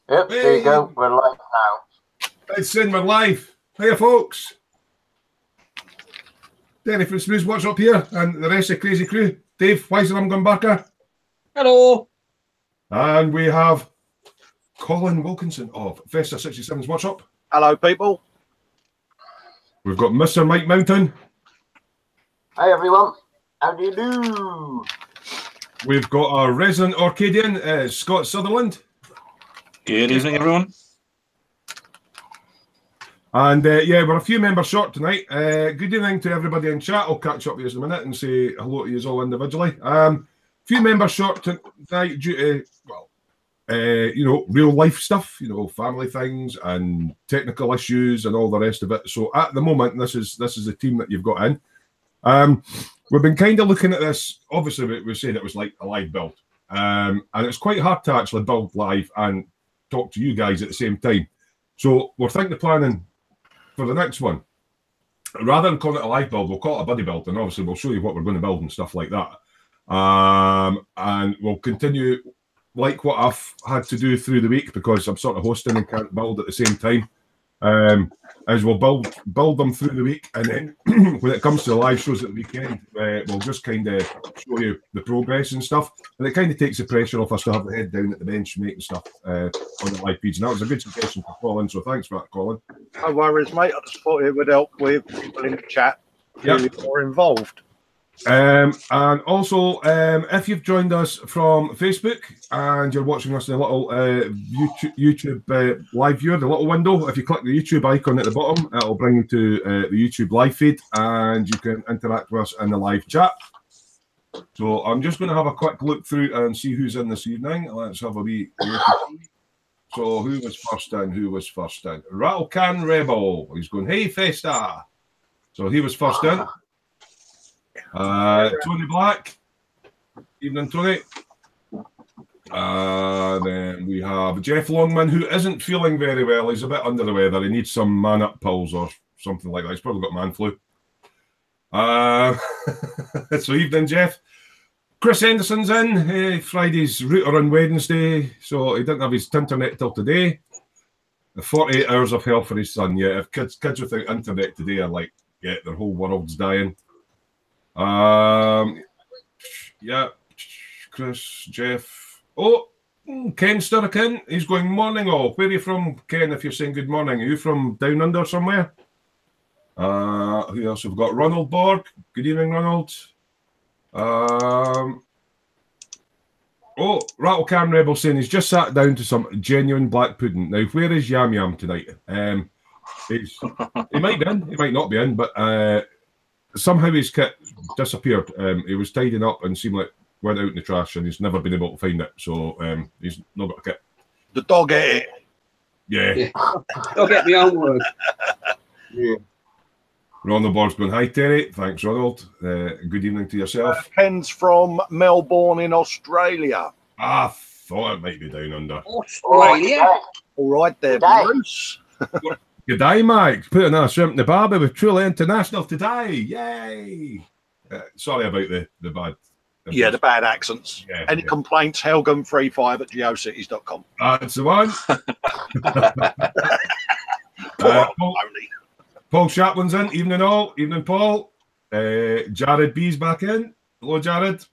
Yep, Hey. there you go. We're live now. It's in, we're live. Hiya, folks. Danny from Smoo's Watch up here, and the rest of the crazy crew. Dave Weiser, Hello. and we have Colin Wilkinson of Festa 67's Watch Up. Hello, people. We've got Mr. Mike Mountain. Hi, everyone. How do you do? We've got our resident Orcadian, Scott Sutherland. Good evening, everyone. And yeah, we're a few members short tonight. Good evening to everybody in chat. I'll catch up with you in a minute and say hello to you all individually. Few members short tonight due to, well, you know, real life stuff, you know, family things and technical issues and all the rest of it. So at the moment, this is the team that you've got in. We've been kind of looking at this. Obviously, we said it was like a live build, and it's quite hard to actually build live and talk to you guys at the same time. So we're thinking of planning for the next one. Rather than calling it a live build, we'll call it a buddy build, and obviously we'll show you what we're going to build and stuff like that. And we'll continue like what I've had to do through the week because I'm sort of hosting and can't build at the same time. As we'll build them through the week, and then when it comes to the live shows at the weekend, we'll just kind of show you the progress and stuff, and it kind of takes the pressure off us to have the head down at the bench making stuff on the live feeds. And that was a good suggestion for Colin, so thanks for that, Colin. No worries, mate. I just thought it would help with people in the chat who are more involved. And also, if you've joined us from Facebook and you're watching us in a little YouTube live viewer, the little window, if you click the YouTube icon at the bottom, it'll bring you to the YouTube live feed and you can interact with us in the live chat. So I'm just going to have a quick look through and see who's in this evening. Let's have a wee look. So who was first in? Who was first in? Rattlecan Rebel. He's going, hey, Festa. So he was first in. Tony Black. Evening, Tony. Then we have Jeff Longman, who isn't feeling very well. He's a bit under the weather. He needs some man-up pills or something like that. He's probably got man flu. So evening, Jeff. Chris Henderson's in. Friday's router on Wednesday, so he didn't have his internet till today. The 48 hours of hell for his son. Yeah, if kids without internet today are like, yeah, their whole world's dying. Yeah, Chris, Jeff. Oh, Ken Sturrican. He's going morning all. Where are you from, Ken? If you're saying good morning, are you from down under somewhere? Who else have we got? Ronald Borg. Good evening, Ronald. Oh, Rattlecam Rebel saying he's just sat down to some genuine black pudding. Now, where is Yam Yam tonight? He might be in, he might not be in, but somehow his kit disappeared. He was tidying up and seemed like went out in the trash, and he's never been able to find it. So he's not got a kit. The dog ate it. Yeah. I'll get my own word. Yeah. Ronald Borg's going, hi, Terry. Thanks, Ronald. Good evening to yourself. Ken's from Melbourne in Australia. I thought it might be down under. Australia. All right there, G'day. Bruce. Good day, Mike. Putting a shrimp in the barber with Truly International today. Yay! Sorry about the bad. Yeah, the bad accents. Yeah, Any complaints, helgum35@geocities.com. That's the one. Paul Chaplin's in. Evening all. Evening, Paul. Jared B's back in. Hello, Jared.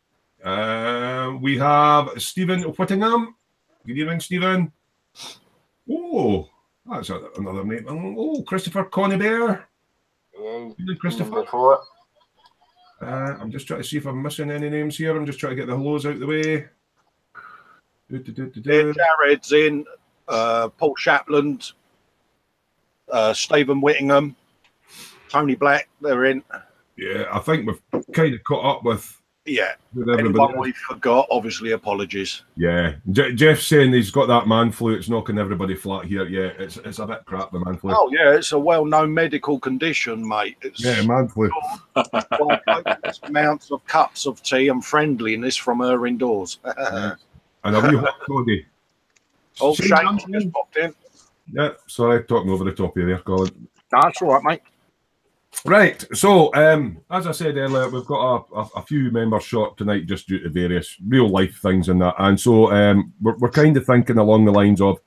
We have Stephen Whittingham. Good evening, Stephen. Oh, that's another name. Oh, Christopher Conybear. Yeah, Evening, Christopher. before. I'm just trying to see if I'm missing any names here. I'm just trying to get the hellos out of the way. Jared's in. Paul Shapland. Stephen Whittingham. Tony Black, they're in. Yeah, I think we've kind of caught up with everybody. Anyone we forgot, obviously, apologies. Yeah, Jeff's saying he's got that man flu. It's knocking everybody flat here. Yeah, it's a bit crap, the man flu. Oh, yeah, it's a well-known medical condition, mate. It's man flu. amounts of cups of tea and friendliness from her indoors. Yeah. And a wee hot toddy. Oh, Shane just popped in. Yeah, sorry, talking over the top of you there, Colin. That's all right, mate. Right, so as I said earlier, we've got a few members short tonight just due to various real life things and that, and so we're kind of thinking along the lines of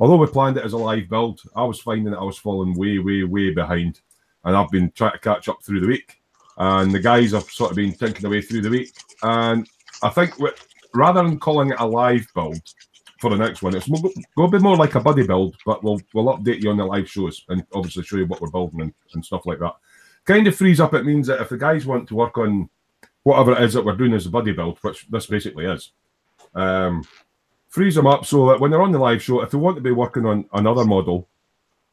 although we planned it as a live build, I was finding that I was falling way, way, way behind. And I've been trying to catch up through the week. And the guys have sort of been thinking away through the week. And I think rather than calling it a live build for the next one, it's going to be more like a buddy build, but we'll update you on the live shows and obviously show you what we're building and stuff like that. Kind of frees up. It means that if the guys want to work on whatever it is that we're doing as a buddy build, which this basically is, frees them up so that when they're on the live show, if they want to be working on another model,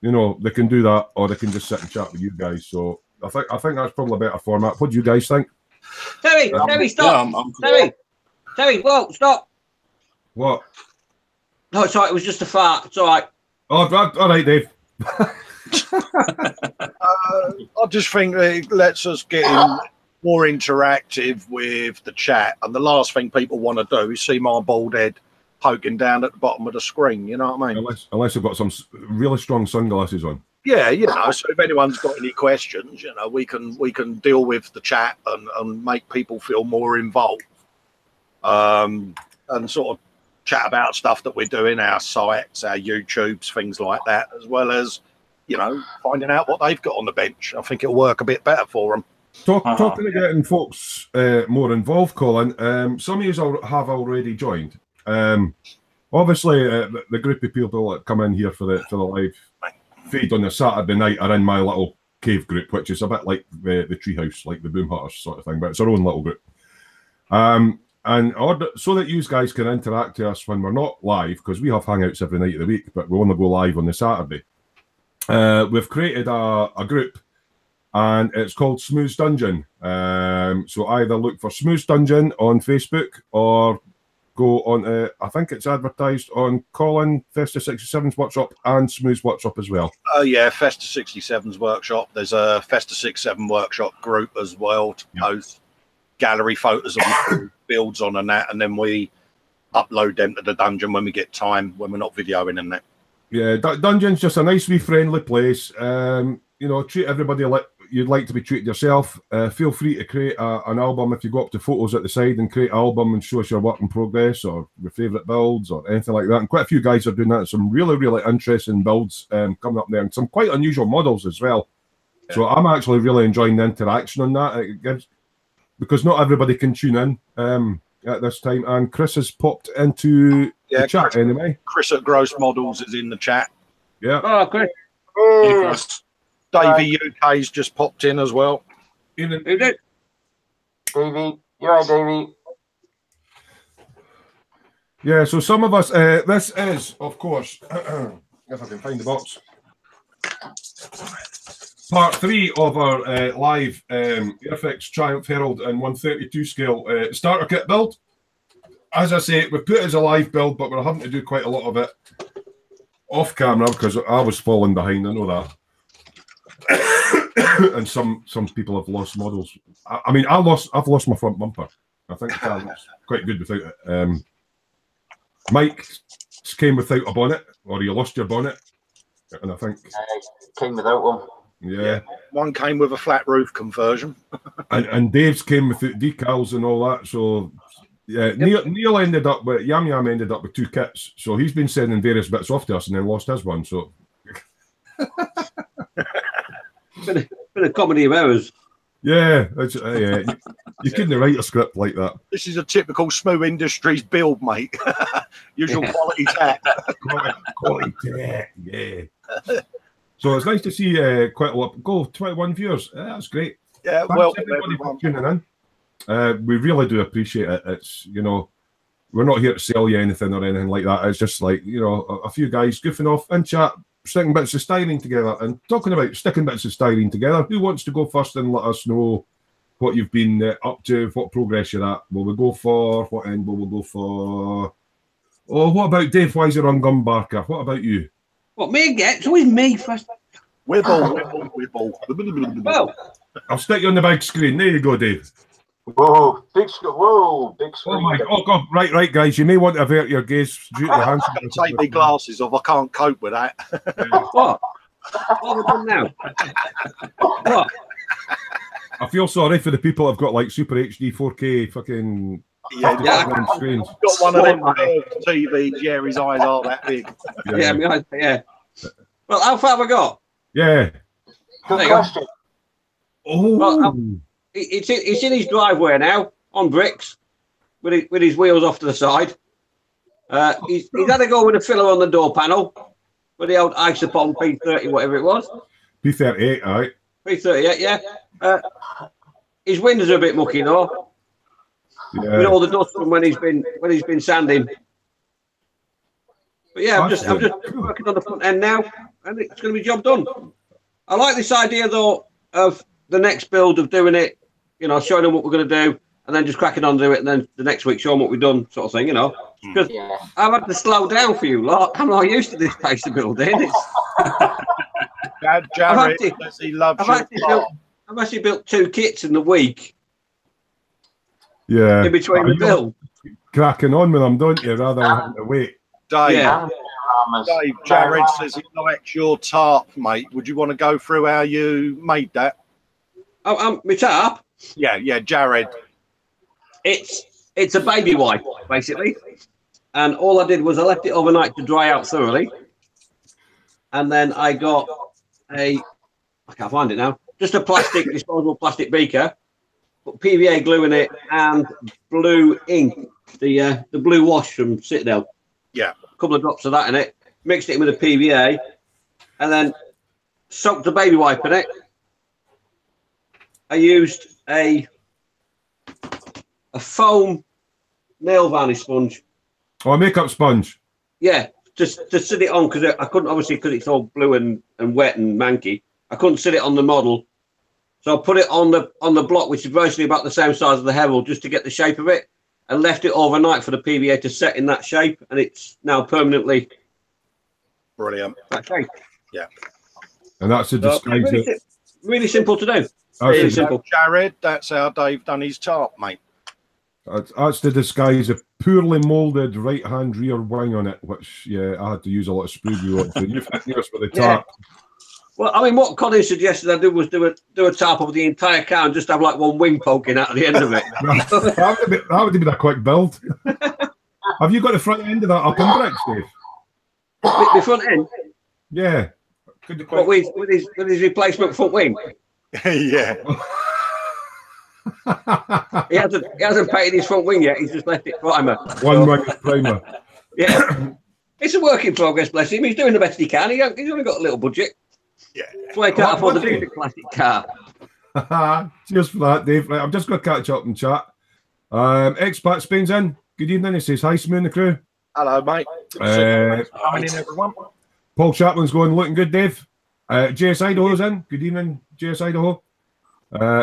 you know, they can do that, or they can just sit and chat with you guys. So I think that's probably a better format. What do you guys think? Terry, stop. Yeah, Terry, whoa, stop. What? No, it's all right. It was just a fart. It's all right. Oh, all right, Dave. I just think that it lets us get in more interactive with the chat. And the last thing people want to do is see my bald head poking down at the bottom of the screen. You know what I mean? Unless you've got some really strong sunglasses on. Yeah, you know, so if anyone's got any questions, you know, we can deal with the chat and make people feel more involved. And sort of chat about stuff that we're doing, our sites, our YouTubes, things like that, as well as, you know, finding out what they've got on the bench. I think it'll work a bit better for them. Talking about getting folks more involved, Colin, some of you have already joined. Obviously, the group of people that come in here for the live feed on the Saturday night are in my little cave group, which is a bit like the treehouse, like the Boom Hutters sort of thing, but it's our own little group. And so that you guys can interact with us when we're not live, because we have hangouts every night of the week, but we only go live on the Saturday. We've created a group, and it's called Smoo's Dungeon. So either look for Smoo's Dungeon on Facebook or go on, I think it's advertised on Colin, Festa 67's workshop, and Smoo's workshop as well. Oh, yeah, Festa 67's workshop. There's a Festa 67 workshop group as well to post gallery photos of builds on and that, and then we upload them to the dungeon when we get time, when we're not videoing and that. Yeah, Dungeon's just a nice wee friendly place. You know, treat everybody like you'd like to be treated yourself. Feel free to create an album if you go up to photos at the side and create an album and show us your work in progress or your favourite builds or anything like that. And quite a few guys are doing that. Some really, really interesting builds coming up there, and some quite unusual models as well. Yeah. So I'm actually really enjoying the interaction on that. It gives, because not everybody can tune in at this time. And Chris has popped into the chat anyway. Chris at Gross Models is in the chat. Yeah. Oh, Chris. Hey. Chris. Davey UK's just popped in as well. Who did? Davey. You're right, Davey. Yeah, so some of us, this is, of course, if I can find the box, part 3 of our live Airfix Triumph Herald and 132 scale starter kit build. As I say, we put it as a live build, but we're having to do quite a lot of it off camera because I was falling behind, I know that. And some people have lost models. I mean, I've lost my front bumper. I think the car looks quite good without it. Mike came without a bonnet, or you lost your bonnet, and I think came without one. Yeah, one came with a flat roof conversion, and Dave's came without decals and all that. So yeah, Neil ended up with Yam ended up with 2 kits. So he's been sending various bits off to us, and then lost his one. So. Bit of comedy of errors. Yeah, yeah. You couldn't write a script like that. This is a typical Smoo Industries build, mate. Usual quality tech. quality tech, yeah. So it's nice to see quite a lot. Go 21 viewers. That's great. Yeah, thanks well, everybody for tuning in. We really do appreciate it. It's, you know, we're not here to sell you anything or anything like that. It's just like, you know, a few guys goofing off in chat, sticking bits of styrene together. And talking about sticking bits of styrene together, who wants to go first and let us know what you've been up to, what progress you're at? Will we go for, what end will we go for? Oh, what about Dave Weiser on Gumbarker? What about you? What, me again? It's always me first. Wibble. Well, I'll stick you on the big screen. There you go, Dave. Whoa, big screen. Whoa, big screen. Oh my God! Right, guys. You may want to avert your gaze due to the hands. Take my glasses off. I can't cope with that. What? What have I done now? What? I feel sorry for the people that've got like Super HD 4K fucking Yeah, screens. Got one of them TVs. Yeah, his eyes are that big. Yeah. Well, how far have we got? Yeah. Good question. Oh. Well, it's in his driveway now, on bricks, with his wheels off to the side. He's had a go with a filler on the door panel, with the old Isopon P30, whatever it was. P38, aye. P38, yeah. His windows are a bit mucky though. Yeah. With all the dust from when he's been sanding. But yeah, I'm just working on the front end now, and it's going to be job done. I like this idea though of the next build of doing it, showing them what we're going to do, and then just cracking on to do it, and then the next week show them what we've done, sort of thing, Because I've had to slow down for you lot. I'm not used to this pace of building. Jared, he loves I've actually built 2 kits in the week. Yeah. In between the build. Cracking on with them, don't you, rather than having to wait. Dave, Jared says he likes your tarp, mate. Would you want to go through how you made that? Oh, my tarp? Yeah, Jared. It's a baby wipe, basically. And all I did was I left it overnight to dry out thoroughly. And then I got I can't find it now, just a disposable plastic beaker, put PVA glue in it and blue ink, the blue wash from Citadel. Yeah. A couple of drops of that in it, mixed it in with a PVA, and then soaked the baby wipe in it. I used a foam nail varnish sponge. Oh, a makeup sponge. Yeah, just to sit it on, because I couldn't, obviously, because it's all blue and wet and manky. I couldn't sit it on the model, so I put it on the block, which is virtually about the same size as the Herald, just to get the shape of it, and left it overnight for the PVA to set in that shape, and it's now permanently brilliant. That shape. Yeah, and that's a disguise. Really simple to do. Really simple. Jared, that's how Dave done his tarp, mate. That's the disguise, a poorly moulded right-hand rear wing on it, which, I had to use a lot of sprue glue on. So you've hit yours with the tarp. Well, I mean, what Colin suggested I do was do a tarp over the entire car and just have like one wing poking out at the end of it. that would be a quick build. Have you got the front end of that up in bricks, Dave? The front end? Yeah. What, with his replacement front wing? Yeah. He hasn't painted his front wing yet. He's just left it primer. One wing primer. Yeah. It's a work in progress, bless him. He's doing the best he can. He's only got a little budget. Yeah. That's why he can't afford the big plastic car. Cheers for that, Dave. Right, I'm just going to catch up and chat. Expat Spain's in. Good evening. He says, hi, Smoo and the crew. Hello, mate. Coming in, everyone. Paul Chaplin's going, looking good, Dave. JS Idaho's in. Good evening, JS Idaho.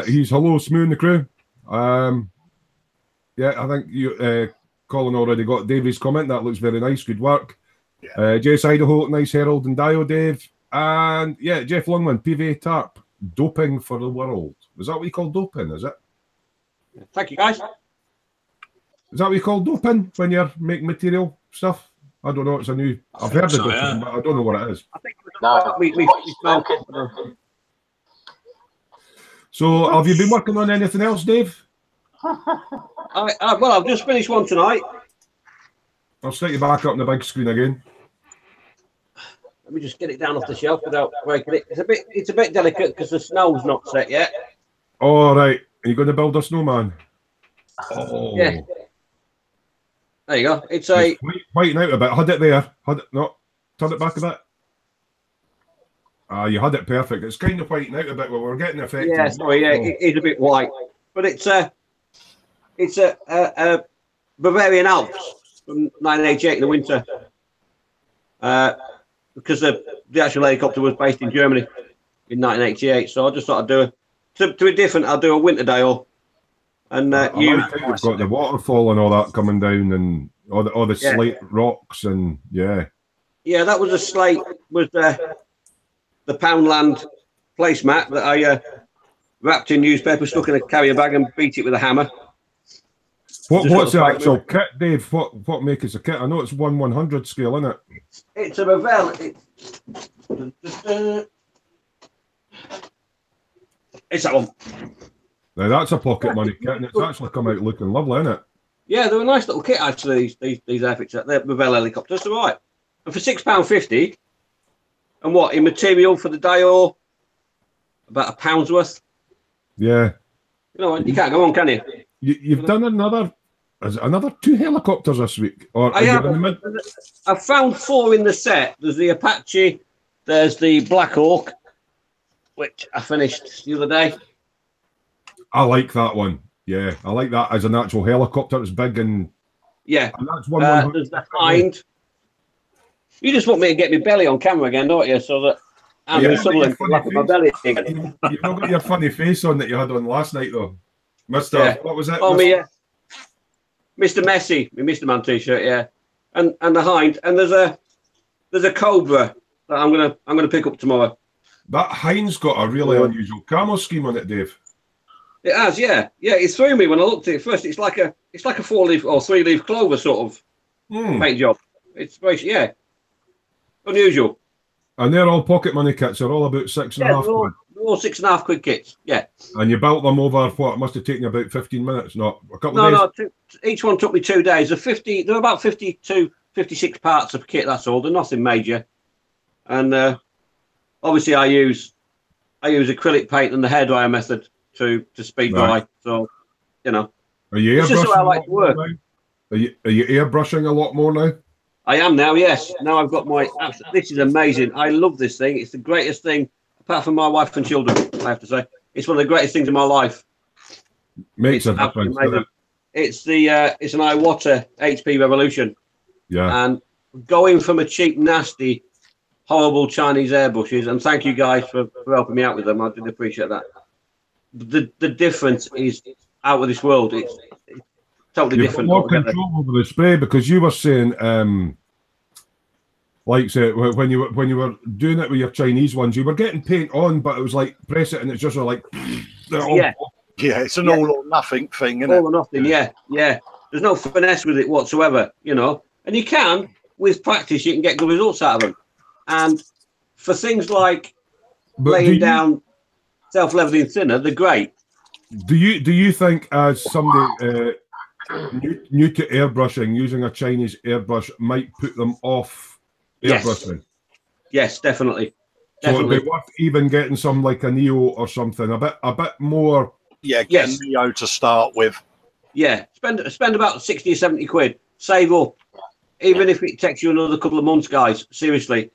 He's hello, Smoo and the crew. I think you, Colin already got Davy's comment. That looks very nice. Good work. Yeah. JS Idaho, nice Herald and Dio, Dave. And Jeff Longman, PVA tarp, doping for the world. Is that what you call doping? Is it? Thank you, guys. Is that what you call doping when you're making material stuff? I don't know. It's a new. I've heard of doping, but I don't know what it is. I think we smoke it. So, have you been working on anything else, Dave? Well, I've just finished one tonight. I'll stick you back up on the big screen again. Let me just get it down off the shelf without breaking it. It's a bit delicate because the snow's not set yet. All right. Are you going to build a snowman? Oh. Yeah. There you go. It's whiting out a bit. Had it there. No. Turn it back a bit. You had it perfect. It's kind of whiting out a bit, but we're getting affected. Yeah, sorry. Yeah, it is a bit white, but it's a Bavarian Alps from 1988 in the winter. Because the actual helicopter was based in Germany in 1988, so I just thought I'd do to be different. I'll do a winter dial, and you've got the waterfall and all that coming down, and all the slate rocks, and yeah, that was a slate with the Poundland placemat that I wrapped in newspaper, stuck in a carrier bag, and beat it with a hammer. What's the actual kit, Dave? What make is a kit? I know it's 1/100 scale, isn't it? It's a Ravel. It's that one. Now that's a pocket money kit, and it's actually come out looking lovely, isn't it? Yeah, they're a nice little kit actually. These Airfix, they're Revell helicopters, they're right. And for £6.50, and what in material for the day or about a pound's worth. Yeah. You know, you can't go on, can you? You've done another 2 helicopters this week, or I have. I've found 4 in the set. There's the Apache, there's the Black Hawk, which I finished the other day. I like that one. Yeah, I like that as an actual helicopter. It's big and yeah. And that's one. There's the Hind. You just want me to get my belly on camera again, don't you? So that Andrew Sutherland can laugh at my belly again. You've not got your funny face on that you had on last night, though, Mister. Yeah. What was it? Oh, me, yeah. Mr. Messi, my Mr. Man T-shirt, yeah, and the Hind, and there's a Cobra that I'm gonna pick up tomorrow. That Hind's got a really unusual camo scheme on it, Dave. It has, yeah. It threw me when I looked at it first. It's like a 4-leaf or 3-leaf clover sort of paint job. It's very unusual. And they're all pocket money kits. They're all about £6.5 quid. They're all £6.5 kits. Yeah. And you built them over what? It must have taken you about 15 minutes, not a couple of days. No. Each one took me 2 days. They're about 52, 56 parts of kit. That's all. They're nothing major. And obviously, I use acrylic paint and the hairdryer method to speed dry. So, you know, are you it's just the way I like to work. Are you airbrushing a lot more now? I am now, yes. Now I've got my. This is amazing. I love this thing. It's the greatest thing, apart from my wife and children. I have to say, it's one of the greatest things in my life. Makes a difference. It's an Iwata HP Revolution. Yeah. And going from a cheap, nasty, horrible Chinese airbrushes, and thank you guys for helping me out with them. I did appreciate that. The difference is out of this world. It's totally different. You've got more control over the spray, because you were saying, like say, when you were doing it with your Chinese ones, you were getting paint on, but it was like press it and it's just like yeah, it's an all or nothing thing, isn't it? All or nothing, yeah. There's no finesse with it whatsoever, you know. And you can, with practice, you can get good results out of them. And for things like laying down self-leveling thinner, they're great. Do you think, as somebody new to airbrushing, using a Chinese airbrush might put them off airbrushing? Yes, definitely. So it'd be worth even getting some like a Neo or something, a bit more. Yeah, get a Neo to start with. Yeah, spend about 60 or 70 quid. Save up, even if it takes you another couple of months, guys. Seriously,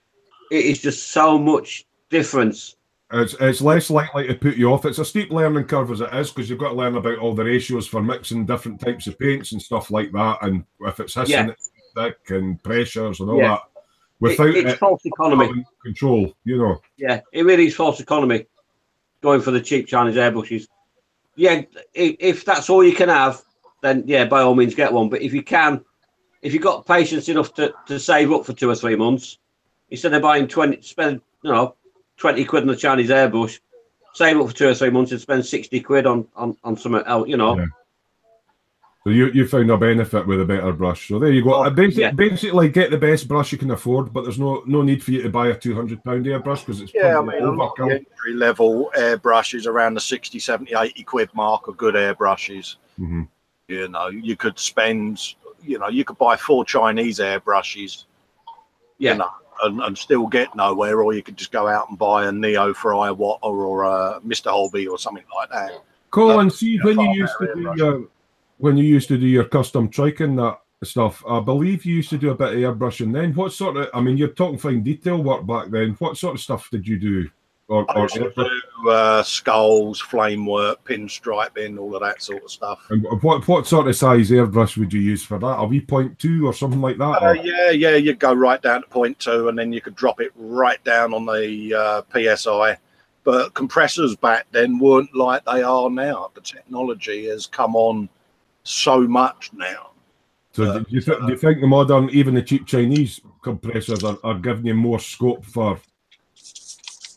it is just so much difference. It's less likely to put you off. It's a steep learning curve as it is, because you've got to learn about all the ratios for mixing different types of paints and stuff like that, and if it's hissing, it's thick and pressures and all that. Without it's false economy control, you know. Yeah, it really is false economy. Going for the cheap Chinese airbrushes. Yeah, if that's all you can have, then yeah, by all means get one. But if you've got patience enough to save up for 2 or 3 months, instead of buying 20 quid on the Chinese airbrush, save up for 2 or 3 months and spend 60 quid on something else, you know. Yeah. So you found a benefit with a better brush. So there you go. Basically, get the best brush you can afford, but there's no need for you to buy a £200 airbrush, because it's the entry level airbrushes around the 60, 70, 80 quid mark are good airbrushes. Mm-hmm. You know, you could spend, you could buy 4 Chinese airbrushes. Yeah. You know, and still get nowhere, or you could just go out and buy a Neo for Iwata or a Mr. Hobby or something like that. Colin, see, when you used to do your custom trike and that stuff, I believe you used to do a bit of airbrushing then. What sort of, I mean, you're talking fine detail work back then. What sort of stuff did you do? I used to do skulls, flame work, pinstriping, all of that sort of stuff. And what sort of size airbrush would you use for that? A wee 0.2 or something like that? Yeah, you'd go right down to 0.2, and then you could drop it right down on the PSI. But compressors back then weren't like they are now. The technology has come on so much now. So do you think the modern, even the cheap Chinese compressors are giving you more scope for?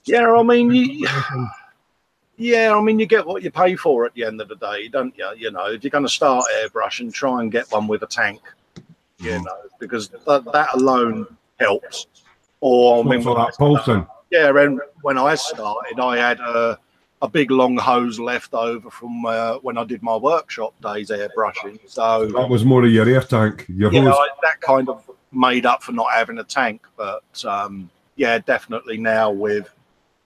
Yeah, I mean, you get what you pay for at the end of the day, don't you? You know, if you're going to start airbrushing, try and get one with a tank. You know, because that alone helps. Or I mean, that pulsing. Yeah, and when I started, I had a a big long hose left over from when I did my workshop days airbrushing. So that was more of your air tank. Your hose. that kind of made up for not having a tank. But yeah, definitely now with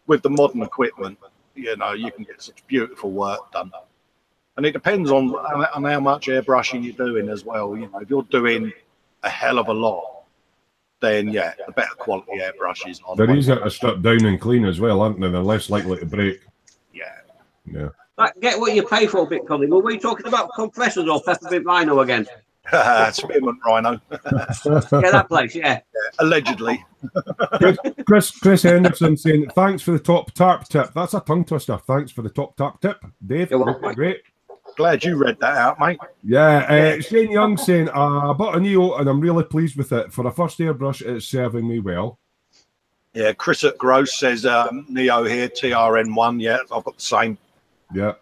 the modern equipment, you know, you can get such beautiful work done. And it depends on how much airbrushing you're doing as well. You know, if you're doing a hell of a lot, then yeah, the better quality airbrushes are. They're easier to strip down and clean as well, aren't they? They're less likely to break. Yeah. But get what you pay for a bit, Colin. Were we talking about compressors or peppermint rhino again? Spearmint Rhino. Yeah, that place, yeah. Allegedly. Chris Henderson saying, thanks for the top tarp tip. That's a tongue twister. Thanks for the top tarp tip. Dave, great. Glad you read that out, mate. Yeah, Shane Young saying, I bought a Neo and I'm really pleased with it. For a first airbrush, it's serving me well. Yeah, Chris at Gross says Neo here, TRN1. Yeah, I've got the same. Yeah.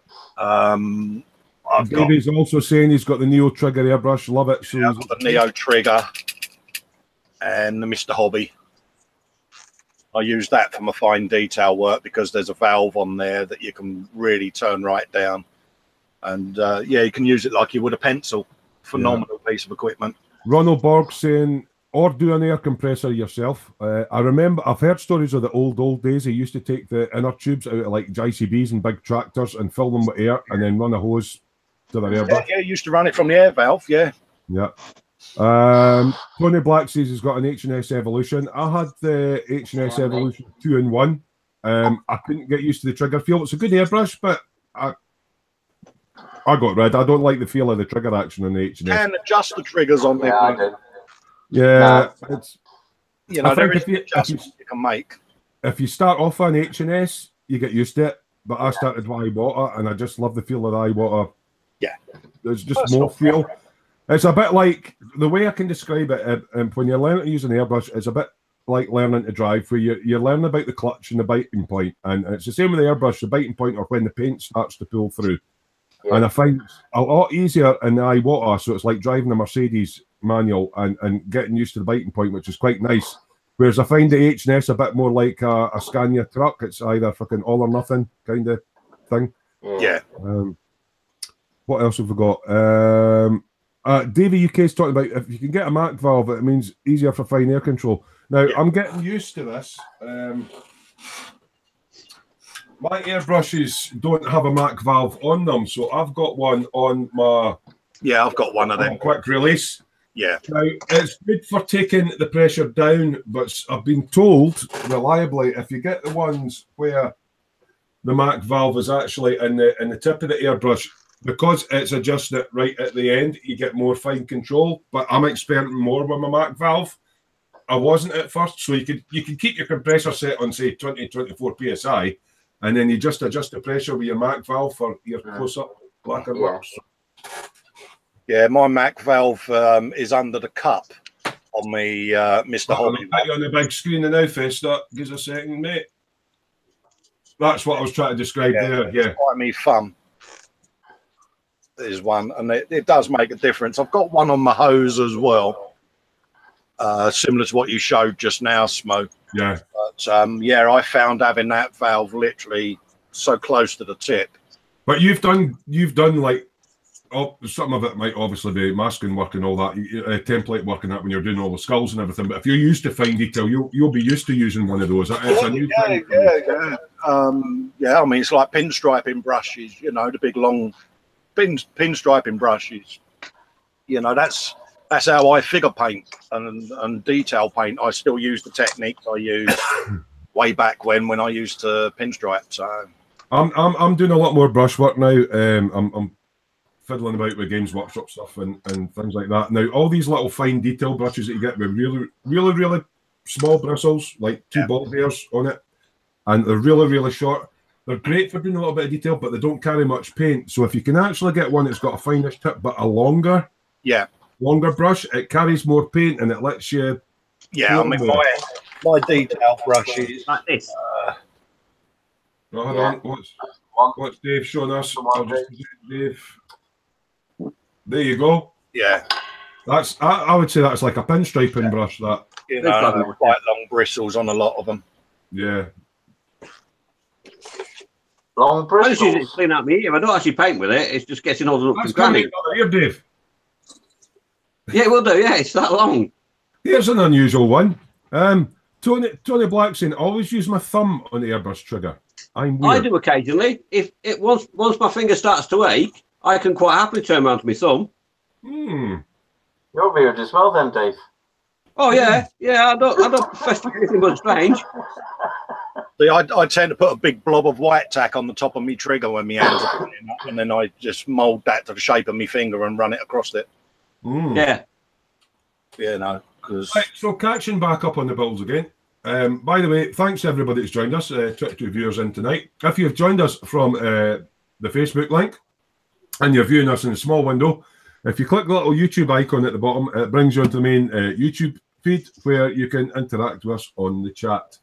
Davey's also saying he's got the Neo trigger airbrush. Love it. So yeah, I've got the Neo trigger and the Mr. Hobby. I use that for my fine detail work because there's a valve on there that you can really turn right down. And yeah, you can use it like you would a pencil. Phenomenal piece of equipment. Ronald Borg saying, or do an air compressor yourself. I remember, I've heard stories of the old days. He used to take the inner tubes out of like JCBs and big tractors and fill them with air and then run a hose to the airbrush. Yeah, used to run it from the air valve, yeah. Yeah. Tony Black says he's got an H&S Evolution. I had the H&S Evolution 2-in-1. I couldn't get used to the trigger feel. It's a good airbrush, but I got rid. I don't like the feel of the trigger action on the H&S. You can adjust the triggers on there. Yeah, I did. Yeah, it's, you know, there is if you can make. If you start off on H&S, you get used to it. But I started with iWater, and I just love the feel of iWater. Yeah, there's just more feel. It's a bit like the way I can describe it. When you're learning to use an airbrush, it's a bit like learning to drive, where you're learning about the clutch and the biting point, and it's the same with the airbrush. The biting point, or when the paint starts to pull through. Yeah. And I find it's a lot easier in the iWater, so it's like driving a Mercedes manual and getting used to the biting point, which is quite nice. Whereas I find the H&S a bit more like a Scania truck. It's either fucking all or nothing kind of thing. Yeah. What else have we got? Davey UK is talking about if you can get a Mac valve, it means easier for fine air control. Now, I'm getting used to this. My airbrushes don't have a Mac valve on them, so I've got one on my... Yeah, I've got one of them. Quick release. Yeah. Now, it's good for taking the pressure down, but I've been told reliably, if you get the ones where the Mac valve is actually in the tip of the airbrush, because it's adjusted right at the end, you get more fine control. But I'm experimenting more with my Mac valve. I wasn't at first, so you can keep your compressor set on, say, 20-24 psi, and then you just adjust the pressure with your Mac valve for your close-up black and white. Yeah, my Mac valve is under the cup on me, Mr. Hobby. On the big screen now, Festa. Give us a second, mate. That's what I was trying to describe there. Yeah, it's quite me fun. There's one, and it does make a difference. I've got one on my hose as well, similar to what you showed just now, Smoo. Yeah. But yeah, I found having that valve literally so close to the tip. But you've done like. Oh, some of it might obviously be masking work and all that, template work and that when you're doing all the skulls and everything. But if you're used to fine detail, you'll be used to using one of those. It's a new thing. Yeah. I mean, it's like pinstriping brushes. You know, the big long pinstriping brushes. You know, that's how I figure paint and detail paint. I still use the techniques I used way back when I used to pinstripe. So I'm doing a lot more brush work now. I'm fiddling about with Games Workshop stuff and things like that. Now, all these little fine detail brushes that you get with really small bristles, like 2 ball bears on it, and they're really short. They're great for doing a little bit of detail, but they don't carry much paint. So if you can actually get one that's got a finish tip but a longer brush, it carries more paint and it lets you... Yeah, I mean, my detail brushes... Like this. Hold on, what's Dave showing us? Dave... There you go. Yeah. That's I would say that's like a pinstriping brush, that. You know, quite long bristles on a lot of them. Yeah. Long I just use it to bristles. clean out my ear. I don't actually paint with it. It's just getting all the nooks That's and coming crannies. out here, Dave. Yeah, it will do. Yeah, it's that long. Here's an unusual one. Tony Black saying, always use my thumb on the airbrush trigger. I'm I weird. do occasionally. If it once my finger starts to ache, I can quite happily turn around to my thumb. Hmm. You're weird as well, then, Dave. Oh yeah. I don't profess to be anything but strange. See, I tend to put a big blob of white tack on the top of my trigger when my hands are putting up, and then I just mould that to the shape of my finger and run it across it. Mm. Yeah. You know, because Right, so catching back up on the builds again. By the way, thanks to everybody that's joined us, 22 viewers in tonight. If you've joined us from the Facebook link and you're viewing us in a small window, if you click the little YouTube icon at the bottom, it brings you onto the main YouTube feed where you can interact with us on the chat.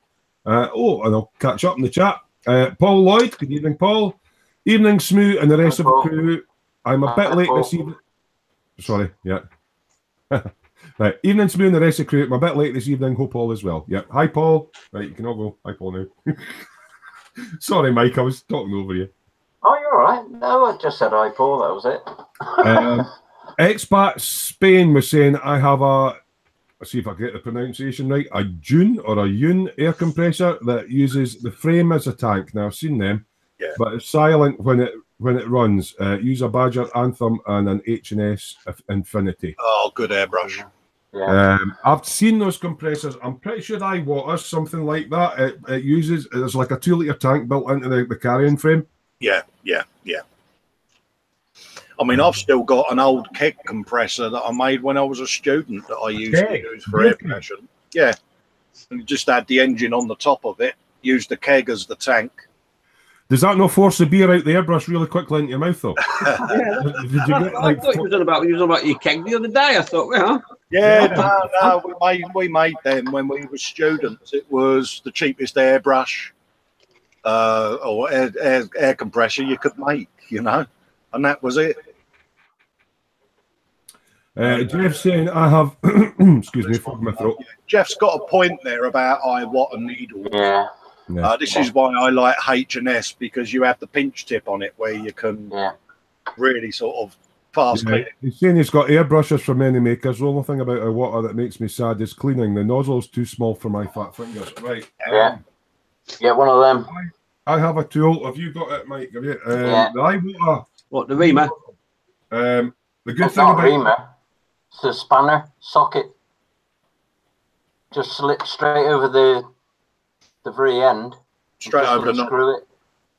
And I'll catch up in the chat. Paul Lloyd, good evening, Paul. Evening, Smoo and the rest of the crew. I'm a bit late this evening. Sorry, yeah. Right, evening, Smoo and the rest of the crew. I'm a bit late this evening. Hope all is well. Yeah. Hi, Paul. Right, you can all go. Hi, Paul, now. Sorry, Mike, I was talking over you. Oh, you're all right. No, I just said hi, Paul. That was it. Expat Spain was saying, I have let's see if I get the pronunciation right, a June or a Yun air compressor that uses the frame as a tank. Now, I've seen them, but it's silent when it runs. Use a Badger Anthem and an H&S Infinity. oh, good airbrush. Yeah. I've seen those compressors. I'm pretty sure iWater, something like that. It uses, there's like a 2-litre tank built into the carrying frame. Yeah. I mean, I've still got an old keg compressor that I made when I was a student that I used to use for airbrashing. Yeah. And you just had the engine on the top of it, used the keg as the tank. Does that not force the beer out the airbrush really quickly into your mouth, though? Did you get, I thought you was on about your keg the other day. I thought, well. Yeah, no, we made them when we were students. It was the cheapest airbrush or air compressor you could make, you know, and that was it. Jeff saying, I have, excuse me, for my throat. Jeff's got a point there about iWater needle. Yeah. This is why I like H&S, because you have the pinch tip on it where you can really sort of fast clean it. He's saying he's got airbrushes from many makers. The only thing about iWater that makes me sad is cleaning. The nozzle's too small for my fat fingers. Right. Yeah. Get one of them. I have a tool. Have you got it, Mike? Have you? Yeah. The iWater. What, the Reamer? The good It's thing not about Reamer. It's a spanner socket. Just slip straight over the very end. Straight over the screw it.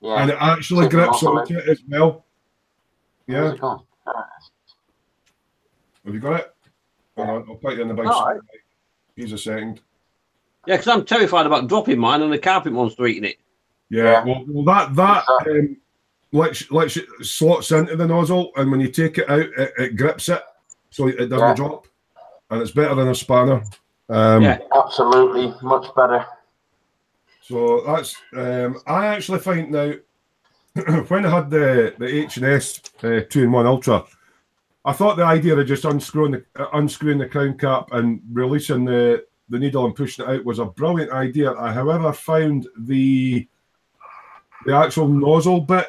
Yeah. and it actually grips onto it as well. Yeah. Where's it gone? Have you got it? Hang on, I'll put you in the big. Right. Here's a second. Yeah, because I'm terrified about dropping mine and the carpet monster eating it. Yeah. Well, that lets it slots into the nozzle, and when you take it out, it grips it, so it doesn't drop, and it's better than a spanner. Absolutely, much better. So that's I actually find now when I had the H&S 2-in-1 Ultra, I thought the idea of just unscrewing the crown cap and releasing the needle and pushing it out was a brilliant idea. I, however, found the actual nozzle bit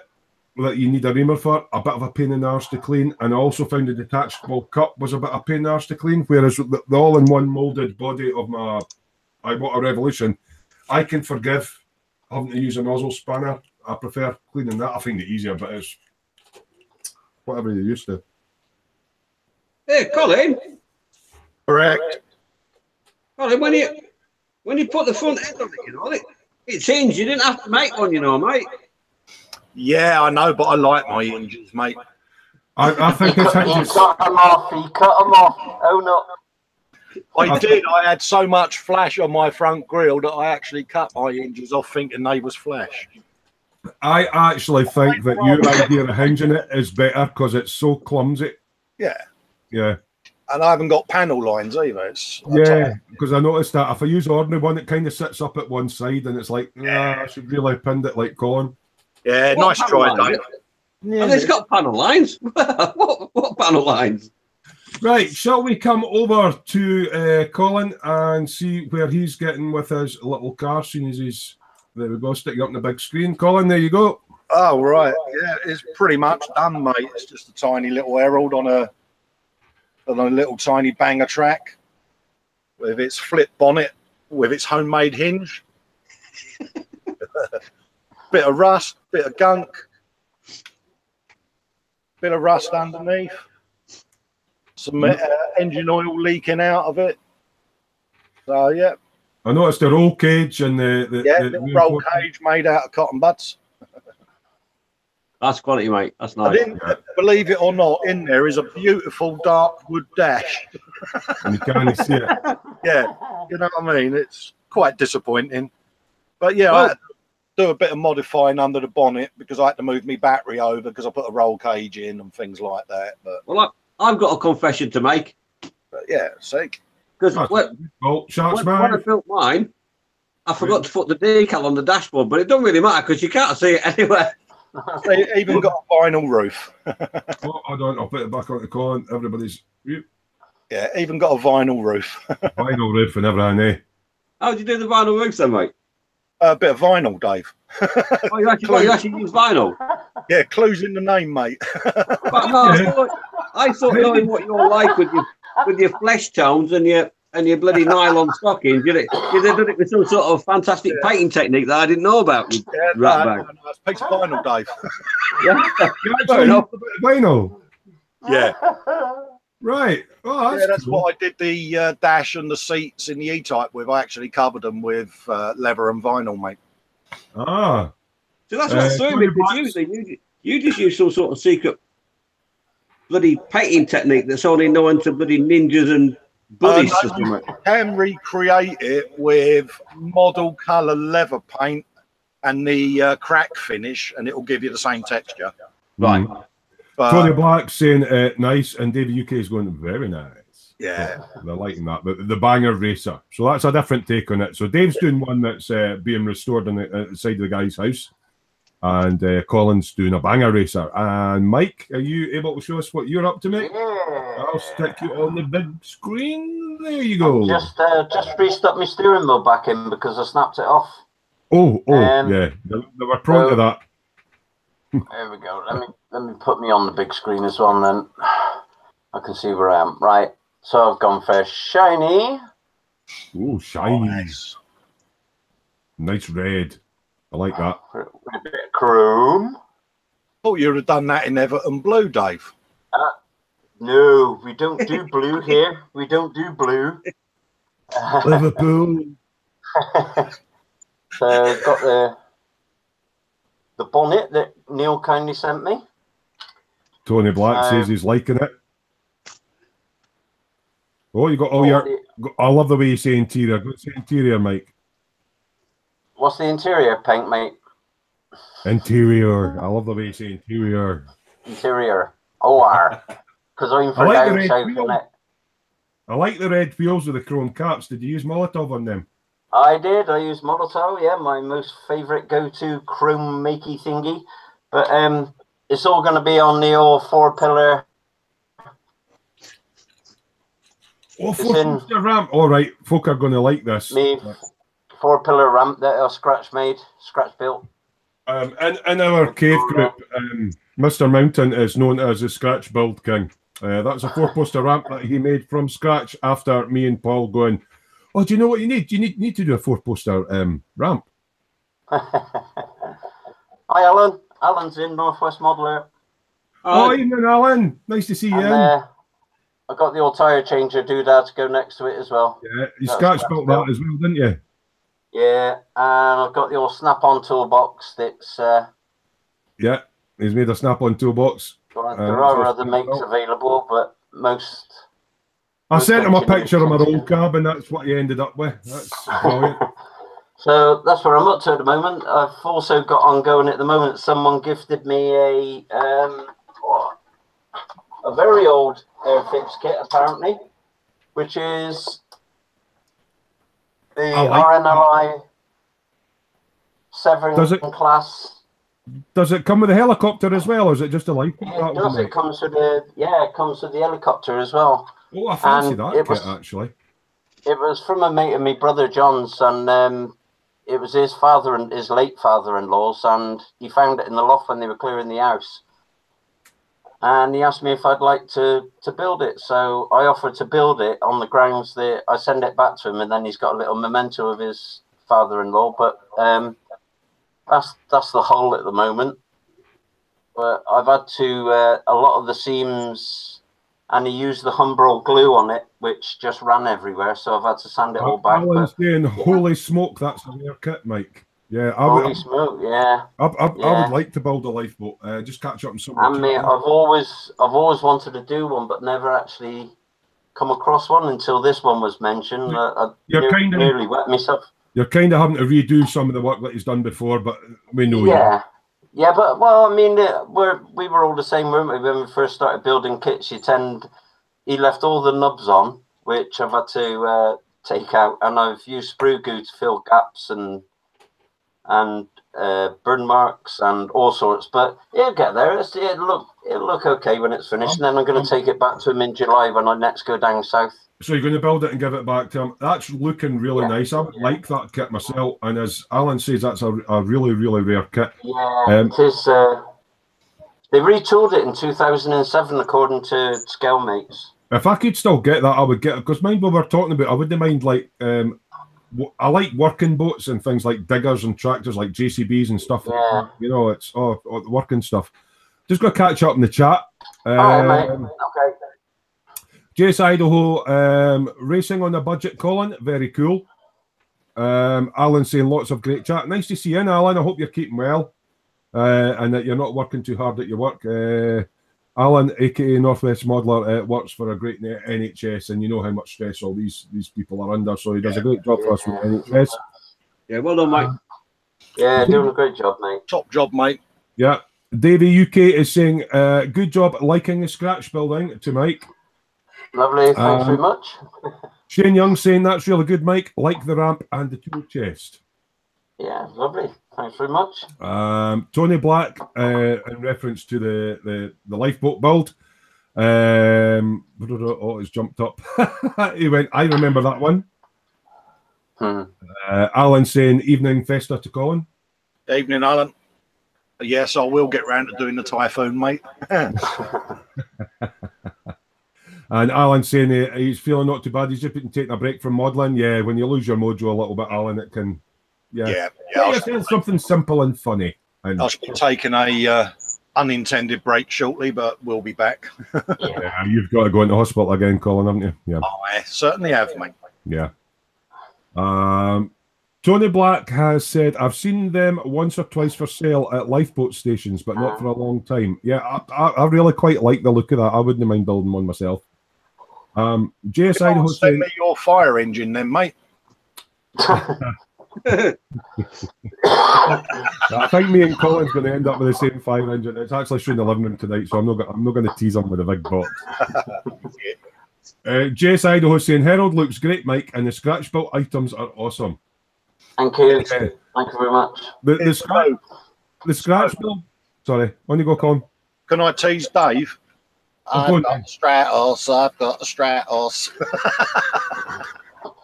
that you need a reamer for a bit of a pain in the arse to clean, and I also found the detachable cup was a bit of a pain in the arse to clean, whereas the all-in-one molded body of my iWater Revolution, I can forgive having to use a nozzle spanner. I prefer cleaning that. I find it easier, but it's whatever you're used to. Hey, Colin. Correct. Colin, when you put the front end on it, you know, it changed. You didn't have to make one, you know, mate. Yeah, I know, but I like my hinges, mate. I think it's You cut them off. You cut them off. Oh no. I did. I had so much flash on my front grille that I actually cut my hinges off thinking they was flash. I actually think that your idea of hinging it is better because it's so clumsy. Yeah. Yeah. And I haven't got panel lines either. Because I noticed that if I use ordinary one, it kind of sits up at one side, and it's like, I should really pinned it like Colin. Yeah, What nice try, Dave. Yeah. And it's got panel lines. what panel lines? Right, shall we come over to Colin and see where he's getting with his little car, seeing as he's, there we go, sticking up on the big screen. Colin, there you go. Oh right, yeah, it's pretty much done, mate. It's just a tiny little Herald on a little tiny banger track with its flip bonnet, with its homemade hinge. Bit of rust, bit of gunk, bit of rust underneath. Some engine oil leaking out of it. So yeah. I noticed the roll cage and the little roll cage made out of cotton buds. That's quality, mate. That's nice. I didn't believe it or not. In there is a beautiful dark wood dash. And you can't see it. Yeah, you know what I mean. It's quite disappointing, but yeah, I had to do a bit of modifying under the bonnet because I had to move my battery over because I put a roll cage in and things like that. But well, I've got a confession to make. But yeah, sake. Because when I built mine, I forgot to put the decal on the dashboard, but it don't really matter because you can't see it anywhere. They even got a vinyl roof. I'll put it back on the con. Everybody's. Yeah, even got a vinyl roof. Vinyl roof and everything, eh? How did you do the vinyl roof then, mate? A bit of vinyl, Dave. Oh, you actually use vinyl? Yeah, clues in the name, mate. But no, I thought knowing what you're like with your flesh tones and your bloody nylon stockings, you'd have done it with some sort of fantastic painting technique that I didn't know about. No, it's a piece of vinyl, Dave. Fair enough. Vinyl. Yeah. Right. Oh, that's cool. what I did the dash and the seats in the E-Type with. I actually covered them with leather and vinyl, mate. Ah. So that's what threw me, because usually you just use some sort of secret bloody painting technique that's only known to bloody ninjas and buddies. You can recreate it with model colour leather paint and the crack finish, and it will give you the same texture. Right. But Tony Black's saying nice, and David UK is going very nice. Yeah. They're liking that. The banger racer. So that's a different take on it. So Dave's doing one that's being restored on the side of the guy's house. And Colin's doing a banger racer. And Mike, are you able to show us what you're up to, mate? Yeah. I'll stick you on the big screen. There you go. Just restuck my steering wheel back in because I snapped it off. Yeah. They were prone to that. There we go. Let me put me on the big screen as well, and then I can see where I am. Right. So I've gone for shiny. Oh, shiny. Nice. Nice red. I like that. With a bit of chrome. Thought you would have done that in Everton blue, Dave. No, we don't do blue here. We don't do blue. Liverpool. So I've got the bonnet that Neil kindly sent me. Tony Black says he's liking it. Oh, you got all your... I love the way you say interior. Go say interior, Mike. What's the interior paint, mate? Interior. I love the way you say interior. Interior. OR. Because I'm for down south, innit? I like the red wheels with the chrome caps. Did you use Molotov on them? I did. I used Molotov, yeah, my most favourite go-to chrome makey thingy. But it's all going to be on the old 4-pillar. Oh, 4-pillar ramp. All right, folk are going to like this. Me 4-pillar ramp that are scratch built. In our cave group, Mr. Mountain is known as the Scratch Build King. That's a 4-poster ramp that he made from scratch after me and Paul going, oh, do you know what you need? You need to do a 4-poster ramp. Hi, Alan. Alan's in Northwest Modeler. Oh, evening, Alan. Nice to see you. I got the old tyre changer doodad to go next to it as well. Yeah, you scratch built that as well, didn't you? Yeah, and I've got the old snap-on toolbox that's... yeah, he's made a snap-on toolbox. There are other makes available, but most... I sent him a picture of my old cab, and that's what he ended up with. That's brilliant. So that's where I'm up to at the moment. I've also got ongoing at the moment. Someone gifted me a very old Airfix kit, apparently, which is the RNLI 7 class. Does it come with a helicopter as well, or is it just a life? Yeah, it does. It comes with the helicopter as well. Oh, I fancy that kit, actually. It was from a mate of my brother John's, and it was his father and his late father-in-law's, and he found it in the loft when they were clearing the house. And he asked me if I'd like to build it. So I offered to build it on the grounds that I send it back to him, and then he's got a little memento of his father-in-law. But that's the hole at the moment. But I've had to a lot of the seams, and he used the Humbrol glue on it, which just ran everywhere. So I've had to sand it all back. Alan's saying, holy smoke, that's a rare kit, Mike. Yeah, holy smoke, yeah. I would like to build a lifeboat. Just catch up on something. And mate, I've always wanted to do one, but never actually come across one until this one was mentioned. I nearly wet myself. You're kind of having to redo some of the work that he's done before, but we know. Yeah, yeah, but well, I mean, we were all the same, weren't we? When we first started building kits, he left all the nubs on, which I've had to take out, and I've used sprue goo to fill gaps and burn marks and all sorts, but it'll get there. It'll look okay when it's finished, and then I'm going to take it back to him in July when I next go down south. So you're going to build it and give it back to him. That's looking really nice. I would like that kit myself, and as Alan says, that's a really, really rare kit. Yeah, it is. They retooled it in 2007 according to Scalemates. If I could still get that, I would get it, because mind what we're talking about, I wouldn't mind, like, I like working boats and things like diggers and tractors like JCBs and stuff. Yeah. You know, it's the working stuff. Just going to catch up in the chat. All right, mate. Okay. JS Idaho, racing on a budget, Colin. Very cool. Alan saying lots of great chat. Nice to see you in, Alan. I hope you're keeping well and that you're not working too hard at your work. Alan, aka Northwest Modeler, works for a great NHS, and you know how much stress all these people are under. So he does a great job for us with NHS. Yeah, well done, mate. Yeah, doing a great job, mate. Top job, mate. Yeah. Davey UK is saying, good job liking the scratch building to Mike. Lovely, thanks very much. Shane Young saying, that's really good, Mike. Like the ramp and the tool chest. Yeah, lovely. Thanks very much. Tony Black, in reference to the lifeboat build. Oh, it's jumped up. He went, I remember that one. Alan saying, evening Festa to Colin. Evening, Alan. Yes, I will get round to doing the Typhoon, mate. And Alan saying he's feeling not too bad. He's just been taking a break from modelling. Yeah, when you lose your mojo a little bit, Alan, it can... Yeah, something simple and funny. And I should be taking a unintended break shortly, but we'll be back. Yeah, you've got to go into hospital again, Colin, haven't you? Yeah, I certainly have, mate. Yeah. Tony Black has said, I've seen them once or twice for sale at lifeboat stations, but not for a long time. Yeah, I really quite like the look of that. I wouldn't mind building one myself. JS Idaho send me your fire engine then, mate. I think me and Colin's going to end up with the same fire engine. It's actually showing the living room tonight, so I'm not going to tease him with a big box. JS Idaho saying, Herald looks great, Mike, and the scratch built items are awesome. Thank you. Thank you very much. The scratch build. Sorry, on you go, Colin. Can I tease Dave? I've got a Stratos. I've got a Stratos.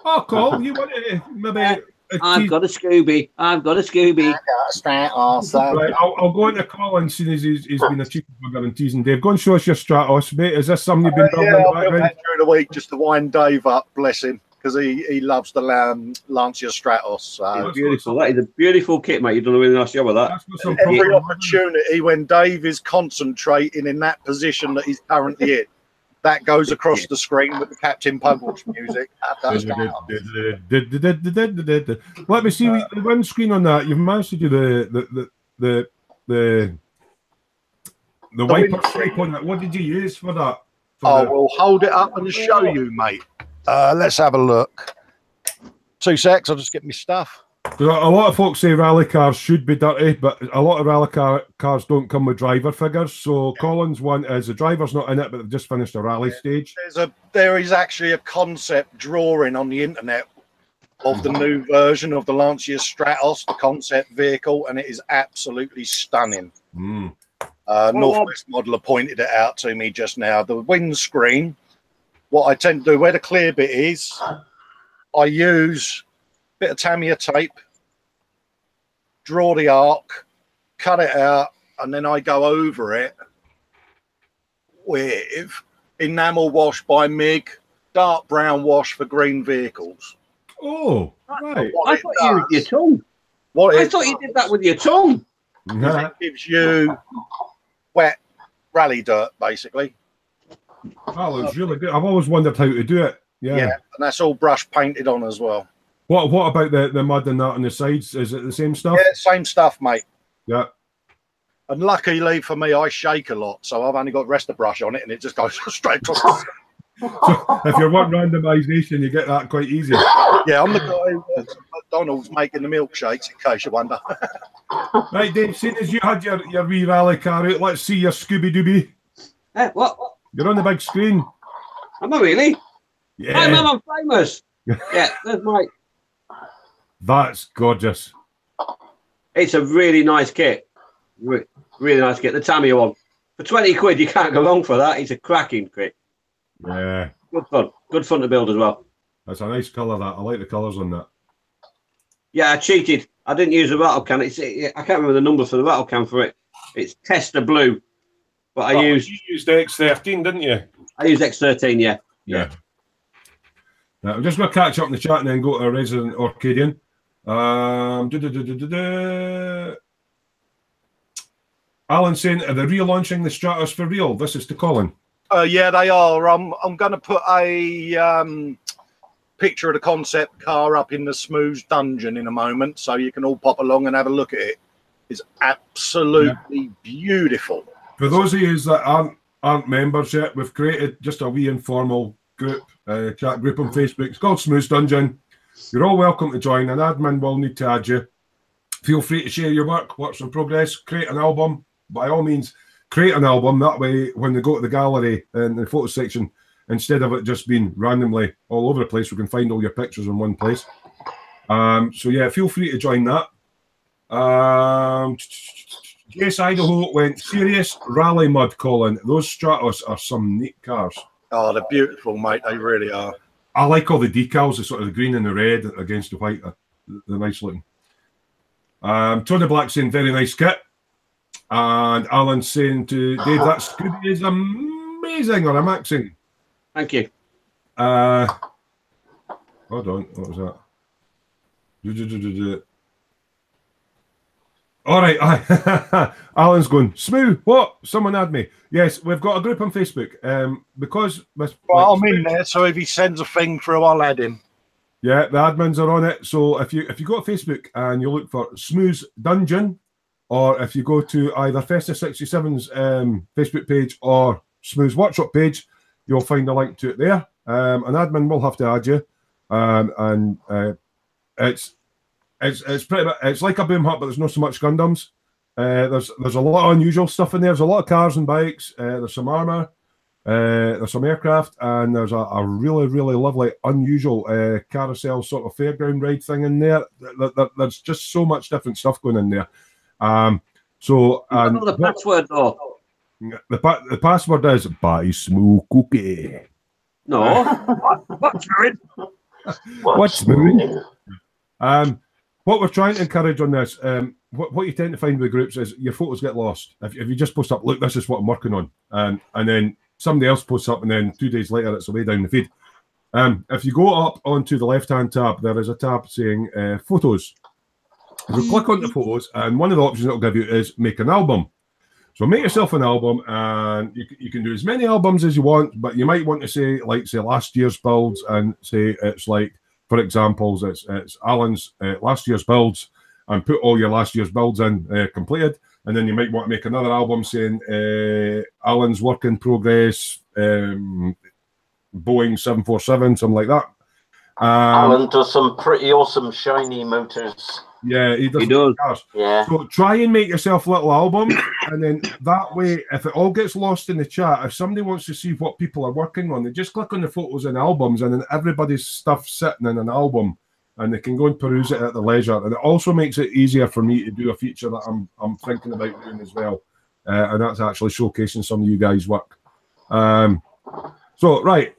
Oh, Colin, you want to maybe... I've got a Scooby. I've got a Scooby. I got a Stratos. Right, I'll go into Colin as soon as he's been a cheeky bugger and teasing Dave. Go and show us your Stratos, mate. Is this something you've been building in the background? I've during the week just to wind Dave up, bless him, because he loves the Lancia Stratos. So. Beautiful. That is a beautiful kit, mate. You've done a really nice job with that. Every opportunity when Dave is concentrating in that position that he's currently in, that goes across the screen with the Captain Pugwash music. Let me see the windscreen on that. You've managed to do the wiper stripe on that. What did you use for that? We'll hold it up and show you, mate. Let's have a look. 2 secs, I'll just get my stuff. A lot of folks say rally cars should be dirty, but a lot of rally cars don't come with driver figures. So Colin's one is the driver's not in it, but they've just finished a rally stage. There is actually a concept drawing on the internet of the new version of the Lancia Stratos, the concept vehicle, and it is absolutely stunning. Northwest Modeler pointed it out to me just now. The windscreen, what I tend to do, where the clear bit is, I use bit of Tamiya tape draw the arc, cut it out, and then I go over it with enamel wash by MIG, dark brown wash for green vehicles. Oh, right. I thought you used your tongue. I thought you did that with your tongue. It gives you wet rally dirt, basically. That looks really good. I've always wondered how to do it. Yeah, and that's all brush painted on as well. What about the mud and that on the sides? Is it the same stuff? Yeah, same stuff, mate. Yeah. And luckily for me, I shake a lot, so I've only got rest brush on it, and it just goes straight across the So if you want randomisation, you get that quite easy. Yeah, I'm the guy who works at McDonald's making the milkshakes, in case you wonder. Right, Dave, seeing as you had your wee rally car out, let's see your Scooby-Dooby. What? You're on the big screen. Am I really? Yeah. I'm famous. Yeah, there's my... That's gorgeous. It's a really nice kit. Really nice kit. The Tamiya one. For 20 quid, you can't go wrong for that. It's a cracking kit. Yeah. Good fun. Good fun to build as well. That's a nice colour, that. I like the colours on that. Yeah, I cheated. I didn't use a rattle can. I can't remember the number for the rattle can for it. It's Tester Blue. But you used X13, didn't you? I used X13, yeah. Yeah. Now, I'm just going to catch up in the chat and then go to a resident Orcadian. Alan saying, are they relaunching the Stratos for real? This is to Colin. Yeah, they are. I'm going to put a picture of the concept car up in the Smoo's dungeon in a moment, so you can all pop along and have a look at it. It's absolutely beautiful. For those of you that aren't members yet, we've created just a wee informal group, chat group on Facebook. It's called Smoo's Dungeon. You're all welcome to join. An admin will need to add you. Feel free to share your works in progress, create an album. By all means, create an album. That way, when they go to the gallery and the photo section, instead of it just being randomly all over the place, we can find all your pictures in one place. So yeah, feel free to join that. Yes, Idaho went serious rally mud, Colin. Those Stratos are some neat cars. Oh, they're beautiful, mate. They really are. I like all the decals, the sort of the green and the red against the white. They're nice looking. Tony Black saying very nice kit. And Alan saying to Dave, that Scooby is amazing or amazing. Thank you. Hold on, what was that? All right, Alan's going, Smoo, what? Someone add me. Yes, we've got a group on Facebook. Because I'm in there, so if he sends a thing through, I'll add him. Yeah, the admins are on it. So if you go to Facebook and you look for Smoo's Dungeon, or if you go to either Festa 67's Facebook page or Smoo's Workshop page, you'll find a link to it there. An admin will have to add you, and it's pretty much, it's like a boom hut, but there's not so much Gundams. There's a lot of unusual stuff in there. There's a lot of cars and bikes. There's some armor. There's some aircraft, and there's a really, really lovely, unusual carousel sort of fairground ride thing in there. There's just so much different stuff going in there. So the password though. The password is buy Smoo cookie. No, what's it? What's Smoo? What we're trying to encourage on this, what you tend to find with groups is your photos get lost. If you just post up, look, this is what I'm working on, and then somebody else posts up, and then 2 days later it's away down the feed. If you go up onto the left-hand tab, there is a tab saying photos. You click on the photos, and one of the options it'll give you is make an album. So make yourself an album, and you can do as many albums as you want, but you might want to say last year's builds, and say it's like, for examples, it's Alan's last year's builds, and put all your last year's builds in completed, and then you might want to make another album saying Alan's work in progress, Boeing 747, something like that. Alan does some pretty awesome shiny motors. Yeah, he does. Cars. Yeah. So try and make yourself little albums, and then that way, if it all gets lost in the chat, if somebody wants to see what people are working on, they just click on the photos and albums, and then everybody's stuff sitting in an album, and they can go and peruse it at the leisure. And it also makes it easier for me to do a feature that I'm thinking about doing as well, and that's actually showcasing some of you guys' work. So right.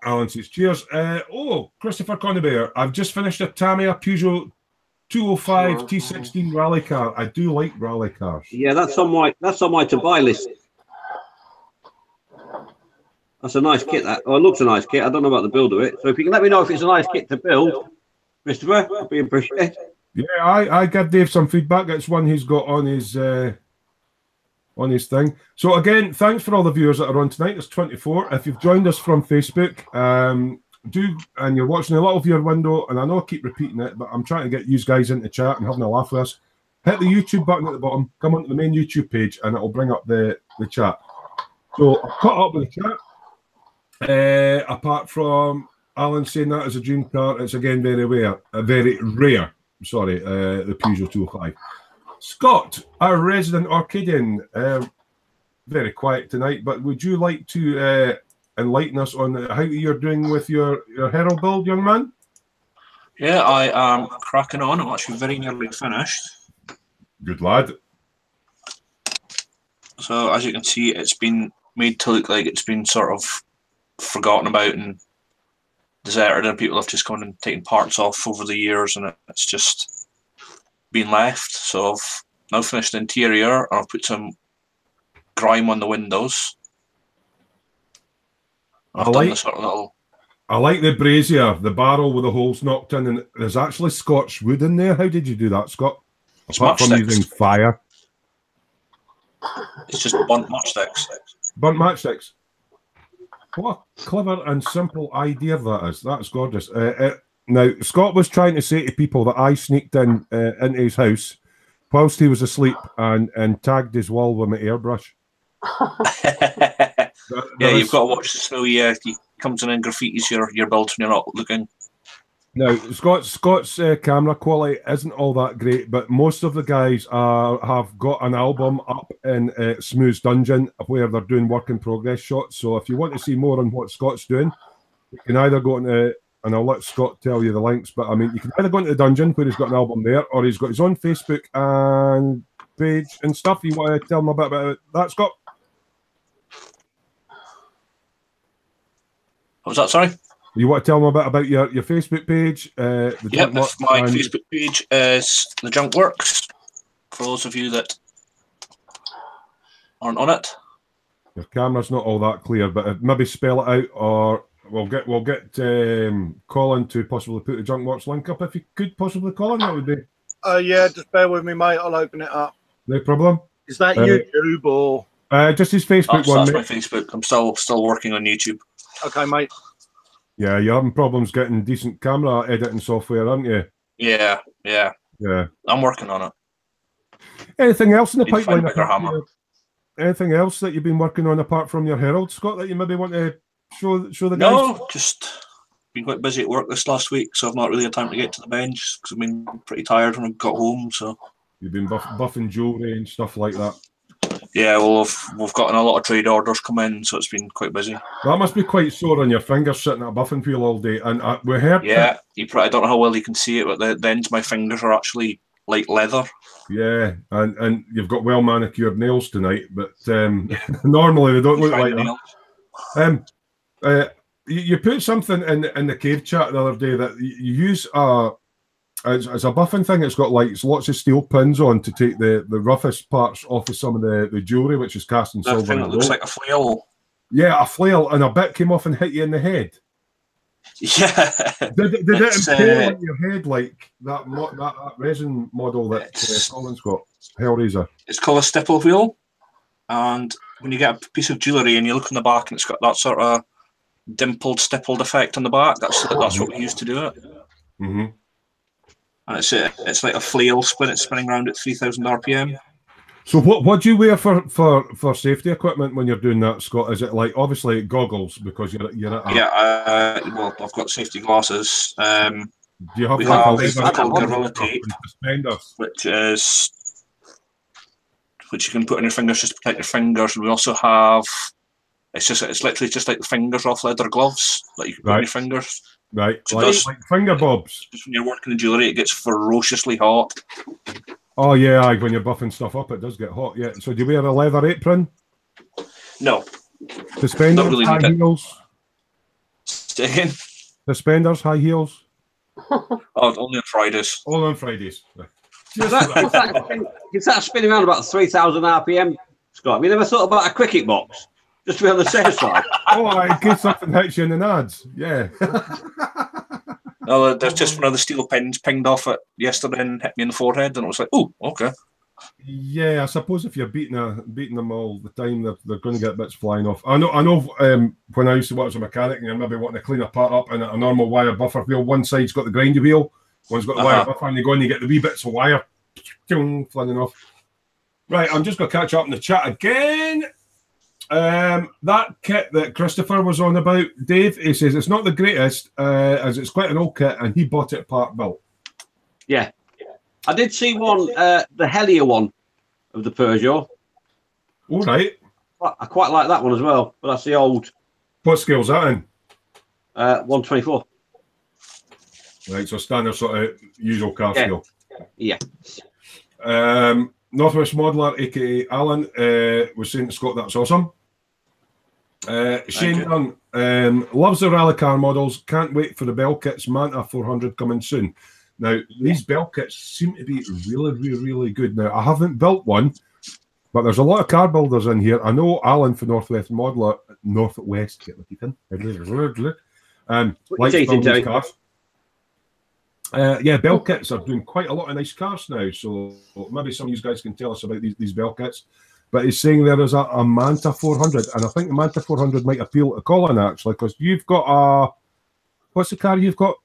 Alan says, cheers. Christopher Connebear, I've just finished a Tamiya Peugeot 205 T16 rally car. I do like rally cars. Yeah, that's on my to buy list. That's a nice kit. That it looks a nice kit. I don't know about the build of it. So if you can let me know if it's a nice kit to build, Christopher, I'd be appreciated. Yeah, I give Dave some feedback. It's one he's got on his thing. So again, thanks for all the viewers that are on tonight. There's 24. If you've joined us from Facebook, and you're watching a little viewer window, and I know I keep repeating it, but I'm trying to get you guys into chat and having a laugh with us. Hit the YouTube button at the bottom, come onto the main YouTube page, and it'll bring up the chat. So I've caught up with the chat. Apart from Alan saying that is a dream car, it's again very rare. Sorry, the Peugeot 205. Scott, our resident Orchidian, very quiet tonight, but would you like to enlighten us on how you're doing with your Herald build, young man? Yeah, I am cracking on. I'm actually very nearly finished. Good lad. So as you can see, it's been made to look like it's been sort of forgotten about and deserted, and people have just gone and taken parts off over the years, and it's just been left. So I've now finished the interior, and I've put some grime on the windows. I've done this sort of little... I like the brazier, the barrel with the holes knocked in, and there's actually Scotch wood in there. How did you do that, Scott? Apart from using fire. It's just burnt matchsticks. Burnt matchsticks. What a clever and simple idea that is. That's gorgeous. Now, Scott was trying to say to people that I sneaked in into his house whilst he was asleep and tagged his wall with my airbrush. You've got to watch the Smoo. Yeah, he comes in and graffitis your build when you're not looking. Now, Scott's camera quality isn't all that great, but most of the guys have got an album up in Smoo's dungeon where they're doing work in progress shots. So if you want to see more on what Scott's doing, you can either go into, and I'll let Scott tell you the links, but I mean, you can either go into the dungeon where he's got an album there, or he's got his own Facebook and page and stuff. You want to tell him a bit about that, Scott? What was that, sorry? You want to tell them a bit about your Facebook page? Yep, my Facebook page is The Junk Works, for those of you that aren't on it. Your camera's not all that clear, but maybe spell it out, or we'll get Colin to possibly put the Junk Works link up if you could possibly, Colin. That would be. Yeah, just bear with me, mate. I'll open it up. No problem. Is that YouTube or? Just his Facebook one. That's my Facebook. I'm still working on YouTube. Okay, mate. Yeah, you're having problems getting decent camera editing software, aren't you? Yeah. I'm working on it. Anything else in the pipeline? Anything else that you've been working on apart from your Herald, Scott, that you maybe want to show the guys? No, just been quite busy at work this last week, so I've not really had time to get to the bench because I've been pretty tired when I got home. So you've been buffing jewellery and stuff like that. Yeah, well, we've gotten a lot of trade orders come in, so it's been quite busy. That must be quite sore on your fingers sitting at a buffing wheel all day. And we heard. Yeah, I don't know how well you can see it, but the ends of my fingers are actually like leather. Yeah, and you've got well manicured nails tonight, but normally they don't look like that. You put something in the cave chat the other day that you use as a buffing thing. It's got like lots of steel pins on to take the roughest parts off of some of the jewellery, which is cast in silver. That thing that looks like a flail. Yeah, a flail, and a bit came off and hit you in the head. Yeah. Did it impale on your head like that resin model that Colin's got? Hellraiser. It's called a stipple wheel, and when you get a piece of jewellery and you look on the back and it's got that sort of dimpled, stippled effect on the back, that's what we used to do it. Mm-hmm. And it's like a flail spinning around at 3,000 RPM. So what do you wear for safety equipment when you're doing that, Scott? Is it like obviously goggles because you're at well, I've got safety glasses. Do you have Gorilla tape, which you can put on your fingers just to protect your fingers. And we also have it's literally just like the fingers off leather gloves that you can put on your fingers. Right, so like finger bobs. Just when you're working the jewellery, it gets ferociously hot. Oh yeah, when you're buffing stuff up, it does get hot. Yeah. So do you wear a leather apron? No. Suspenders, high heels. Stay in. Suspenders, high heels. Oh, only on Fridays. All on Fridays. Is that spinning around about 3,000 RPM, Scott? Have you never thought about a cricket box? Just to be on the safe side. Oh, in case something hits you in the nads. Yeah. No, there's just one of the steel pins pinged off it yesterday and hit me in the forehead, and it was like, oh, okay. Yeah, I suppose if you're beating them all the time, they're going to get bits flying off. I know. When I used to work as a mechanic, and you're maybe wanting to clean a part up in a normal wire buffer wheel, one side's got the grindy wheel, one's got the wire buffer, and you go and you get the wee bits of wire flying off. Right, I'm just going to catch up in the chat again. That kit that Christopher was on about, Dave, he says it's not the greatest, as it's quite an old kit, and he bought it part built. Yeah. I did see one, the Hellier one of the Peugeot. All right. I quite like that one as well, but that's the old. What scale's that in? 124. Right, so standard sort of usual car scale. Yeah. Northwest Modeler, aka Alan, was saying to Scott that's awesome. Shane Dunn loves the rally car models. Can't wait for the bell kits. Manta 400 coming soon. Now, these bell kits seem to be really, really, really good. Now, I haven't built one, but there's a lot of car builders in here. I know Alan for Northwest Modeler, Northwest, get my teeth in. Likes building cars. Yeah, bell kits are doing quite a lot of nice cars now. So maybe some of you guys can tell us about these bell kits. But he's saying there is a Manta 400, and I think the Manta 400 might appeal to Colin, actually, because you've got a... What's the car you've got,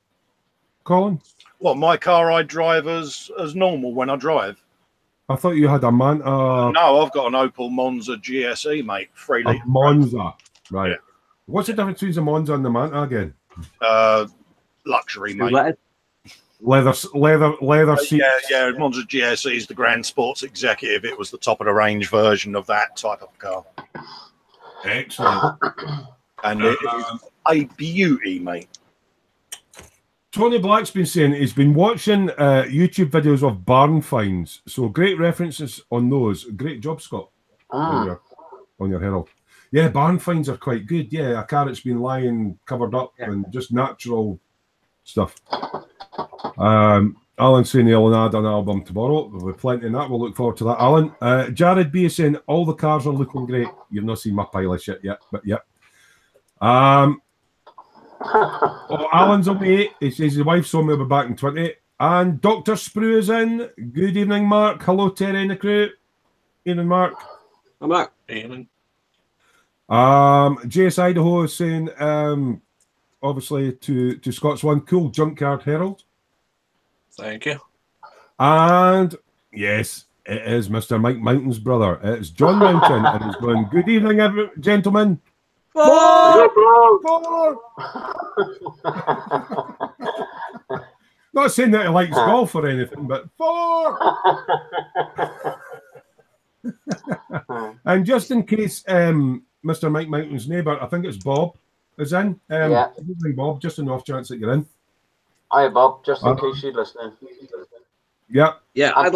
Colin? Well, my car I drive as normal when I drive. I thought you had a Manta. No, I've got an Opel Monza GSE, mate. 3 litre. Monza, right. Yeah. What's the difference between the Monza and the Manta again? Luxury, mate. Leather seats. Yeah. Monza GSE is the Grand Sports Executive. It was the top of the range version of that type of car. Excellent. And it is a beauty, mate. Tony Black's been saying he's been watching YouTube videos of barn finds. So great references on those. Great job, Scott, on your Herald. Yeah, barn finds are quite good. Yeah, a car that's been lying covered up and just natural stuff. Alan saying he'll add an album tomorrow. There'll be plenty in that. We'll look forward to that, Alan. Jared B is saying all the cars are looking great. You've not seen my pile of shit yet, but yeah. Alan's away. He says his wife saw me, will be back in 20. And Dr. Sprue is in. Good evening, Mark. Hello, Terry and the crew. Evening, Mark. I'm back. Evening. JS Idaho is saying, obviously, to Scott's one, cool Junkyard Herald. Thank you. And yes, it is Mr. Mike Mountain's brother. It's John Mountain, and he's going, good evening, gentlemen. Four! Not saying that he likes golf or anything, but 4! And just in case Mr. Mike Mountain's neighbour, I think it's Bob, is in. Good evening, Bob, just on the off chance that you're in. Hi, Bob, just in case you're listening. Yeah. Yeah.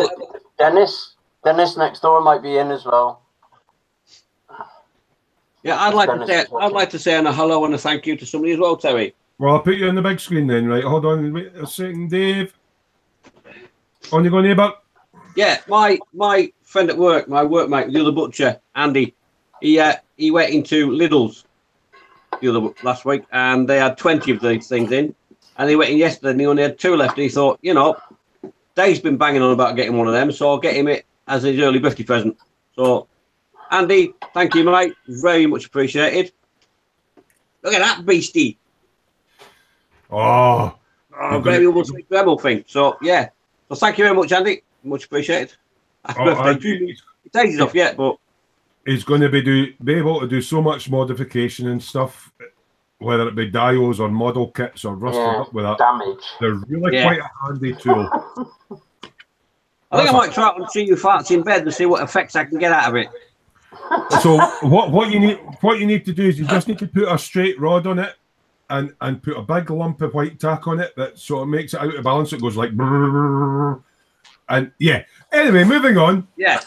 Dennis next door might be in as well. Yeah, I'd like to say a hello and a thank you to somebody as well, Terry. Well, I'll put you on the big screen then, right? Hold on, wait a second, Dave. On you go, neighbour. Yeah, my friend at work, my workmate, the other butcher, Andy, he went into Lidl's last week, and they had 20 of these things in, and he went in yesterday, and he only had 2 left. And he thought, Dave's been banging on about getting one of them, so I'll get him it as his early birthday present. So, Andy, thank you, mate. Very much appreciated. Look at that beastie. Oh, very almost like rebel thing. So, yeah. So, thank you very much, Andy. Much appreciated. Happy birthday. Off yet, but he's going to be able to do so much modification and stuff, whether it be dios or model kits or rusted up with that. Damage. They're really quite a handy tool. I think I might try out and see you farts in bed and see what effects I can get out of it. So what you need to do is you just need to put a straight rod on it and put a big lump of white tack on it that sort of makes it out of balance. It goes like brrr, and yeah. Anyway, moving on. Yeah.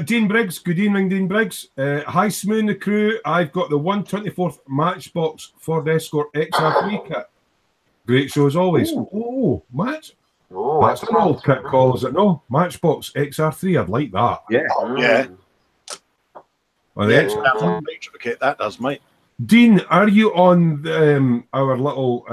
Dean Briggs, good evening, Dean Briggs. Hi, Smoo and the crew. I've got the 1/24th Matchbox Ford Escort XR3 kit. Great show as always. Oh, match. Oh, that's an old kit call, is it? No, Matchbox XR3. I'd like that. Yeah. Yeah. Well, Yeah, it's a picture of a kit, that does, mate. Dean, are you on our little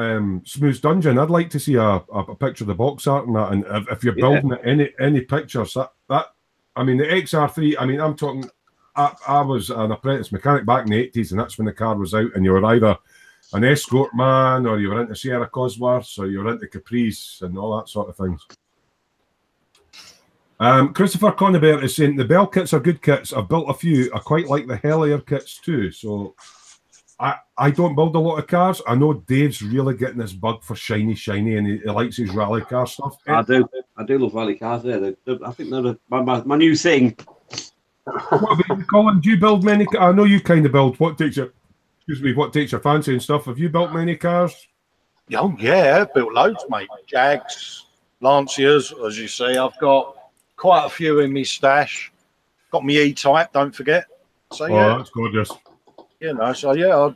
Smooth Dungeon? I'd like to see a picture of the box art and that. And if you're building it, any pictures, that I mean, the XR3, I mean, I'm talking, I was an apprentice mechanic back in the 80s, and that's when the car was out, and you were either an escort man, or you were into Sierra Cosworths, or you were into Caprice, and all that sort of things. Christopher Conabert is saying, the Bell kits are good kits. I've built a few. I quite like the Hellier kits too, so... I don't build a lot of cars. I know Dave's really getting this bug for shiny, and he likes his rally car stuff. I do love rally cars. I think they're my new thing. What about you, Colin? Do you build many? I know you kind of build. What takes your fancy and stuff? Have you built many cars? Oh, yeah, I've built loads, mate. Jags, Lanciers, as you see. I've got quite a few in my stash. Got me E-Type, don't forget. So yeah, that's gorgeous. You know, so yeah,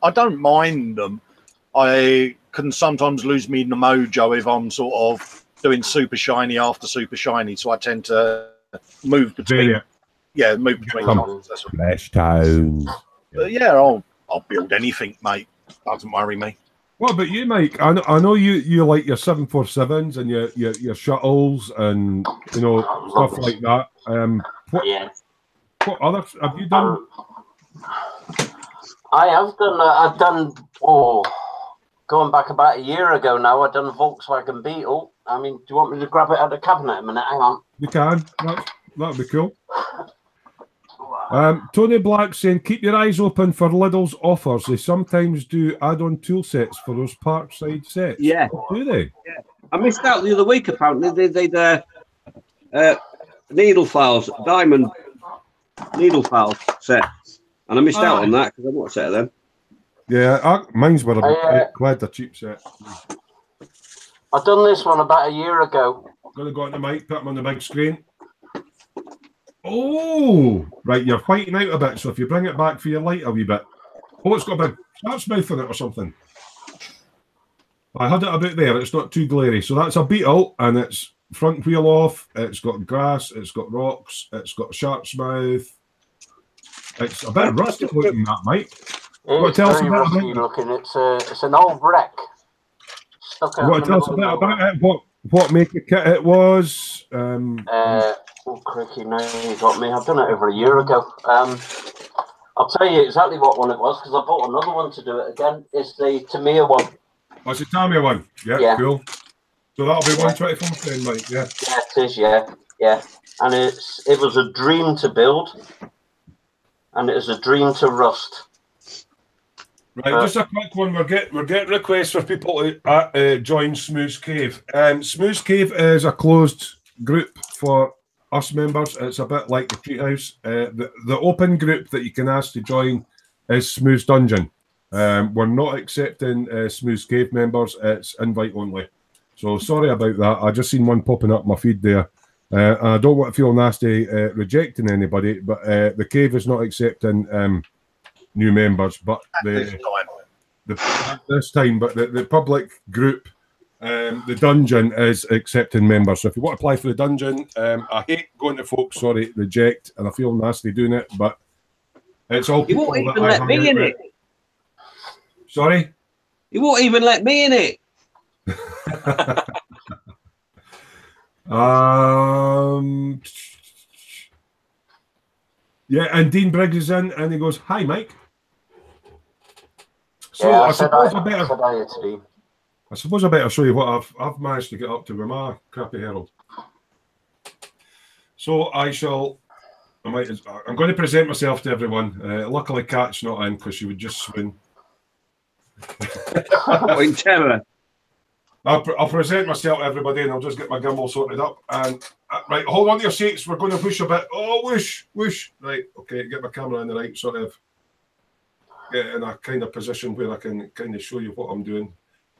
I don't mind them. I can sometimes lose me the mojo if I'm sort of doing super shiny after super shiny, so I tend to move between. Move between. Flesh tones. But yeah, I'll build anything, mate. Doesn't worry me. What about you, Mike? I know you like your 747s and your shuttles and stuff like that. What other have you done? I have done. I've done. Going back about a year ago now, I've done a Volkswagen Beetle. I mean, do you want me to grab it out of the cabinet a minute? Hang on. You can. That'd be cool. Tony Black saying, keep your eyes open for Lidl's offers. They sometimes do add-on tool sets for those Parkside sets. Yeah. Do they? Yeah. I missed out the other week, apparently. They'd needle files, diamond needle file sets. And I missed out on that because I bought a set of them. Yeah, mine's were a bit glad the cheap set. I've done this one about a year ago. Gonna go on the mic, put them on the big screen. Oh, right, you're whiting out a bit, so if you bring it back for your light a wee bit. Oh, it's got a big sharp's mouth in it or something. I had it about there, it's not too glary. So that's a Beetle, and it's front wheel off, it's got grass, it's got rocks, it's got sharp's mouth. It's a bit rusty looking, that, Mike. It's very rusty looking. It's an old wreck. Stuck out. What, tell us a bit about it? What make of kit it was? Oh, cricky, no, you got me. I've done it over a year ago. I'll tell you exactly what one it was because I bought another one to do it again. It's the Tamiya one. Oh, it's a Tamiya one. Yeah, cool. So that'll be 124 then, Mike. Yeah. Yeah, it is. Yeah. And it was a dream to build, and it was a dream to rust. Right, just a quick one. We're getting requests for people to join Smoo's Cave. Smoo's Cave is a closed group for us members. It's a bit like the Treehouse. The open group that you can ask to join is Smoo's Dungeon. We're not accepting Smoo's Cave members. It's invite only. So sorry about that. I just seen one popping up my feed there. I don't want to feel nasty rejecting anybody, but the Cave is not accepting new members, but the public group, the dungeon is accepting members. So if you want to apply for the dungeon, I hate going to folks, sorry, reject, and I feel nasty doing it, but it's all people. You won't even let me in it. Sorry? You won't even let me in it. Yeah, and Dean Briggs is in, and he goes, "Hi, Mike." So yeah, I suppose I better show you what I've managed to get up to with my crappy Herald. So I'm going to present myself to everyone. Luckily, Kat's not in because she would just swoon. In terror. I'll present myself to everybody, and I'll just get my gimbal sorted up. And right, hold on to your seats. We're going to whoosh a bit. Oh, whoosh, whoosh. Right, okay. Get my camera in the right sort of. Get in a kind of position where I can kind of show you what I'm doing.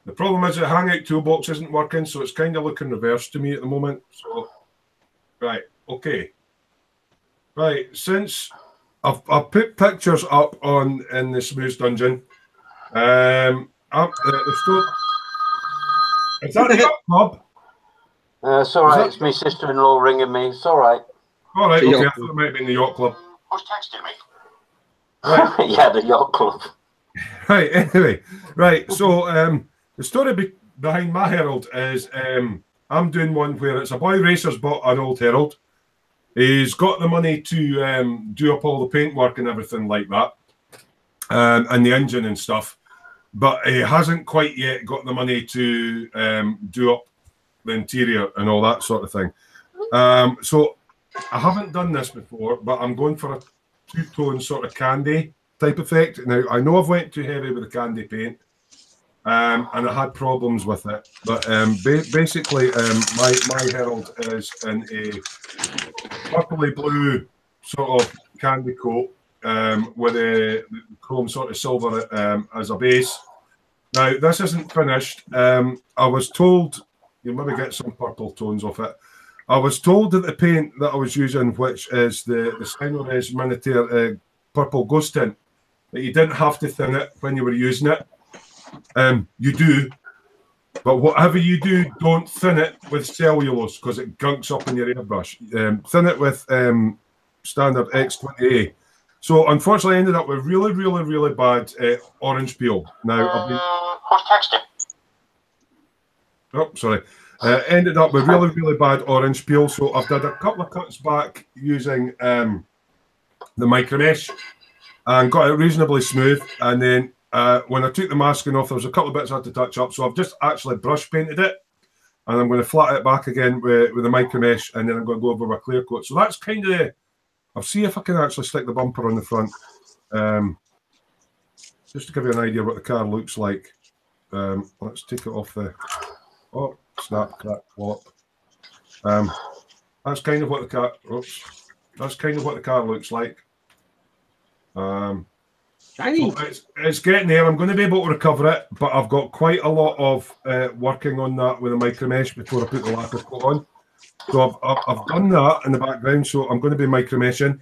The problem is the Hangout toolbox isn't working, so it's kind of looking reversed to me at the moment. So, right, okay. Right, since I've put pictures up in the Smoo's dungeon. Up the store. Is that the yacht club? It's all right. It's my sister-in-law ringing me. It's all right. All right, okay. I thought it might have been the yacht club. Who's texting me? Right. Yeah, the yacht club. Right. Anyway, right. So the story behind my Herald is I'm doing one where it's a boy racer's bought an old Herald. He's got the money to do up all the paintwork and everything like that, and the engine and stuff. But he hasn't quite yet got the money to do up the interior and all that sort of thing. So I haven't done this before, but I'm going for a two-tone sort of candy type effect. Now, I know I've went too heavy with the candy paint, and I had problems with it. But basically, my Herald is in a purpley blue sort of candy coat, with a chrome sort of silver as a base. Now, this isn't finished. I was told, you'll maybe get some purple tones off it. I was told that the paint that I was using, which is the Sino-Res Miniature Purple Ghost Tint, that you didn't have to thin it when you were using it. You do. But whatever you do, don't thin it with cellulose because it gunks up in your airbrush. Thin it with standard X20A. So unfortunately, I ended up with really, really, really bad orange peel. Now, Who's texting? oh, sorry. Ended up with really, really bad orange peel. So I've done a couple of cuts back using the micro mesh and got it reasonably smooth. And then when I took the masking off, there was a couple of bits I had to touch up. So I've just actually brush painted it. And I'm going to flat it back again with the micro mesh. And then I'm going to go over with clear coat. So that's kind of... I'll see if I can actually stick the bumper on the front, just to give you an idea what the car looks like. Let's take it off the... Oh, snap, crack, wallop. That's kind of what the car... Oops. That's kind of what the car looks like. Shiny. So it's getting there. I'm going to be able to recover it, but I've got quite a lot of working on that with a micro mesh before I put the lacquer coat on. So I've done that in the background, so I'm going to be micro meshing.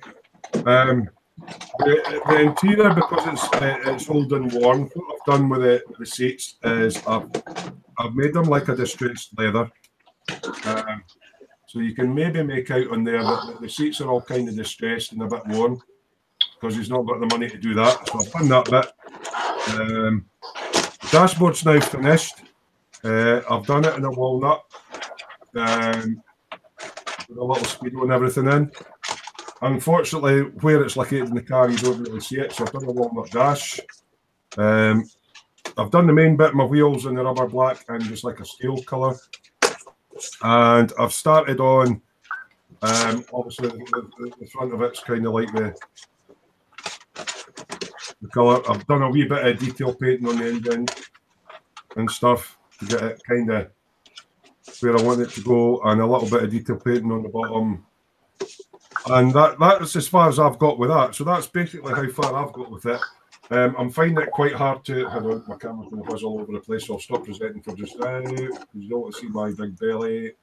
The interior, because it's old and worn, what I've done with the seats is I've made them like a distressed leather. So you can maybe make out on there that the seats are all kind of distressed and a bit worn because he's not got the money to do that. So I've done that bit. Dashboard's now finished. I've done it in a walnut. With a little speedo and everything in. Unfortunately, where it's located in the car, you don't really see it. So I've done a walnut dash. I've done the main bit of my wheels in the rubber black and just like a steel colour. And I've started on, obviously, the front of it's kind of like the colour. I've done a wee bit of detail painting on the engine and stuff to get it kind of where I want it to go, and a little bit of detail painting on the bottom. And that's as far as I've got with that. So that's basically how far I've got with it. I'm finding it quite hard to... Hold on, my camera's going to buzz all over the place, so I'll stop presenting for just now, because you don't want to see my big belly.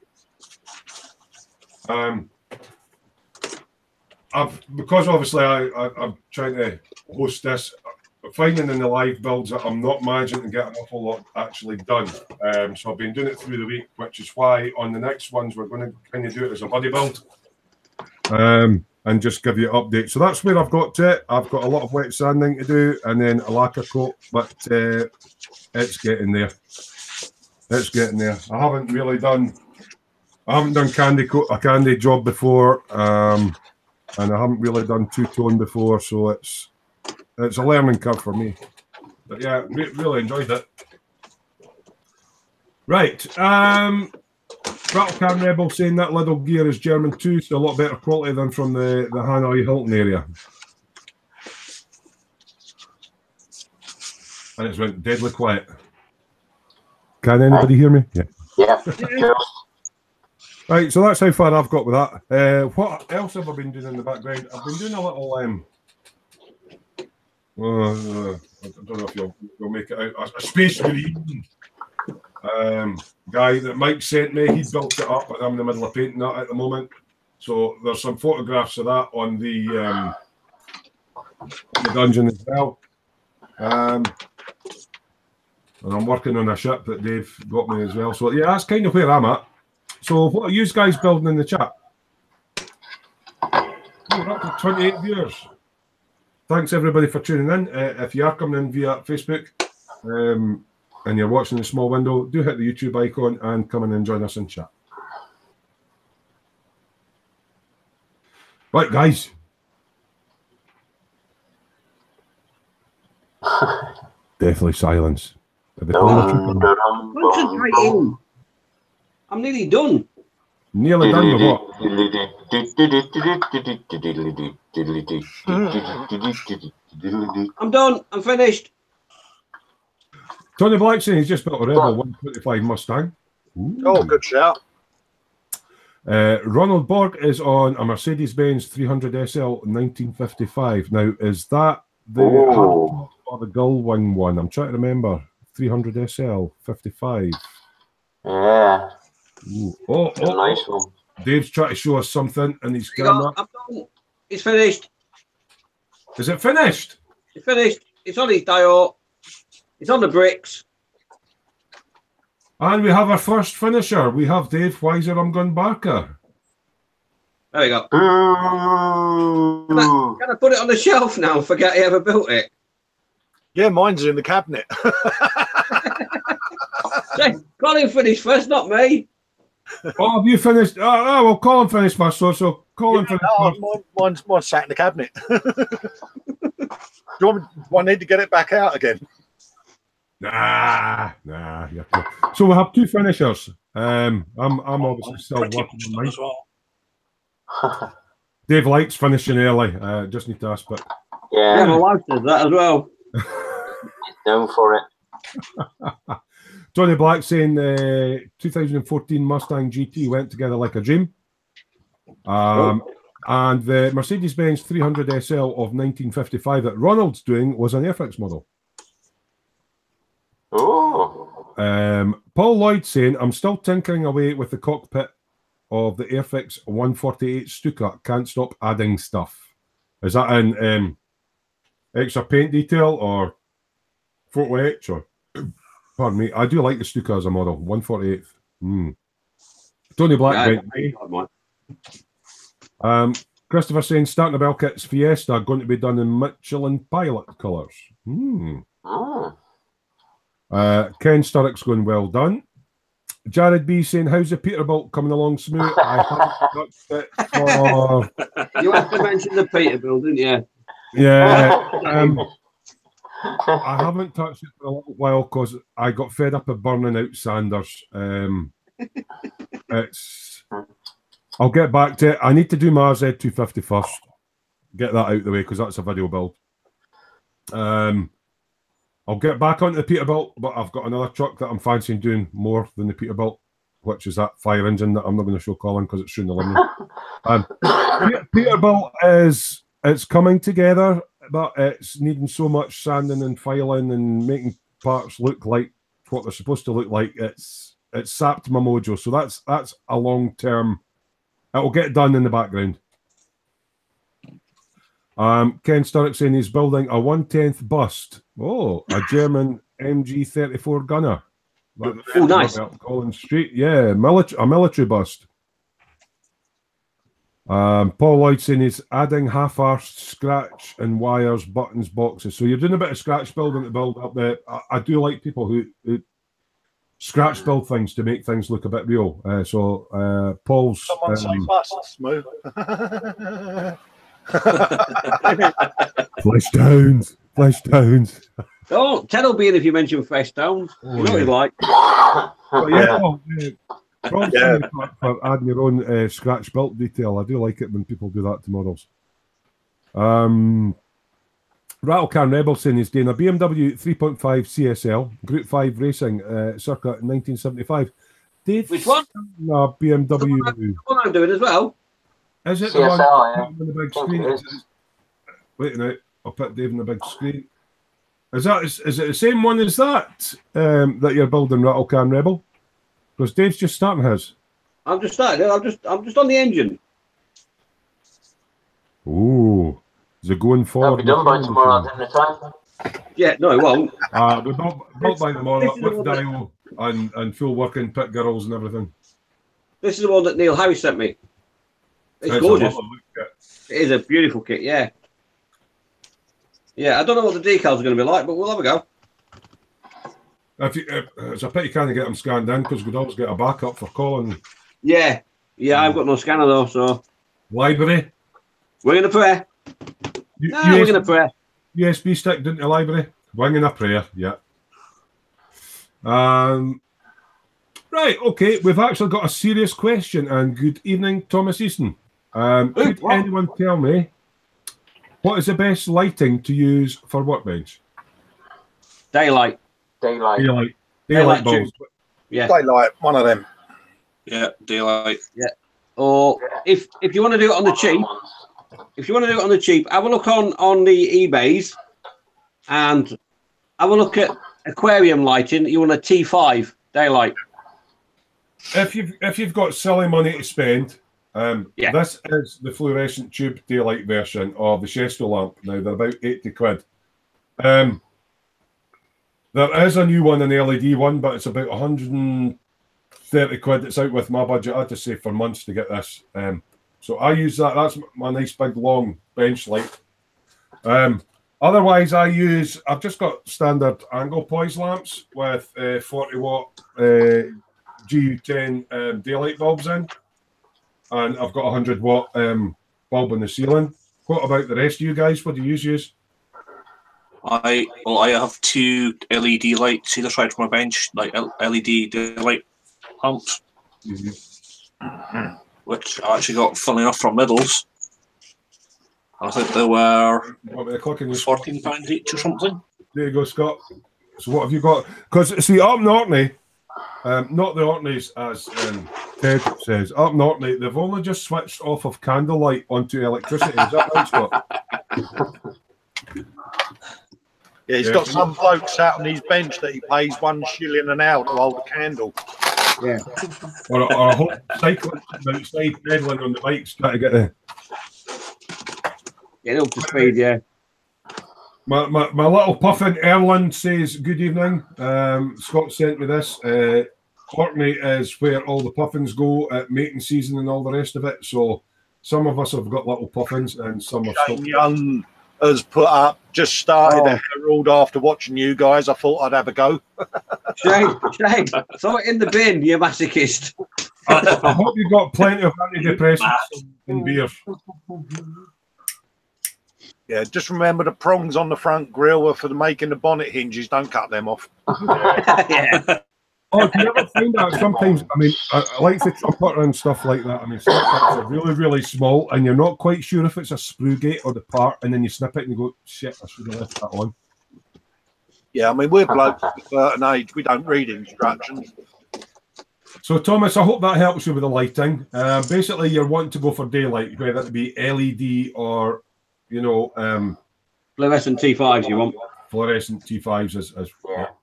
Because obviously I'm trying to host this, finding in the live builds that I'm not managing to get an awful lot actually done. So I've been doing it through the week, which is why on the next ones we're going to kind of do it as a buddy build. And just give you an update. So that's where I've got to it. I've got a lot of wet sanding to do and then a lacquer coat, but it's getting there. It's getting there. I haven't done a candy job before, and I haven't really done two-tone before, so it's a learning curve for me. But yeah, really enjoyed it. Right. Rattlecan Rebel saying that little gear is German too, so a lot better quality than from the Hanoi Hilton area. And it's went deadly quiet. Can anybody hear me? Yeah. Yeah. Right, so that's how far I've got with that. What else have I been doing in the background? I've been doing a little I don't know if you'll make it out. A Space Marine guy that Mike sent me. He built it up, but I'm in the middle of painting that at the moment. So there's some photographs of that on the dungeon as well. And I'm working on a ship that Dave got me as well. So yeah, that's kind of where I'm at. So what are you guys building in the chat? We're up to 28 viewers. Thanks everybody for tuning in. If you are coming in via Facebook and you're watching the small window, do hit the YouTube icon and come in and join us in chat. Right, guys. Definitely silence. Concentrating. I'm nearly done. Nearly done with what? I'm done. I'm finished. Tony Black saying he's just built a Rebel 125 Mustang. Ooh. Oh, good shout. Ronald Borg is on a Mercedes-Benz 300 SL 1955. Now, is that the or the Gullwing one? I'm trying to remember. 300 SL 55. Yeah. Ooh. Nice one. Dave's trying to show us something, and he's camera. I'm done. It's finished. Is it finished? It's finished. It's on his dial. It's on the bricks. And we have our first finisher. We have Dave Weiser Barker. There we go. Can I put it on the shelf now and forget I ever built it? Yeah, mine's in the cabinet. Colin finished first, not me. Oh, have you finished? Well, Colin finished first. So Colin finished first. Mine's sat in the cabinet. Do I need to get it back out again? Nah. So we have two finishers. I'm obviously still working on mine. Well. Dave likes finishing early. Just need to ask, but yeah, my wife does that as well. He's known for it. Tony Black saying 2014 Mustang GT went together like a dream. And the Mercedes-Benz 300 SL of 1955 that Ronald's doing was an Airfix model. Oh. Paul Lloyd saying, I'm still tinkering away with the cockpit of the Airfix 148 Stuka. Can't stop adding stuff. Is that an extra paint detail or photo etch or... Pardon me, I do like the Stuka as a model. 148. Tony Black went. Christopher saying starting a Belkit's Fiesta going to be done in Michelin pilot colours. Ken Sturrock's going well done. Jared B saying, how's the Peterbilt coming along smooth? I haven't touched it for... You have to mention the Peterbilt, didn't you? Yeah. I haven't touched it for a little while because I got fed up of burning out Sanders. I'll get back to it. I need to do my Z250 first. Get that out of the way because that's a video build. I'll get back onto the Peterbilt, but I've got another truck that I'm fancying doing more than the Peterbilt, which is that fire engine that I'm not going to show Colin because it's shooting the limit. Peterbilt it's coming together, but it's needing so much sanding and filing and making parts look like what they're supposed to look like. It's sapped my mojo, so that's a long term. It'll get done in the background. Ken Sturrock saying he's building a 1/10 bust. Oh, a German MG34 gunner. Oh, nice. Collins Street, yeah, a military bust. Paul Lloyd saying he's adding half-arsed scratch and wires, buttons, boxes. So you're doing a bit of scratch building to build up there. I do like people who scratch build things to make things look a bit real. Paul's... Someone say bust, Smoo. Flesh Downs. Oh, Ted will be in if you mention Flesh Downs. You know what he's like. For adding your own scratch built detail. I do like it when people do that to models. Rattlecan Rebel saying he's doing a BMW 3.5 CSL Group 5 Racing circa 1975. Dave, which one? No, BMW. The one I'm doing as well. Is it CSL, the one yeah. on the big screen? Wait a minute, I'll put Dave on the big screen. Is it the same one as that that you're building, Rattlecan Rebel? Because Dave's just starting his. I'm just starting. I'm just on the engine. Ooh, is it going That'll forward? be done by tomorrow at dinner time. Yeah, no, it won't. We're built by tomorrow with dial and full working pit girls and everything. This is the one that Neil Harris sent me. It's a gorgeous. lovely look kit. It is a beautiful kit, yeah. Yeah, I don't know what the decals are going to be like, but we'll have a go. It's a pity you can't get them scanned in because we'd always get a backup for calling. Yeah, I've got no scanner though, so. Library. Wing and a prayer. Wing and a prayer. USB stick into the library. Wing and a prayer, yeah. Right, okay, we've actually got a serious question, and good evening, Thomas Easton. Could anyone tell me what is the best lighting to use for workbench? Daylight Daylight bulbs. Yeah. Daylight, one of them. Yeah, daylight. Yeah. Or if you want to do it on the cheap, have a look on the eBays and have a look at aquarium lighting. You want a T5 daylight. If you've got silly money to spend, this is the fluorescent tube daylight version of the Chesto lamp. Now they're about 80 quid. There is a new one, an LED one, but it's about 130 quid. It's out with my budget. I had to save for months to get this. So I use that. That's my nice big long bench light. Otherwise, I've just got standard angle poise lamps with 40 watt GU10 daylight bulbs in. And I've got a 100 watt bulb in the ceiling. What about the rest of you guys? What do you use? I have two LED lights either side of my bench, like LED daylight lamps, which I actually got, funnily enough, from Middles. I think they were £14 each or something. There you go, Scott. So what have you got? Because see, up in Orkney, not the Orkneys as Ted says, up in Orkney, they've only just switched off of candlelight onto electricity. Is that right, Scott? Yeah, he's got some bloke sat on his bench that he pays £1 shilling an hour to hold a candle. Yeah. or a whole cyclist outside pedaling on the bikes trying to get the... Get up to speed, yeah. My little puffin Erland says, good evening. Scott sent me this. Orkney is where all the puffins go at mating season and all the rest of it. So some of us have got little puffins and some have Shane Young has put up, just started a Herald after watching you guys. I thought I'd have a go. Shane, throw it in the bin, you masochist. I hope you got plenty of antidepressants and beers. Yeah, just remember the prongs on the front grille are for making the bonnet hinges. Don't cut them off. Yeah. Oh, do you ever find that sometimes? I mean, I like the trumpeter and stuff like that. I mean, sometimes are really, really small, and you're not quite sure if it's a sprue gate or the part, and then you snip it and you go, shit, I should have left that on. Yeah, I mean, we're blokes of a certain age. We don't read instructions. So, Thomas, I hope that helps you with the lighting. Basically, you're wanting to go for daylight, whether it be LED or, you know... fluorescent T5s you want? Fluorescent T5s as well.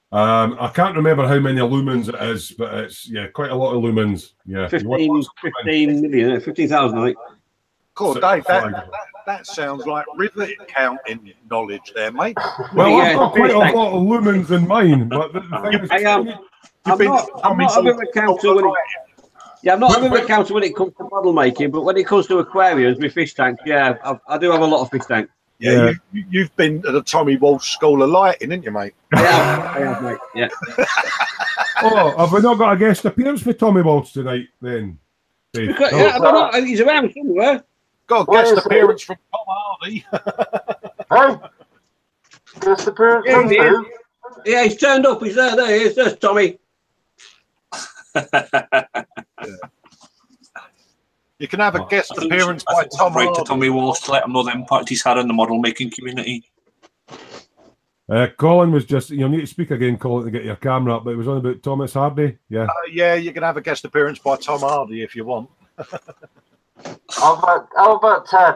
I can't remember how many lumens it is, but it's quite a lot of lumens. Yeah, 15 million, 15,000, I think. Cool, Dave. That sounds like Rivet counting knowledge there, mate. Well, I've got quite a lot of lumens in mine, but the thing is, I'm not a Rivet counter when I'm not a Rivet counter when it comes to model making, but when it comes to aquariums with fish tanks, I do have a lot of fish tanks. Yeah, you've been at the Tommy Walsh School of Lighting, haven't you, mate? I have, mate. Yeah. Oh, have we not got a guest appearance for Tommy Walsh tonight, then? I don't know. He's around somewhere. Got a guest appearance from Tom Hardy. Hey? Guest appearance from who? Yeah, he's turned up. He's there. There he is. There's Tommy. You can have a guest appearance by Tom Right Hardy. to Tommy Walsh to let him know the impact he's had in the model making community. Colin was just, you'll need to speak again, Colin, to get your camera up, but it was on about Thomas Hardy. Yeah. Yeah, you can have a guest appearance by Tom Hardy if you want. How about Ted?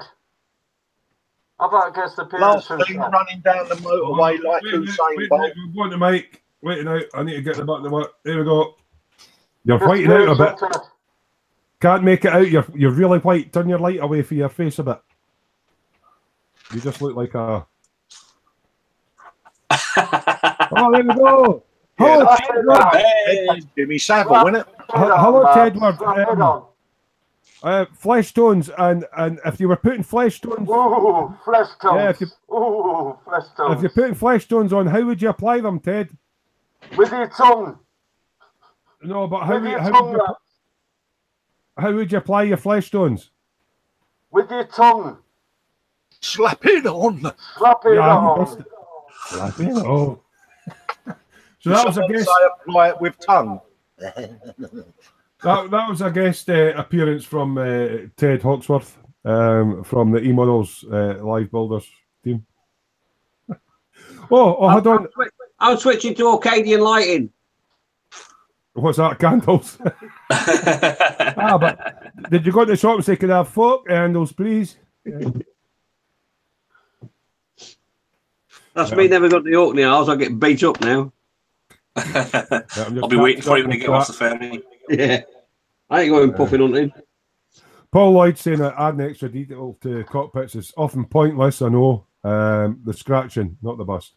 How about a guest appearance Last thing running down the motorway like Usain Bolt. We're going to Mike. Waiting out. I need to get the button. There we go. You're fighting out a bit. Can't make it out. You're really white. Turn your light away from your face a bit. You just look like a... Oh, there we go. Hello, Tedward. Hey, Jimmy Savile, isn't it? Hello, Tedward. Flesh tones, and if you were putting flesh tones... Ooh, flesh tones. Yeah, flesh tones. if you're putting flesh tones on, how would you apply them, Ted? With your tongue. No, but how would you apply your flesh tones? With your tongue. Slap it on. Slap it on. Slap it on. So that was a guest. Apply it with tongue. That was a guest appearance from Ted Hawksworth from the E-Models Live Builders team. Hold on. I'm switching to Orcadian lighting. What's that? Candles. But did you go to the shop and say, could I have fork candles, please? Yeah. That's me never got to the Orkney hours. I get beat up now. I'll be waiting for you when you get off the ferry. Yeah. I ain't going puffing hunting. Paul Lloyd saying that adding extra detail to cockpits is often pointless. I know. The scratching, not the bust.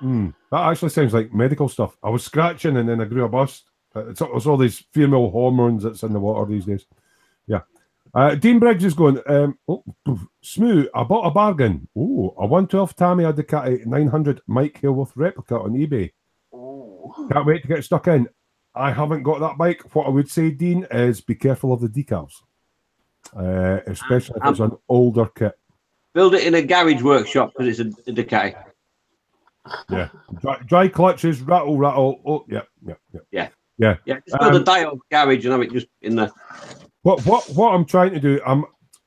That actually sounds like medical stuff. I was scratching and then I grew a bust. It's all these female hormones that's in the water these days. Yeah. Dean Briggs is going, Smoo, I bought a bargain. Oh, a 112 Tamiya Ducati 900 Mike Hillworth replica on eBay. Ooh. Can't wait to get stuck in. I haven't got that bike. What I would say, Dean, is be careful of the decals, especially if it's an older kit. Build it in a garage workshop because it's a Ducati. Yeah, dry clutches, rattle. Oh, yeah. Just build a dial garage and have it just in there. What I'm trying to do,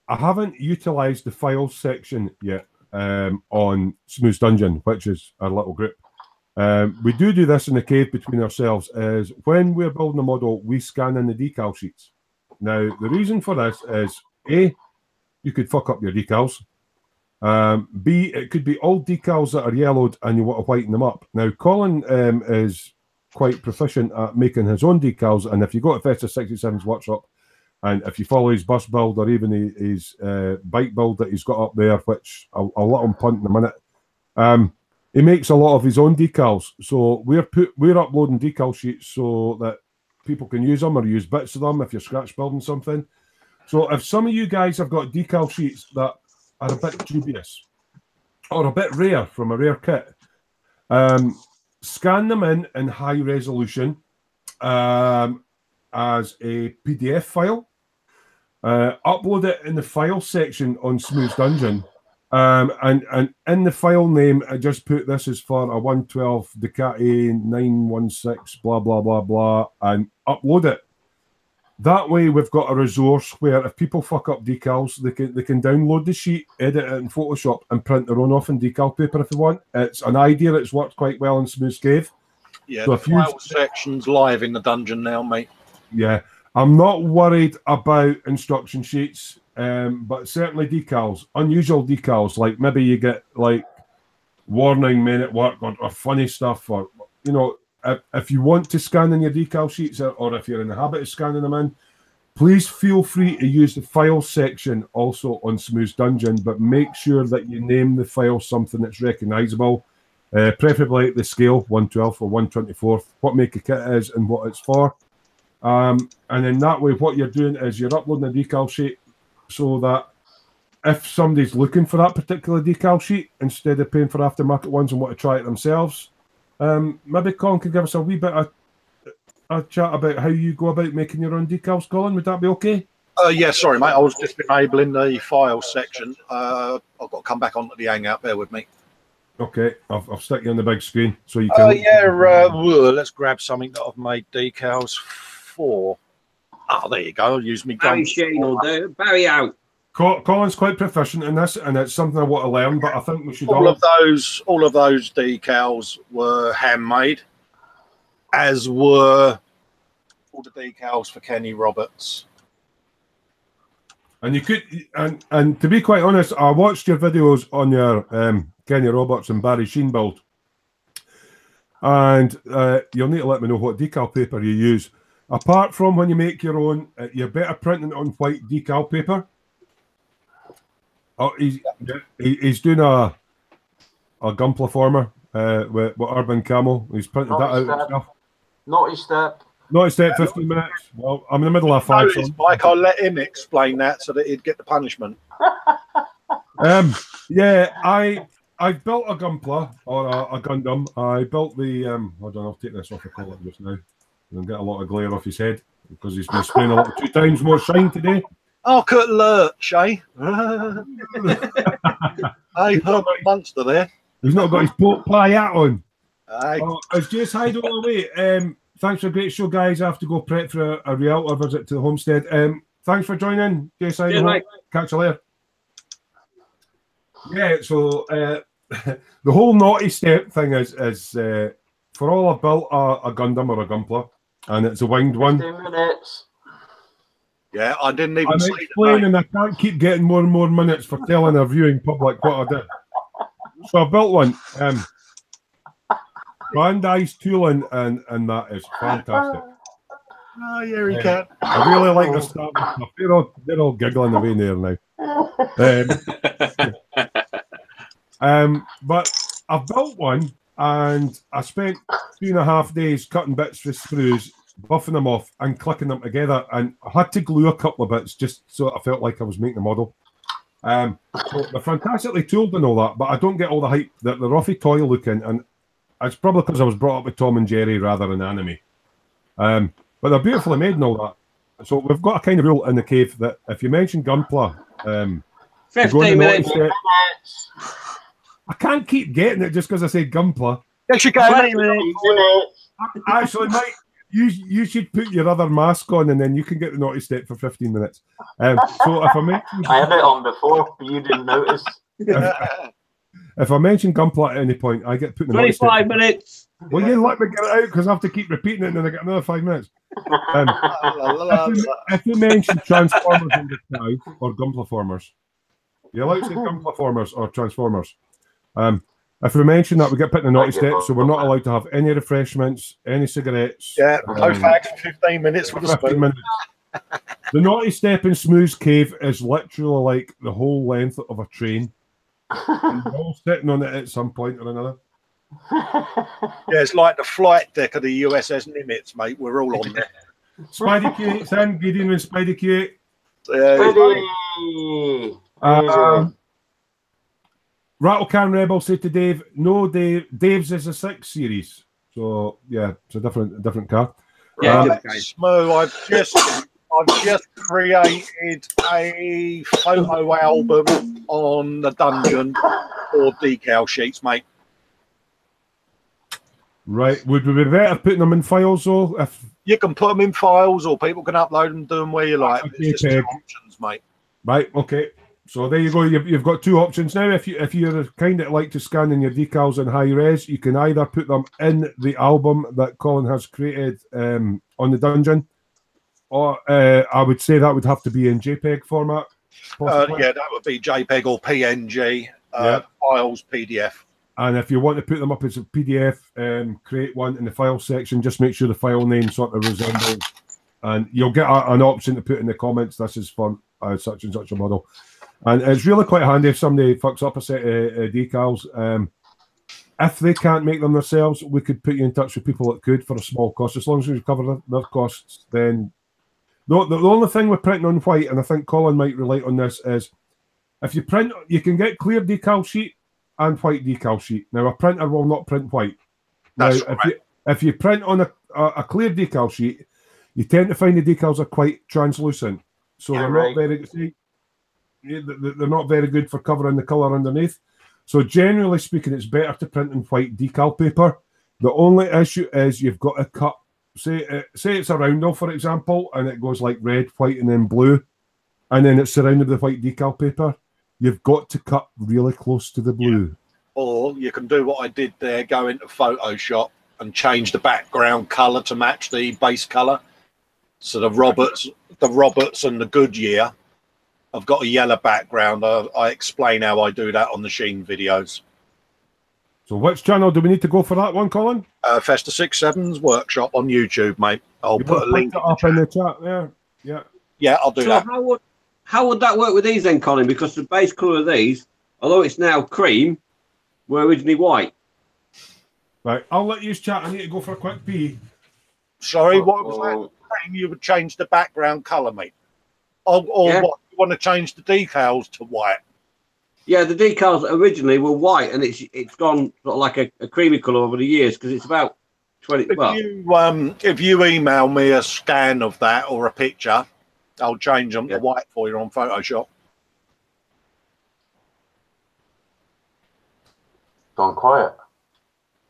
I haven't utilised the files section yet on Smooth's Dungeon, which is our little group. We do this in the cave between ourselves. Is when we're building a model, we scan in the decal sheets. Now, the reason for this is A, you could fuck up your decals. B, it could be old decals that are yellowed and you want to whiten them up. Now, Colin is quite proficient at making his own decals, and if you go to Festa 67's workshop, and if you follow his bus build or even his bike build that he's got up there, which I'll let him punt in a minute, he makes a lot of his own decals. So we're uploading decal sheets so that people can use them or use bits of them if you're scratch building something. So if some of you guys have got decal sheets that are a bit dubious or a bit rare from a rare kit, scan them in high resolution as a PDF file, upload it in the file section on Smooth's Dungeon, and in the file name I just put this is for a 112 Ducati 916 blah blah blah blah and upload it. That way we've got a resource where if people fuck up decals, they can download the sheet, edit it in Photoshop and print their own off in decal paper if they want. It's an idea that's worked quite well in Smooth's Cave. Yeah, so the file section's live in the dungeon now, mate. Yeah, I'm not worried about instruction sheets, but certainly decals, unusual decals, like maybe you get like warning men at work or funny stuff, or you know, if you want to scan in your decal sheets or if you're in the habit of scanning them in, please feel free to use the file section also on Smooth's Dungeon, but make sure that you name the file something that's recognisable, preferably the scale 112 or 124th, what make a kit is and what it's for. And in that way, what you're doing is you're uploading a decal sheet so that if somebody's looking for that particular decal sheet, instead of paying for aftermarket ones and want to try it themselves, maybe Colin could give us a wee bit of a chat about how you go about making your own decals, Colin. Would that be okay? Yeah, sorry, mate. I was just enabling the file section. I've got to come back onto the Hangout. Bear with me. Okay, I'll stick you on the big screen so you can. Let's grab something that I've made decals for. Oh, there you go. I'll use me. Barry Shane will do. Barry out. Colin's quite proficient in this, and it's something I want to learn. But I think we should all of those decals were handmade, as were all the decals for Kenny Roberts. And you could, and to be quite honest, I watched your videos on your Kenny Roberts and Barry Sheen build, and you'll need to let me know what decal paper you use. apart from when you make your own, you're better printing it on white decal paper. Oh, he's doing a Gunpla former with Urban Camo. He's printed that out himself. Naughty step. Naughty step, 15 minutes. Well, I'm in the middle of 5. Mike, I'll let him explain that so that he'd get the punishment. Yeah, I built a Gunpla or a Gundam. I built the hold on, I'll take this off the collar just now. And get a lot of glare off his head because he's been spraying a lot 2 times more shine today. Oh, cut lurch, eh? Hey, Herman Munster there. He's not got his pork pie hat on. Aye. Oh, it's just hide all the way. Thanks for a great show, guys. I have to go prep for a Rialto visit to the homestead. Thanks for joining. Yes, catch you later. Yeah, so the whole naughty step thing is for all I've built a Gundam or a Gunpla, and it's a winged one. 15 minutes. Yeah, I didn't even I'm see explaining I can't keep getting more and more minutes for telling a viewing public what I did. So I built one. Brandeis tooling, and that is fantastic. Oh, yeah, he can. I really like the stuff. They're all giggling away there now. But I built one, and I spent 2.5 days cutting bits for sprues, buffing them off, and clicking them together. And I had to glue a couple of bits just so I felt like I was making a model. So they're fantastically tooled and all that, but I don't get all the hype. They're roughy toy looking, and it's probably because I was brought up with Tom and Jerry rather than anime. But they're beautifully made and all that. So we've got a kind of rule in the cave that if you mention Gunpla, 15 minutes. I can't keep getting it just because I say Gunpla. Yes, you can. 20 minutes. Actually, Mike, you should put your other mask on and then you can get the naughty step for 15 minutes. So if I mention, I had it on before, but you didn't notice. If I mention Gunpla at any point, I get put in the naughty step. 25 minutes. Well, you let me get it out because I have to keep repeating it and then I get another 5 minutes. If you mention Transformers in the crowd or Gunpla formers, you're allowed to say Gunpla formers or Transformers. If we mention that, we get put in the naughty step, so we're not allowed to have any refreshments, any cigarettes. Yeah, no facts for 15 minutes with a spoon. Minutes. The naughty step in Smoo's cave is literally like the whole length of a train. And we're all sitting on it at some point or another. Yeah, it's like the flight deck of the USS Nimitz, mate. We're all on there. Spidey Q8's in. Good evening, Spidey Q8. Rattlecan Rebel said to Dave, no, Dave's is a 6 series. So yeah, it's a different car. Yeah, Smoo, I've just created a photo album on the dungeon for decal sheets, mate. Right. Would we be better putting them in files though? If you can put them in files, or people can upload them, do them where you like. It's just 2 options, mate. Right. Okay. So there you go. You've got 2 options now. If you're kind of like to scan in your decals in high res, you can either put them in the album that Colin has created on the dungeon, or I would say that would have to be in JPEG format. Yeah, that would be JPEG or PNG files, PDF. And if you want to put them up as a PDF, create one in the file section. Just make sure the file name sort of resembles, and you'll get an option to put in the comments. This is for such and such a model. And it's really quite handy if somebody fucks up a set of decals. If they can't make them themselves, we could put you in touch with people that could for a small cost. As long as we cover their costs, then... The only thing with printing on white, and I think Colin might relate on this, is if you print, you can get clear decal sheet and white decal sheet. Now, a printer will not print white. That's now, right. If you print on a clear decal sheet, you tend to find the decals are quite translucent. So they're not very... They're not very good for covering the colour underneath. So generally speaking, it's better to print in white decal paper. The only issue is you've got to cut, say it's a roundel, for example, and it goes like red, white, and then blue, and then it's surrounded with white decal paper. You've got to cut really close to the blue. Yeah. Or you can do what I did there, go into Photoshop and change the background colour to match the base colour. So the Roberts and the Goodyear, I've got a yellow background. I explain how I do that on the Sheen videos. So which channel do we need to go for that one, Colin? Festa 67's workshop on YouTube, mate. I'll put a link up in the chat there. Yeah. Yeah, I'll do So that. how would that work with these then, Colin? Because the base colour of these, although it's now cream, were originally white. Right, I'll let you chat. I need to go for a quick pee. Sorry, what was that? You would change the background colour, mate. Or Yeah. what? You want to change the decals to white? Yeah, the decals originally were white, and it's gone sort of like a creamy colour over the years because it's about 20. If you email me a scan of that or a picture, I'll change them to white for you on Photoshop. Gone quiet.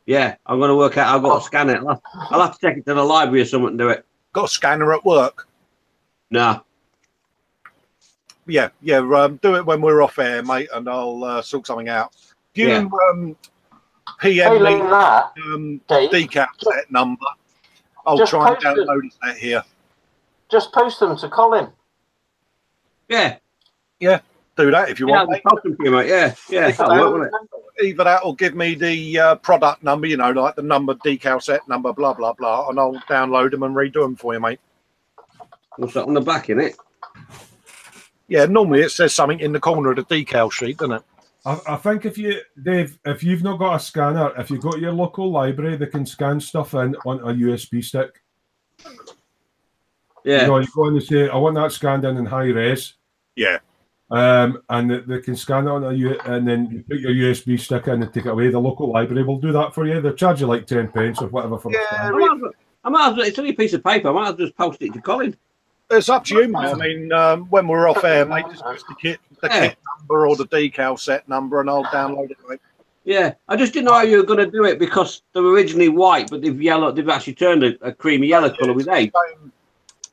Yeah, I'm going to work out. I've got to scan it. I'll have to take it to the library or something and do it. Got a scanner at work? Nah. Yeah. Do it when we're off air, mate, and I'll sort something out. If you PM me decal set number, I'll try and download it set here. Just post them to Colin. Yeah. Yeah, do that if you want. Post them to you, mate. Yeah. Either that or give me the product number, you know, like the number, decal set number, blah, blah, blah, and I'll download them and redo them for you, mate. What's that on the back, innit? Yeah, normally it says something in the corner of the decal sheet, doesn't it? I think if you've not got a scanner, if you've got your local library, they can scan stuff in on a USB stick. Yeah. You know, you go in and say, I want that scanned in high res. Yeah. And they can scan it on and then you put your USB stick in and take it away. The local library will do that for you. They'll charge you like 10 pence or whatever for a scan. I might as well, it's only a piece of paper. I might as well just post it to Colin. It's up to you, mate. I mean, when we're off air, mate, just the kit number or the decal set number, and I'll download it, mate. Yeah, I just didn't know how you were going to do it because they were originally white, but they've actually turned a creamy yellow colour with age.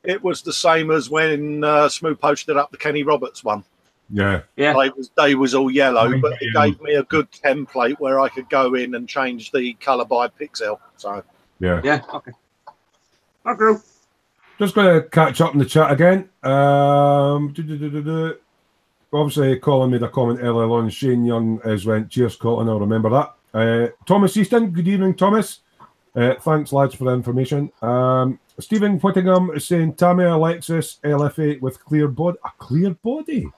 It was the same as when Smoo posted up the Kenny Roberts one. Yeah. They was all yellow, but it gave me a good template where I could go in and change the colour by pixel. So yeah, okay. Okay. Just going to catch up in the chat again. Obviously, Colin made a comment earlier on. Shane Young went, cheers, Colin. I'll remember that. Thomas Easton, good evening, Thomas. Thanks, lads, for the information. Stephen Whittingham is saying Tamiya Lexus LF8 with clear body. A clear body?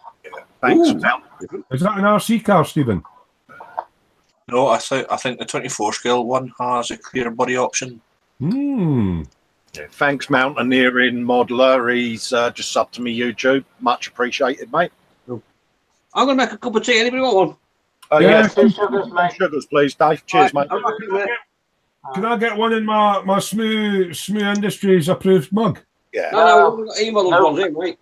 Thanks. Is that an RC car, Stephen? No, I think the 24 scale one has a clear body option. Yeah, thanks, Mountaineering Modeler. He's just subbed to me YouTube. Much appreciated, mate. I'm going to make a cup of tea. Anybody want one? Yeah, two sugars, mate. Sugars, please, Dave. Cheers, mate. Can I get one in my Smoo Industries approved mug? Yeah. No, we've got e-models ones in, mate.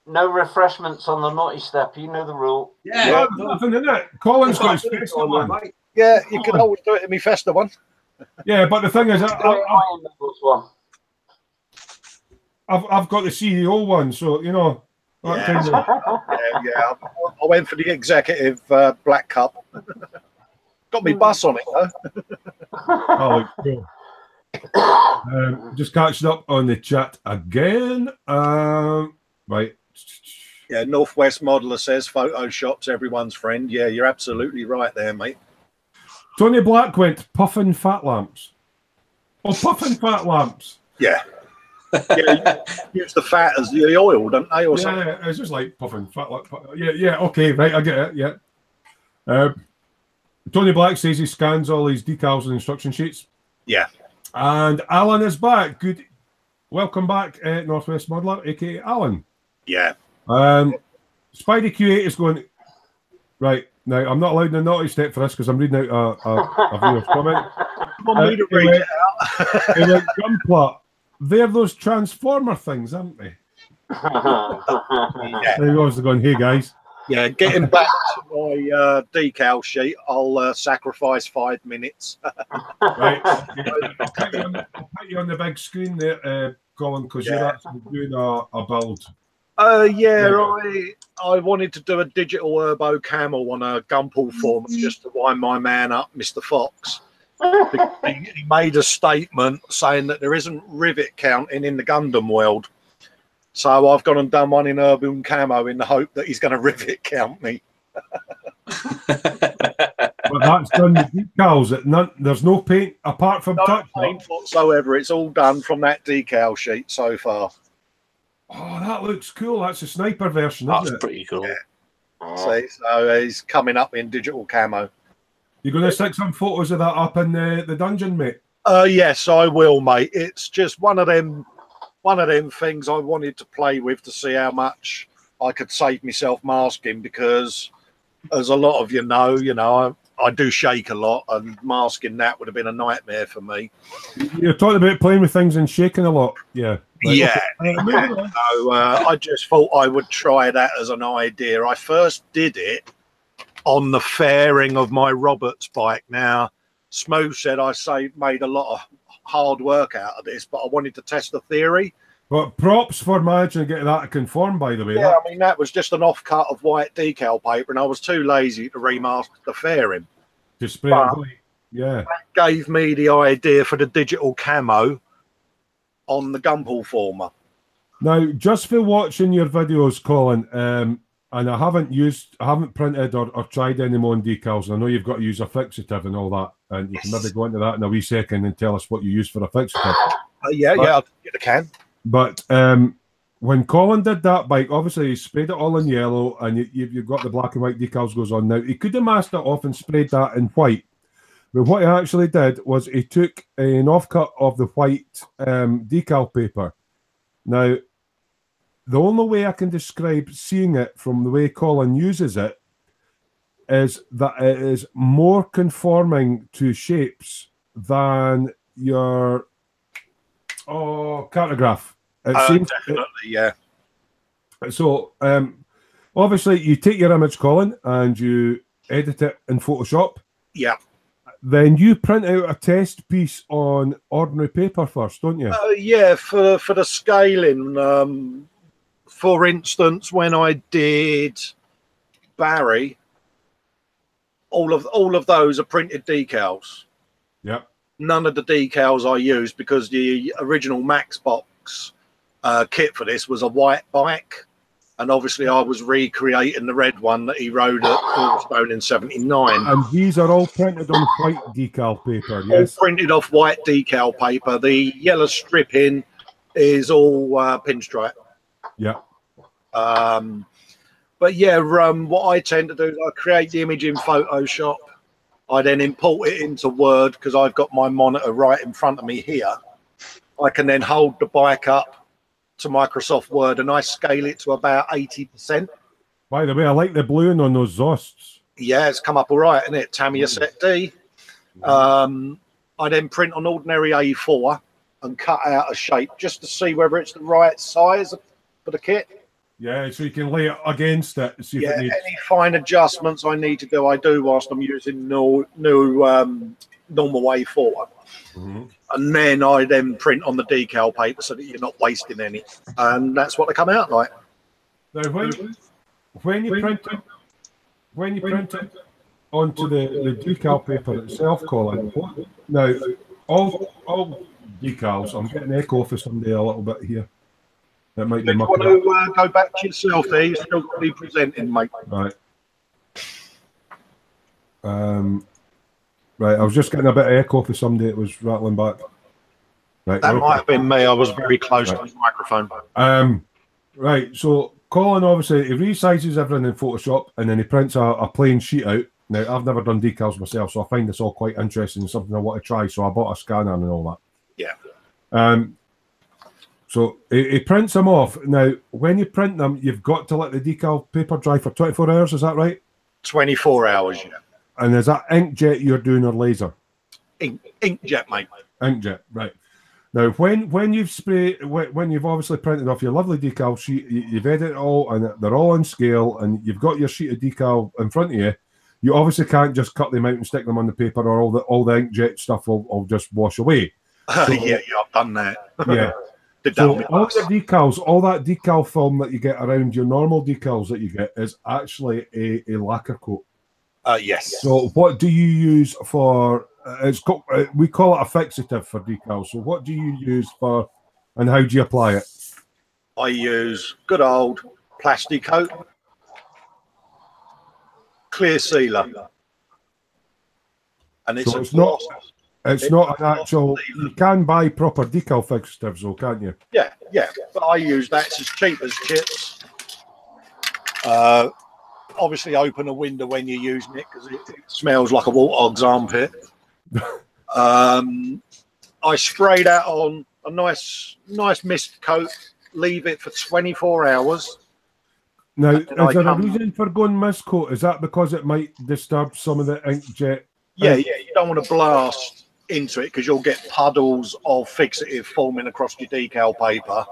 No refreshments on the naughty step. You know the rule. Yeah. Nothing in it. Colin's got his Festa one. Yeah, you can always do it in my Festa one. Yeah, but the thing is, I've got the CEO one, so, you know. That kind of... yeah. I went for the executive black cup. Got me bus on it, though. Oh, cool. Just catching up on the chat again. Right. Yeah, Northwest Modeler says Photoshop's everyone's friend. Yeah, you're absolutely right there, mate. Tony Black went puffin fat lamps. Oh, puffin fat lamps. Yeah. Yeah, use the fat as the oil, don't they? Or something? Yeah, it's just like puffin fat lamp. Yeah, okay, right, I get it, yeah. Tony Black says he scans all his decals and instruction sheets. Yeah. And Alan is back. Good. Welcome back, Northwest Modeler, a.k.a. Alan. Yeah. Spidey Q8 is going... Right, now, I'm not allowed the naughty step for this because I'm reading out a viewer's comment. Want me to read it out? He went, Gunpla, they're those transformer things, aren't they? Yeah. He was going, hey, guys. Yeah, getting back to my decal sheet, I'll sacrifice 5 minutes. Right. I'll put you on the big screen there, Colin, because you're actually doing a build. I wanted to do a digital Urbo Camel on a Gunpla format just to wind my man up, Mr. Fox. He made a statement saying that there isn't rivet counting in the Gundam world. So I've gone and done one in Urban Camo in the hope that he's going to rivet count me. But that's done with decals. There's no paint apart from No touch. paint whatsoever. It's all done from that decal sheet so far. Oh, that looks cool. That's a sniper version, isn't That's it? pretty cool. Yeah. So he's coming up in digital camo. You're going to stick some photos of that up in the dungeon, mate? Yes, I will, mate. It's just one of them things I wanted to play with to see how much I could save myself masking, because as a lot of you know, I do shake a lot, and masking that would have been a nightmare for me. You're talking about playing with things and shaking a lot. Yeah. Right, yeah. okay. So I just thought I would try that as an idea. I first did it on the fairing of my Roberts bike. Now, Smoo said I made a lot of hard work out of this, but I wanted to test the theory. But props for managing to get that to conform, by the way. Yeah, I mean, that was just an off-cut of white decal paper, and I was too lazy to remask the fairing. Just spray it white. Yeah. That gave me the idea for the digital camo on the Gumball former. Now, just for watching your videos, Colin, and I haven't printed or tried any more on decals, and I know you've got to use a fixative and all that, and you can maybe go into that in a wee second and tell us what you use for a fixative. Yeah, I'll get the can. But when Colin did that bike, obviously he sprayed it all in yellow, and you've got the black and white decals goes on. Now, he could have masked it off and sprayed that in white, but what he actually did was he took an offcut of the white decal paper. Now, the only way I can describe seeing it from the way Colin uses it is that it is more conforming to shapes than your cartograph. Definitely, yeah. So, obviously, you take your image, Colin, and you edit it in Photoshop. Yeah. Then you print out a test piece on ordinary paper first, don't you? Yeah, for the scaling. For instance, when I did Barry, all of those are printed decals. Yep. None of the decals I used, because the original Max box kit for this was a white bike, and obviously I was recreating the red one that he rode at Silverstone in '79. And these are all printed on white decal paper, yes? All printed off white decal paper. The yellow stripping is all pinstripe. Yeah. But yeah, what I tend to do is I create the image in Photoshop. I then import it into Word, because I've got my monitor right in front of me here. I can then hold the bike up to Microsoft Word, and I scale it to about 80%. By the way, I like the bluing on those Zosts. Yeah, it's come up all right, isn't it? Tamiya Set D. I then print on ordinary A4 and cut out a shape just to see whether it's the right size for the kit. Yeah, so you can lay it against it. See if it needs... any fine adjustments I need to do, I do whilst I'm using new normal A4. And then I print on the decal paper so that you're not wasting any. And that's what they come out like. Now, when you print it onto the decal paper itself, Colin, now, all decals, I'm getting echo for somebody a little bit here. That might be you want to go back to yourself there? You're still going to be presenting, mate. Right. Right, I was just getting a bit of echo for somebody that was rattling back. Right, that might have been me. I was very close to the microphone. Right, so Colin obviously he resizes everything in Photoshop, and then he prints a plain sheet out. Now, I've never done decals myself, so I find this all quite interesting and something I want to try. So I bought a scanner and all that. Yeah. So he prints them off. Now, when you print them, you've got to let the decal paper dry for 24 hours. Is that right? 24 hours, yeah. And is that inkjet you're doing or laser? Inkjet, mate. Inkjet, right. Now, when you've obviously printed off your lovely decal sheet, you've edited it all, and they're all on scale, and you've got your sheet of decal in front of you. You obviously can't just cut them out and stick them on the paper, or all the inkjet stuff will just wash away. So, yeah, I've done that. Yeah. So all the decals, all that decal film that you get around your normal decals that you get is actually a lacquer coat. Yes. So what do you use for? We call it a fixative for decals. So what do you use for, and how do you apply it? I use good old plastic coat, clear sealer. and it's So a it's not. gloss. It's not an actual. You can buy proper decal fixatives, though, can't you? Yeah, yeah. But I use that. It's as cheap as chips. Obviously, open a window when you're using it because it smells like a warthog's armpit. I spray that on a nice mist coat. Leave it for 24 hours. Now, is there a reason for going mist coat? Is that because it might disturb some of the inkjet? Yeah. You don't want to blast into it because you'll get puddles of fixative forming across your decal paper,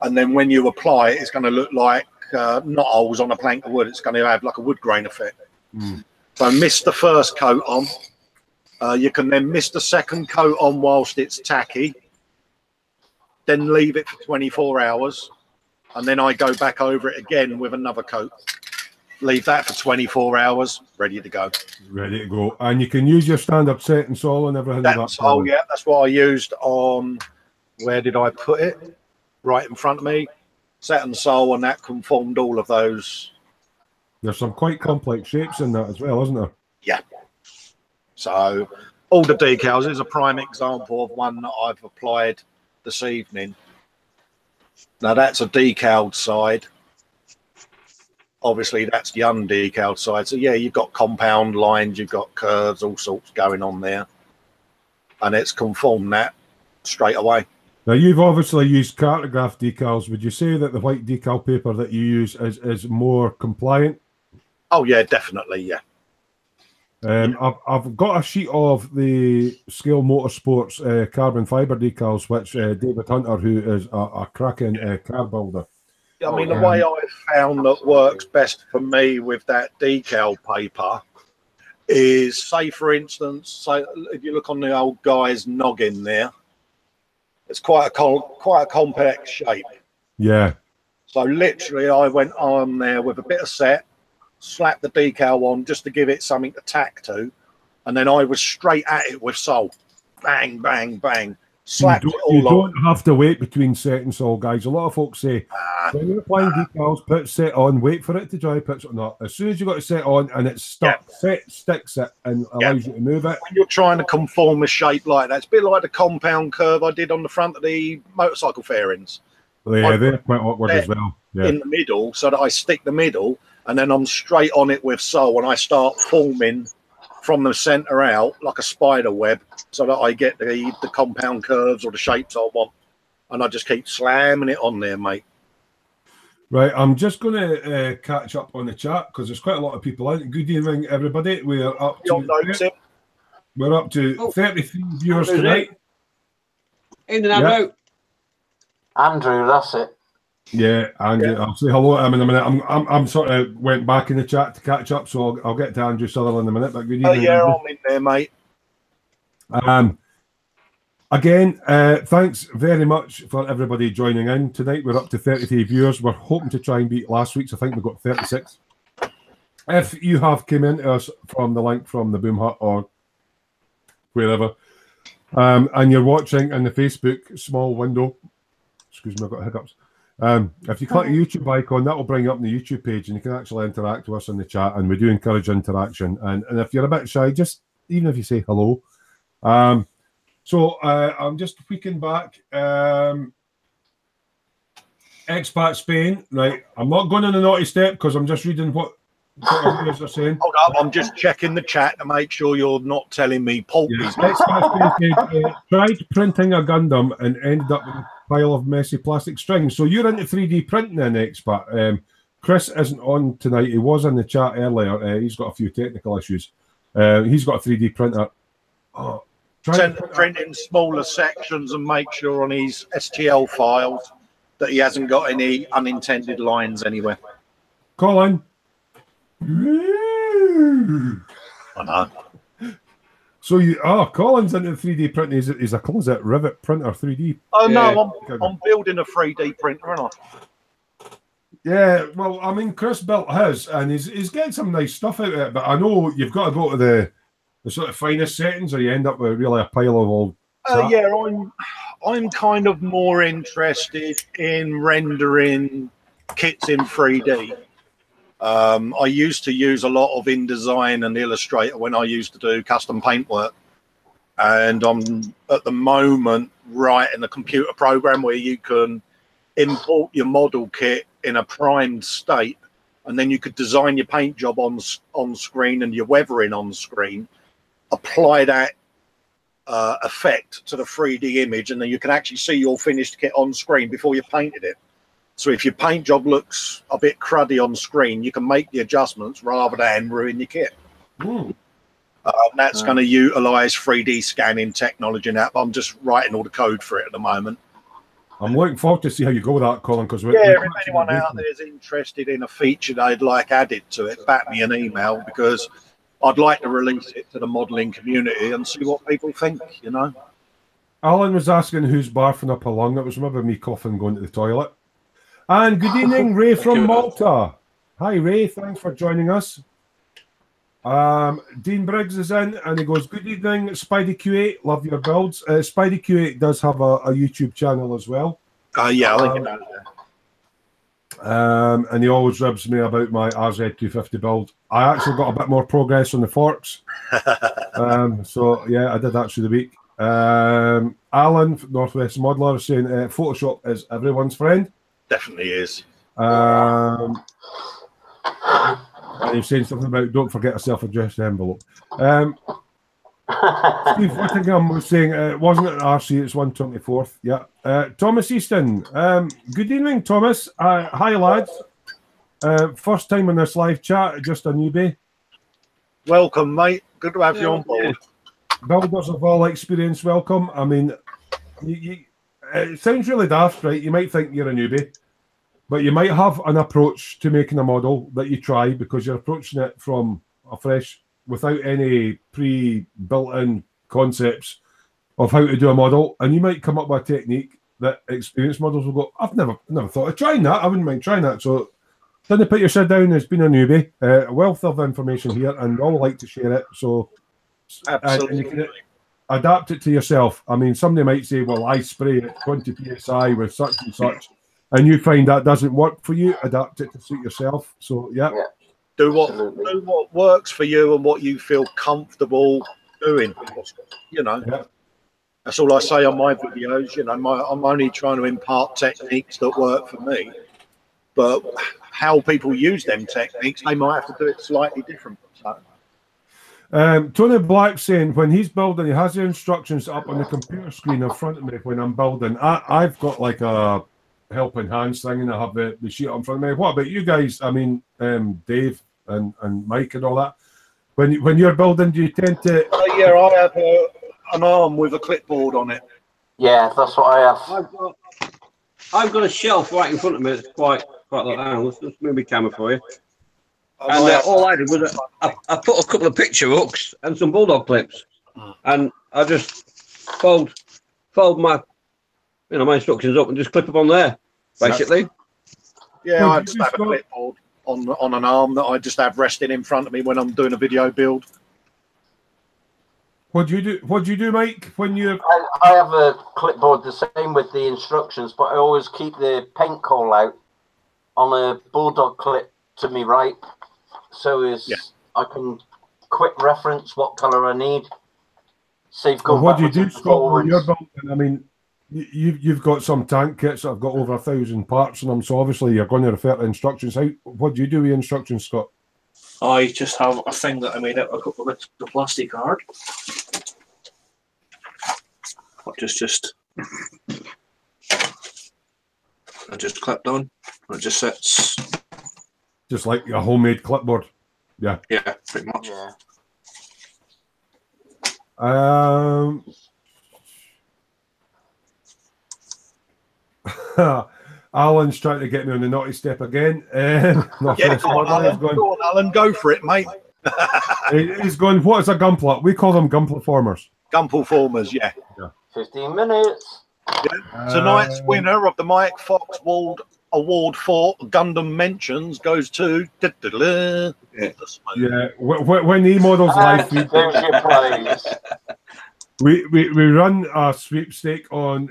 and then when you apply it, it's going to look like knot holes on a plank of wood. It's going to have like a wood grain effect. So mist the first coat on. You can then mist the second coat on whilst it's tacky, then leave it for 24 hours, and then I go back over it again with another coat. Leave that for 24 hours, ready to go. Ready to go. And you can use your standard set and sol and everything. That's what I used on, where did I put it? Right in front of me. Set and sol, and that conformed all of those. There's some quite complex shapes in that as well, isn't there? Yeah. So all the decals is a prime example of one that I've applied this evening. Now that's a decaled side. Obviously that's the undecaled side. So yeah, you've got compound lines, you've got curves, all sorts going on there. And it's conformed that straight away. Now you've obviously used cartograph decals. Would you say that the white decal paper that you use is more compliant? Oh yeah, definitely, yeah. I've got a sheet of the Scale Motorsports carbon fiber decals, which David Hunter, who is a cracking car builder. I mean, the way I've found that works best for me with that decal paper is, say, for instance, say if you look on the old guy's noggin there, it's quite a complex shape. Yeah. So literally, I went on there with a bit of set, slapped the decal on just to give it something to tack to, and then I was straight at it with sol. Bang, bang, bang. Slapped it all on. You don't have to wait between set and sol, guys. A lot of folks say, when you're applying decals, put set on, wait for it to dry, put it on. As soon as you got it set on and it's stuck, set sticks it and allows you to move it. When you're trying to conform a shape like that, it's a bit like the compound curve I did on the front of the motorcycle fairings. Well, yeah, they're quite awkward as well. Yeah. In the middle, so that I stick the middle, and then I'm straight on it with sol, and I start forming from the center out like a spider web, so that I get the compound curves or the shapes I want, and I just keep slamming it on there, mate. Right, I'm just going to catch up on the chat because there's quite a lot of people in. Good evening, everybody. We're up to 33 viewers tonight. In and out. Andrew, that's it. Yeah, Andrew. I'll say hello to him in a minute. I'm sort of went back in the chat to catch up, so I'll get to Andrew Sutherland in a minute. But good evening. Yeah, I'm in there, mate. Again, thanks very much for everybody joining in tonight. We're up to 33 viewers. We're hoping to try and beat last week's. I think we got 36. If you have come into us from the link from the Boom Hut or wherever, and you're watching in the Facebook small window, excuse me, I've got hiccups. If you click the YouTube icon, that will bring you up on the YouTube page, and you can actually interact with us in the chat. And we do encourage interaction. And if you're a bit shy, just even if you say hello. So I'm just tweaking back. Expat Spain, right? I'm not going on a naughty step because I'm just reading what our viewers are saying. Hold up, I'm just checking the chat to make sure you're not telling me pulp. Yeah. Expat Spain said, tried printing a Gundam and ended up with a pile of messy plastic strings. So you're into 3D printing then, Expat. Chris isn't on tonight. He was in the chat earlier. He's got a few technical issues. He's got a 3D printer. Oh, tend to print in smaller sections and make sure on his STL files that he hasn't got any unintended lines anywhere. Colin. I know. So Colin's into 3D printing. He's a closet Rivet printer 3D. Oh no, I'm building a 3D printer, aren't I? Yeah, well, I mean, Chris built his, and he's getting some nice stuff out of it. But I know you've got to go to the sort of finest settings, or you end up with really a pile of old. Yeah, I'm kind of more interested in rendering kits in 3D. I used to use a lot of InDesign and Illustrator when I used to do custom paintwork. And I'm at the moment writing a computer program where you can import your model kit in a primed state, and then you could design your paint job on screen and your weathering on screen, apply that effect to the 3D image, and then you can actually see your finished kit on screen before you painted it. So if your paint job looks a bit cruddy on screen, you can make the adjustments rather than ruin your kit. That's going to utilize 3D scanning technology now, but I'm just writing all the code for it at the moment. I'm looking forward to see how you go with that, Colin. Because if anyone out there is interested in a feature they'd like added to it, bat me an email, because I'd like to release it to the modelling community and see what people think, you know. Alan was asking who's barfing up a lung. It was maybe me coughing going to the toilet. And good evening, Ray from Malta. Hi, Ray. Thanks for joining us. Dean Briggs is in and he goes, good evening, Spidey Q8, love your builds. Spidey Q8 does have a YouTube channel as well. Yeah, I think it does. And he always ribs me about my RZ250 build. I actually got a bit more progress on the forks. So yeah, I did that through the week. Alan, Northwest Modeler, is saying Photoshop is everyone's friend. Definitely is. And he's saying something about don't forget a self-addressed envelope. Steve Whittingham was saying it wasn't at RC, it's 124th. Yeah. Thomas Easton. Good evening, Thomas. Hi, lads. First time in this live chat, just a newbie. Welcome, mate. Good to have you on board. Builders of all experience, welcome. I mean, it sounds really daft, right? You might think you're a newbie, but you might have an approach to making a model that you try because you're approaching it from a fresh, without any pre-built-in concepts of how to do a model, and you might come up with a technique that experienced models will go, I've never thought of trying that. I wouldn't mind trying that. So don't put your head down as being a newbie. A wealth of information here, and all like to share it. So absolutely. And you can adapt it to yourself. I mean, somebody might say, well, I spray at 20 psi with such and such, and you find that doesn't work for you, adapt it to suit yourself. So yeah. Do what works for you and what you feel comfortable doing. You know, that's all I say on my videos. You know, I'm only trying to impart techniques that work for me, but how people use them techniques, they might have to do it slightly different. So. Tony Black saying when he's building, he has the instructions up on the computer screen in front of me when I'm building. I've got like a helping hands thing, and I have the sheet up in front of me. What about you guys? I mean, Dave and Mike and all that. When you're building, do you tend to? Yeah, I have an arm with a clipboard on it. Yeah, that's what I have. I've got a shelf right in front of me. It's quite like that. Let's move my camera for you. And all I did was I put a couple of picture hooks and some bulldog clips, and I just fold my my instructions up and just clip them on there, basically. Yeah, I just have a clipboard on an arm that I just have resting in front of me when I'm doing a video build. What do you do, Mike, when you? I have a clipboard the same with the instructions, but I always keep the paint call out on a bulldog clip to me right, so I can quick reference what color I need. Save going what do you do, and Scott, when you're building? I mean, you've got some tank kits that have got over 1,000 parts in them, so obviously you're going to refer to instructions. What do you do with instructions, Scott? I just have a thing that I made out of a couple of bits of plastic card. Just I just clipped on, and it just sits. Just like a homemade clipboard. Yeah. Yeah, pretty much. Yeah. Alan's trying to get me on the naughty step again. Go on, Alan, go for it, mate. He's going, what is a gunpla? We call them gunpla-formers. Gunpla-formers, yeah. 15 minutes. Yeah. Tonight's winner of the Mike Fox Award for Gundam Mentions goes to... Yeah, when he models live, we run a sweepstake on...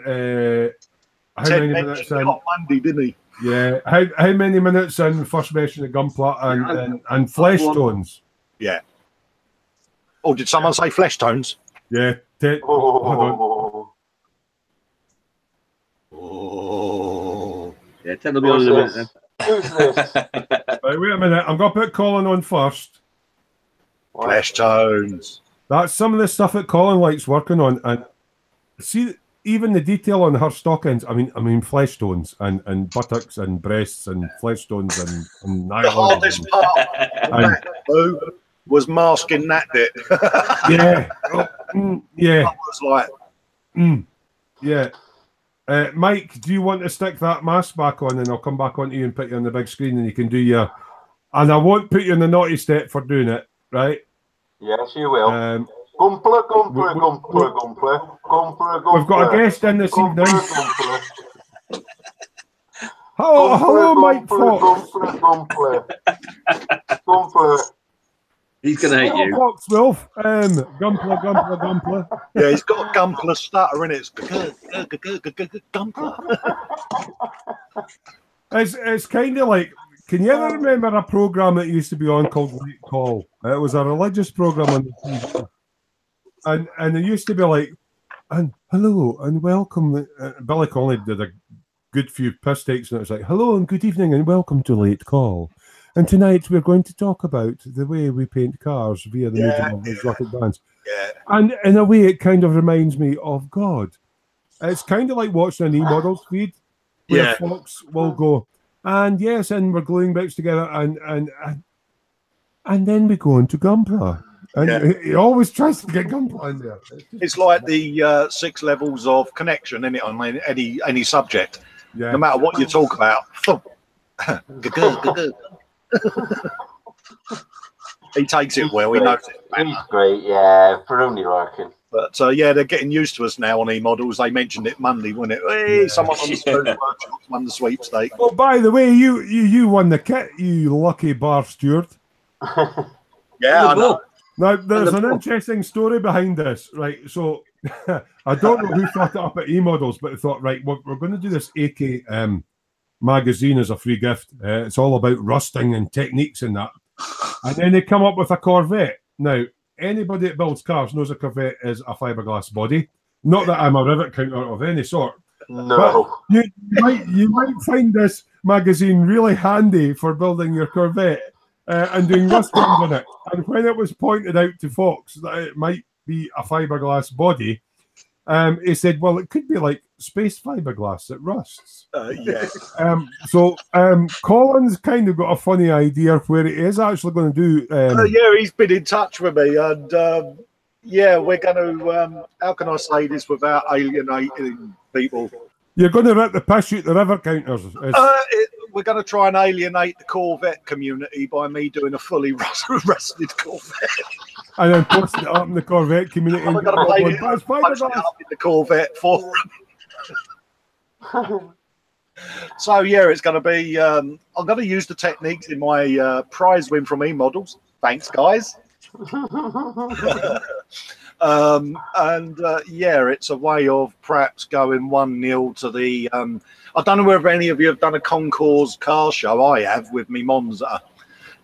how many minutes in? On Monday, didn't he? Yeah. How many minutes in first mention of Gunpla and flesh tones? Yeah. Oh, did someone say flesh tones? Yeah. Hold on. Oh. Yeah, tell them on in a minute then. Who's this? Right, wait a minute. I'm going to put Colin on first. Flesh tones. That's some of the stuff that Colin likes working on. And see, even the detail on her stockings, I mean flesh tones and buttocks and breasts and flesh tones and The hardest part of that, Smoo, was masking that bit. Yeah. Yeah. I was like, Yeah. Mike, do you want to stick that mask back on and I'll come back onto you and put you on the big screen and you can do your... And I won't put you in the naughty step for doing it, right? Yes, you will. We've got a guest in this evening. Hello, Mike Fox. He's going to hate you. Fox Wolf. Gumpler. yeah, he's got a Gunpla stutter in it. It's Gunpla. It's kind of like, can you ever remember a program that used to be on called Late Call? It was a religious program on the TV. And it used to be like, and hello and welcome. Billy Connolly did a good few piss takes, and it was like, hello and good evening and welcome to Late Call. And tonight we're going to talk about the way we paint cars via the medium of exotic bands. Yeah. And in a way, it kind of reminds me of God. It's kind of like watching an e-models feed where folks will go, and yes, and we're gluing bits together, and then we go into Gunpla. And he always tries to get Gunpla in there. It's like the 6 levels of connection, isn't it, on any subject? Yeah. No matter what you talk about. He takes it well. He knows it. He's great, yeah. For only working. But yeah, they're getting used to us now on e-models. They mentioned it Monday, wasn't it? Hey, someone on the Smoo workshop won the sweepstake. Oh, by the way, you won the kit, you lucky bar steward. Yeah, I know. Now, there's an interesting story behind this, right? So, I don't know who thought it up at e-models, but they thought, right, we're going to do this AK magazine as a free gift. It's all about rusting and techniques and that. And then they come up with a Corvette. Now, anybody that builds cars knows a Corvette is a fiberglass body. Not that I'm a Rivet counter of any sort. No. But you might find this magazine really handy for building your Corvette and doing rusting on it. And when it was pointed out to Fox that it might be a fiberglass body, he said, well, it could be like space fiberglass that rusts. So Colin's kind of got a funny idea where he is actually going to do... yeah, he's been in touch with me. And yeah, we're going to... how can I say this without alienating people? You're going to rip the piss out the Rivet counters. We're going to try and alienate the Corvette community by me doing a fully rusted Corvette. And then posting it up in the Corvette community. I'm going to play it up in the Corvette forum. So, yeah, it's going to be... I'm going to use the techniques in my prize win from e-models. Thanks, guys. Yeah, it's a way of perhaps going 1-0 to the... I don't know whether any of you have done a concours car show. I have with me Monza.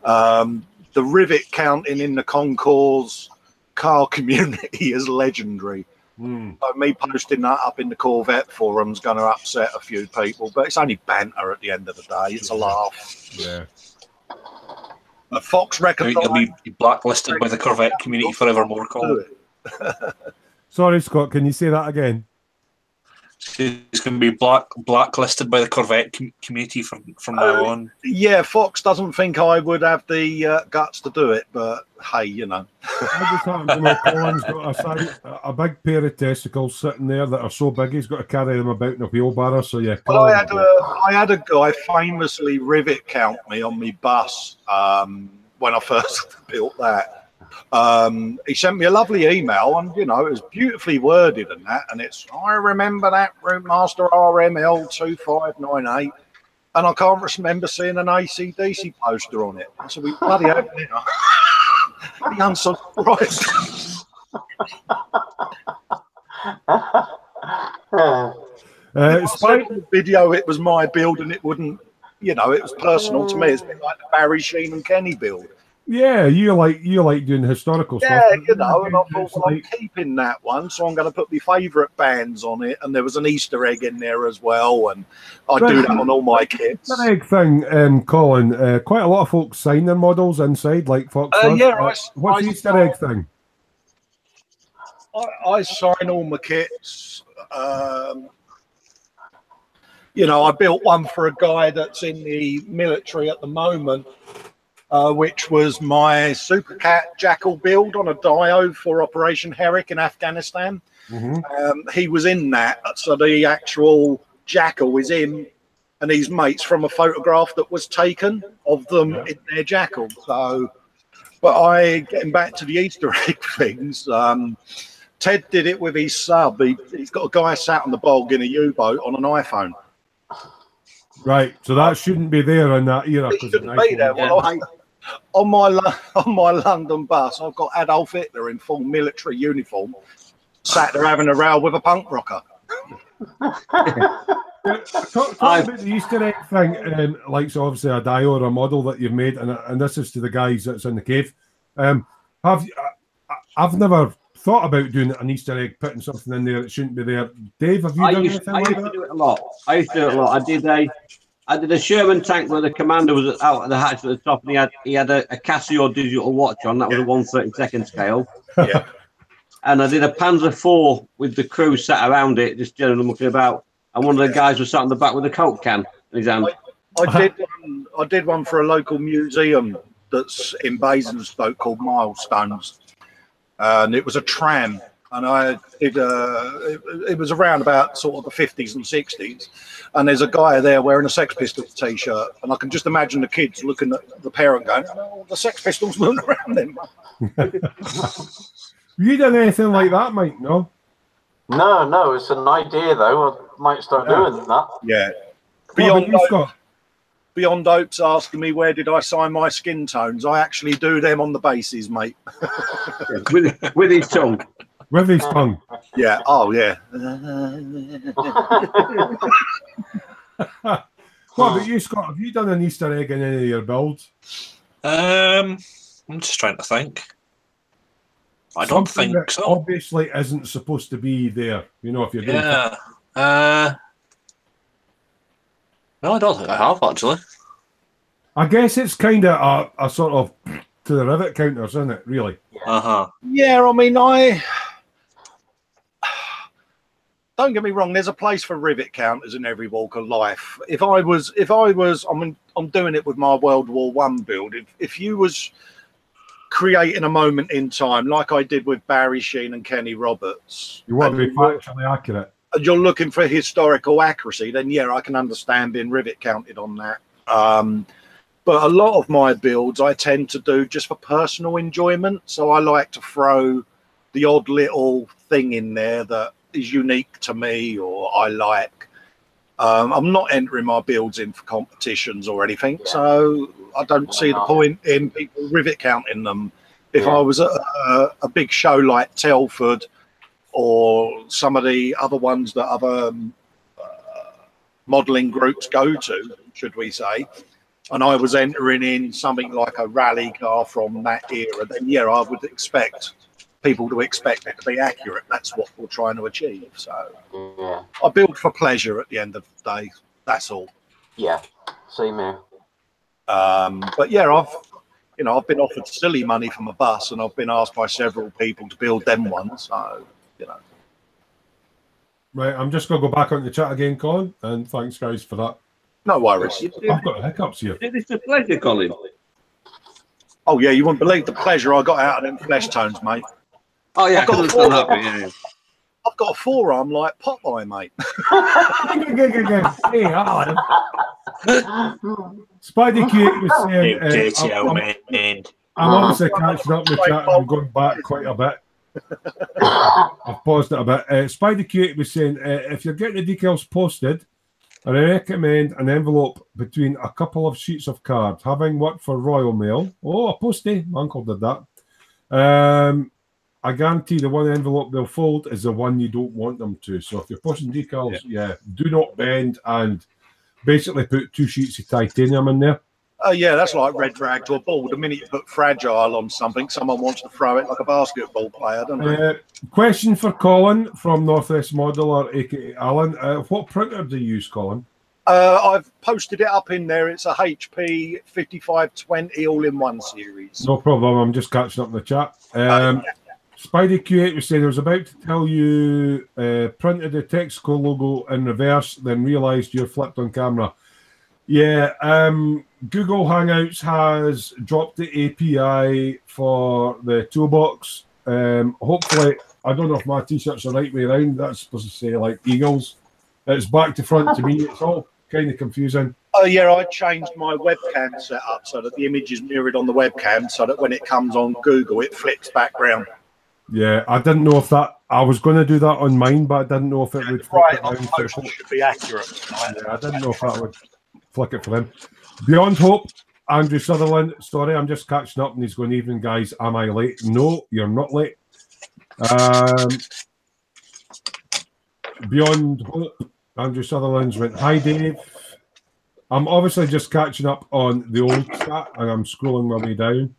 The Rivet counting in the concours car community is legendary. So me posting that up in the Corvette forum is going to upset a few people, but it's only banter at the end of the day. It's a laugh. Yeah. Fox record. You'll be blacklisted by the Corvette community forevermore, Colin. Sorry, Scott, can you say that again? It's going to be blacklisted by the Corvette community from now on. Yeah, Fox doesn't think I would have the guts to do it, but hey, you know. I just happen to know Colin's got a big pair of testicles sitting there that are so big he's got to carry them about in a wheelbarrow. So yeah. Well, I had a guy famously Rivet count me on my bus when I first built that. He sent me a lovely email, and you know it was beautifully worded and that, and it's I remember that Rootmaster RML 2598, and I can't remember seeing an AC/DC poster on it. So we bloody have it. He unsubscribed. I said in the video it was my build and it wouldn't, you know, it was personal to me. It's a bit like the Barry Sheen and Kenny build. Yeah, you like doing historical stuff. Yeah, you know, and I thought, well, I'm keeping that one, so I'm going to put my favourite bands on it. And there was an Easter egg in there as well, and I do that on all my kits. Easter egg thing, Colin. Quite a lot of folks sign their models inside, like Fox. Yeah, what's the Easter egg thing? I sign all my kits. You know, I built one for a guy that's in the military at the moment. Which was my Super Cat Jackal build on a Dio for Operation Herrick in Afghanistan. He was in that, so the actual Jackal is him and his mates from a photograph that was taken of them in their Jackal. So, but getting back to the Easter egg things, Ted did it with his sub. He's got a guy sat on the bog in a U-boat on an iPhone. Right, so that shouldn't be there in that era. It shouldn't be there. Well, on my London bus, I've got Adolf Hitler in full military uniform, sat there having a row with a punk rocker. Talk about the Easter egg thing, like so obviously a Dio or a model that you've made, and this is to the guys that's in the cave. I've never thought about doing an Easter egg, putting something in there that shouldn't be there. Dave, have you done anything like that? I used to do it a lot. I did a Sherman tank where the commander was out at the hatch at the top, and he had a Casio digital watch on. That was a 1/32 scale. Yeah. And I did a Panzer IV with the crew sat around it, just generally looking about. And one of the guys was sat in the back with a Coke can in his hand. I did one for a local museum that's in Basingstoke called Milestones, and it was a tram. And I did it was around about sort of the 50s and 60s, and there's a guy there wearing a Sex Pistols t-shirt, and I can just imagine the kids looking at the parent going, "Oh, the Sex Pistols moving around them." You done anything like that, Mike? No. No, it's an idea though. I might start doing that. Yeah. Beyond Oaks asking me where did I sign my skin tones. I actually do them on the bases, mate. with his tongue. With his tongue. Yeah. Oh, yeah. What about you, Scott? Have you done an Easter egg in any of your builds? I'm just trying to think. I don't Something think that so. Obviously, isn't supposed to be there. You know, if you're doing No, I don't think I have actually. I guess it's kind of a sort of to the Rivet counters, isn't it? Really? Yeah, I mean, don't get me wrong. There's a place for Rivet counters in every walk of life. If I was, I'm doing it with my World War I build. If you was creating a moment in time, like I did with Barry Sheen and Kenny Roberts, you want to be factually accurate, and you're looking for historical accuracy, then yeah, I can understand being Rivet counted on that. But a lot of my builds I tend to do just for personal enjoyment. So I like to throw the odd little thing in there that is unique to me or I like. I'm not entering my builds in for competitions or anything. So I don't see the point in people Rivet counting them. If I was at a big show like Telford or some of the other ones that other modelling groups go to, should we say, and I was entering in something like a rally car from that era, then yeah, I would expect people to expect it to be accurate. That's what we're trying to achieve. So I build for pleasure at the end of the day. That's all. Yeah, same here. But yeah, I've been offered silly money from a bus, and I've been asked by several people to build them ones. So Right, I'm just going to go back on the chat again, Colin, and thanks, guys, for that. No worries. I've got hiccups here. It is a pleasure, Colin. Oh yeah, you wouldn't believe the pleasure I got out of them flesh tones, mate. Oh yeah, I've got I've got a forearm like Popeye, mate. Hey, Alan. Spidey Cute was saying, I'm obviously catching up with chat and going back quite a bit. I've paused it a bit. Spidey Cute was saying, if you're getting the decals posted, I recommend an envelope between a couple of sheets of card. Having worked for Royal Mail, a postie, my uncle did that. I guarantee the one envelope they'll fold is the one you don't want them to. So if you're pushing decals, do not bend and basically put 2 sheets of titanium in there. Yeah, that's like red rag to a ball. The minute you put fragile on something, someone wants to throw it like a basketball player, don't they? Question for Colin from Northwest Modular, aka Alan. What printer do you use, Colin? I've posted it up in there. It's a HP 5520 all-in-one series. No problem. I'm just catching up in the chat. Spidey Q8 was saying I was about to tell you printed the Texaco logo in reverse, then realised you're flipped on camera. Yeah, Google Hangouts has dropped the API for the toolbox. Hopefully, I don't know if my t-shirt's the right way around. That's supposed to say like Eagles. It's back to front to me. It's all kind of confusing. Oh yeah, I changed my webcam setup so that the image is mirrored on the webcam, so that when it comes on Google, it flips background. Yeah, I didn't know if that. I was going to do that on mine, but I didn't know if it would. Right, on post should be accurate. Yeah, I didn't know if that would flick it for him. Beyond Hope, Andrew Sutherland. Sorry, I'm just catching up, and he's going, "Evening, guys. Am I late?" No, you're not late. Beyond Hope, Andrew Sutherland's went, "Hi, Dave. I'm obviously just catching up on the old chat, and I'm scrolling my way down."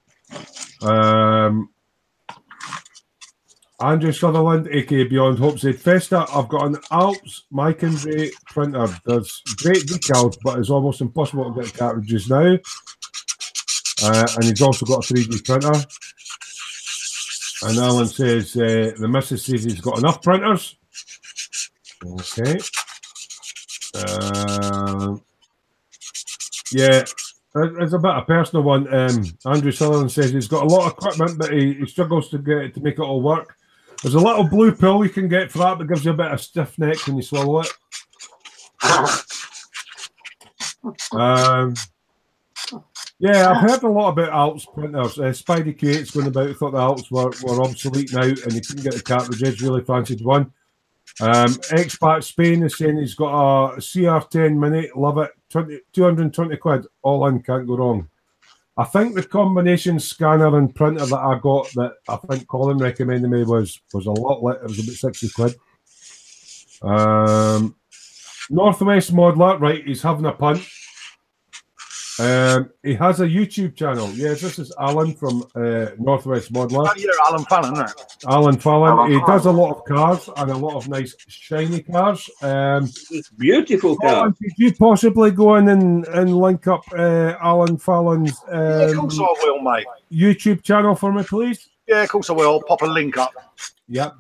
Andrew Sutherland, aka Beyond Hope, said, "Festa, I've got an Alps Micandre printer. Does great decals, but it's almost impossible to get cartridges now. And he's also got a 3D printer." And Alan says, "The missus says he's got enough printers." Okay. Yeah, it's a bit of a personal one. Andrew Sutherland says he's got a lot of equipment, but he struggles to get it to make it all work. There's a little blue pill you can get for that gives you a bit of stiff neck when you swallow it. Yeah, I've heard a lot about Alps printers. Spidey Q8's going about, thought the Alps were obsolete now and he couldn't get the cartridges, really fancied one. Expat Spain is saying he's got a CR10 Mini, love it, 220 quid, all in, can't go wrong. I think the combination scanner and printer that I got that I think Colin recommended me was a lot less, it was about 60 quid. Northwest Modeler, right, he's having a punt. He has a YouTube channel. Yes, this is Alan from Northwest Modeler. Oh, you're Alan Fallon, isn't it? Alan Fallon. He does a lot of cars and a lot of nice shiny cars. Beautiful car. Could you possibly go in and link up Alan Fallon's Yeah, of course I will, mate. YouTube channel for me, please? Yeah, of course I will. I'll pop a link up. Yep.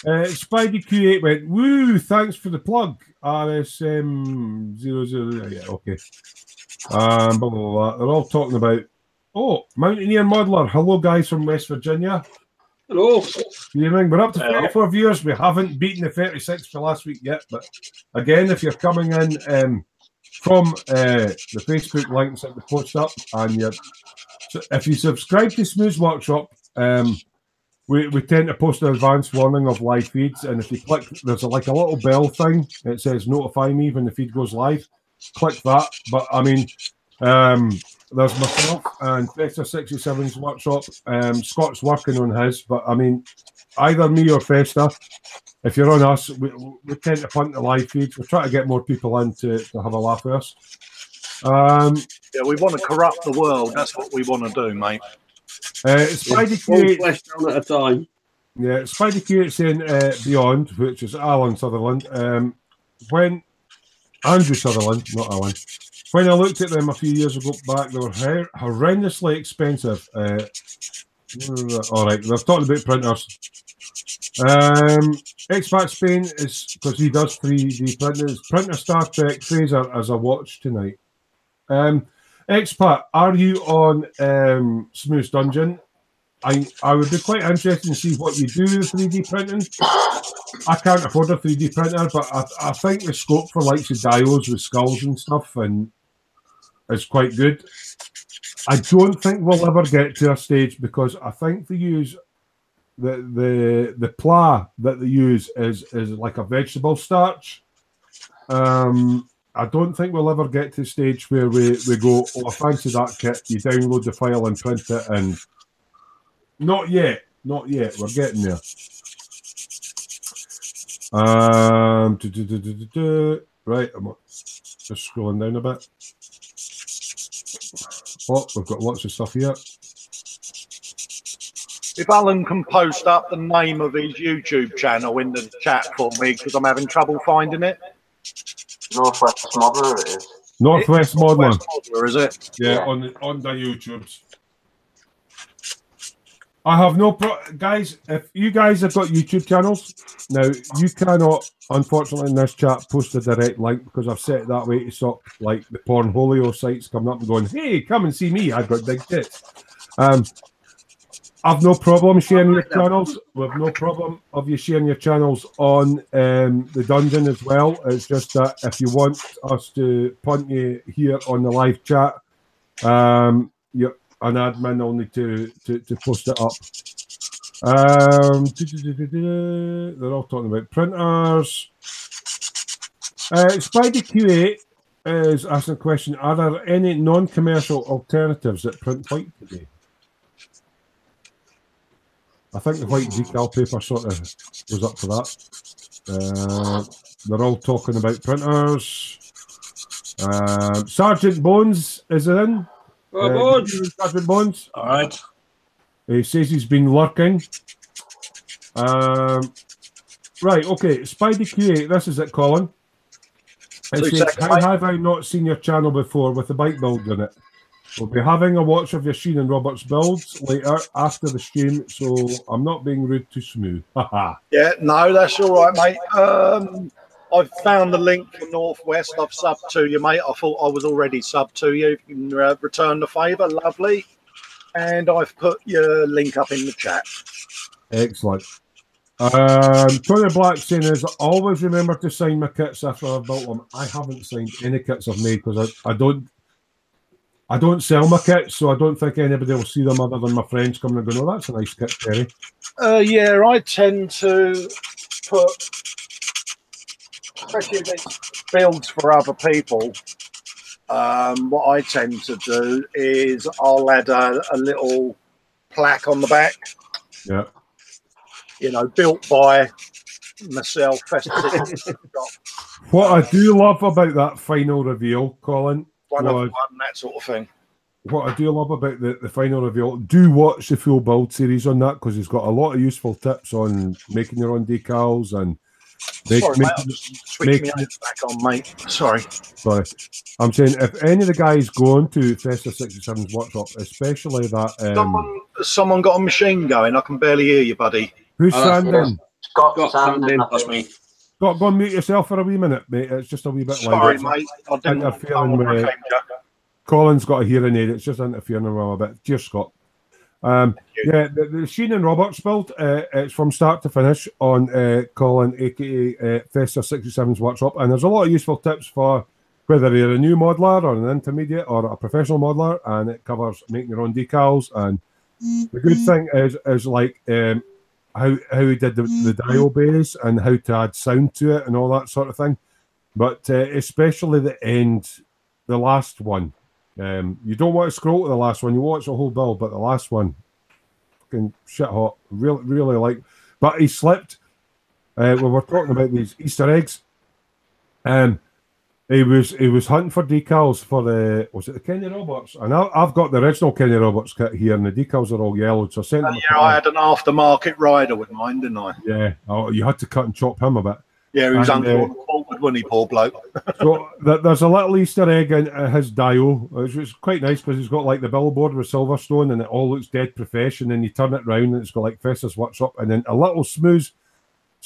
Spidey Q8 went, "Woo, thanks for the plug. RSM00. Yeah, okay. Blah, blah, blah. They're all talking about, oh, Mountaineer Modeler. Hello, guys from West Virginia. Hello. Good evening. We're up to 34 viewers. We haven't beaten the 36 for last week yet. But again, if you're coming in from the Facebook links that we post up, and if you subscribe to Smoo's Workshop, we tend to post an advanced warning of live feeds. And if you click, there's like a little bell thing. It says notify me when the feed goes live. Click that. But I mean, there's myself and Festa 67's workshop. Scott's working on his, but I mean, either me or Festa, if you're on us, we tend to punt the live feeds. We try to get more people in to have a laugh with us. Yeah, we want to corrupt the world. That's what we want to do, mate. Spidey Q8 at a time. Yeah, Spidey Q8 saying Beyond, which is Alan Sutherland. When Andrew Sutherland, not Alan. When I looked at them a few years ago back, they were horrendously expensive. All right, they're talking about printers. Expat Spain is, because he does 3D printers, Printer Star Trek Fraser as a watch tonight. Expat, are you on Smooth Dungeon? I would be quite interested to see what you do with 3D printing. I can't afford a 3D printer, but I think the scope for like the diodes with skulls and stuff and is quite good. I don't think we'll ever get to a stage because I think they use the pla that they use is like a vegetable starch. I don't think we'll ever get to the stage where we go, oh, I fancy that kit. You download the file and print it, and not yet. Not yet. We're getting there. Right, I'm just scrolling down a bit. Oh, we've got lots of stuff here. If Alan can post up the name of his YouTube channel in the chat for me, because I'm having trouble finding it. Northwest Modeler it is. Northwest Modeler. Is it? Yeah, on the YouTubes. I have no guys. If you guys have got YouTube channels, now you cannot, unfortunately, in this chat post a direct link because I've set it that way to stop like the Pornholio sites coming up and going, "Hey, come and see me. I've got big tits." I've no problem sharing your channels. We've no problem of you sharing your channels on the dungeon as well. It's just that if you want us to punt you here on the live chat, you're an admin will need to post it up. They're all talking about printers. Spidey Q8 is asking a question: are there any non-commercial alternatives that print white today? I think the white decal paper sort of goes up for that. They're all talking about printers. Sergeant Bones is in. Sergeant Bones. All right. He says he's been lurking. Right, okay. Spidey Q8, this is it, Colin. It says, how have I not seen your channel before with the bike build in it? We'll be having a watch of your Sheen and Roberts builds later after the stream, so I'm not being rude to Smoo. Yeah, no, that's all right, mate. I've found the link for Northwest. I've subbed to you, mate. I thought I was already subbed to you. You can return the favour. Lovely. And I've put your link up in the chat. Excellent. Tony Black saying is, always remember to sign my kits after I've built them. I haven't signed any kits I've made because I don't sell my kits, so I don't think anybody will see them other than my friends coming and going, oh, that's a nice kit, Terry. Yeah, I tend to put, especially against builds for other people, what I tend to do is I'll add a little plaque on the back. Yeah. You know, built by myself. What I do love about that final reveal, Colin, one of one, that sort of thing. What I do love about the final reveal, do watch the full build series on that because he's got a lot of useful tips on making your own decals and making it back on, mate. Sorry. I'm saying if any of the guys go into Festa 67's workshop, especially that someone got a machine going. I can barely hear you, buddy. Who's standing? Scott standing. That's me. Go and mute yourself for a wee minute, mate. It's just a wee bit sorry, loud. Mate. I didn't interfering with Colin's got a hearing aid. It's just interfering with him a bit. Cheers, Scott. Yeah, the Sheen and Roberts build, it's from start to finish on Colin, aka Festa 67's workshop, and there's a lot of useful tips for whether you're a new modeler or an intermediate or a professional modeler, and it covers making your own decals. And the good thing is like how he did the dial base and how to add sound to it and all that sort of thing. But especially the end, the last one. You don't want to scroll to the last one. You watch the whole build, but the last one, fucking shit hot. Really like. But he slipped. We were talking about these Easter eggs. He was hunting for decals for the Kenny Roberts, and I've got the original Kenny Roberts kit here, and the decals are all yellowed. So I sent him. Yeah, I had an aftermarket rider with mine, didn't I? Yeah. Oh, you had to cut and chop him a bit. Yeah, he was underwater, wasn't he, poor bloke? So there's a little Easter egg in his dial, which is quite nice because he's got like the billboard with Silverstone, and it all looks dead profesh. And then you turn it round, and it's got like Festa's Workshop, and then a little Smooth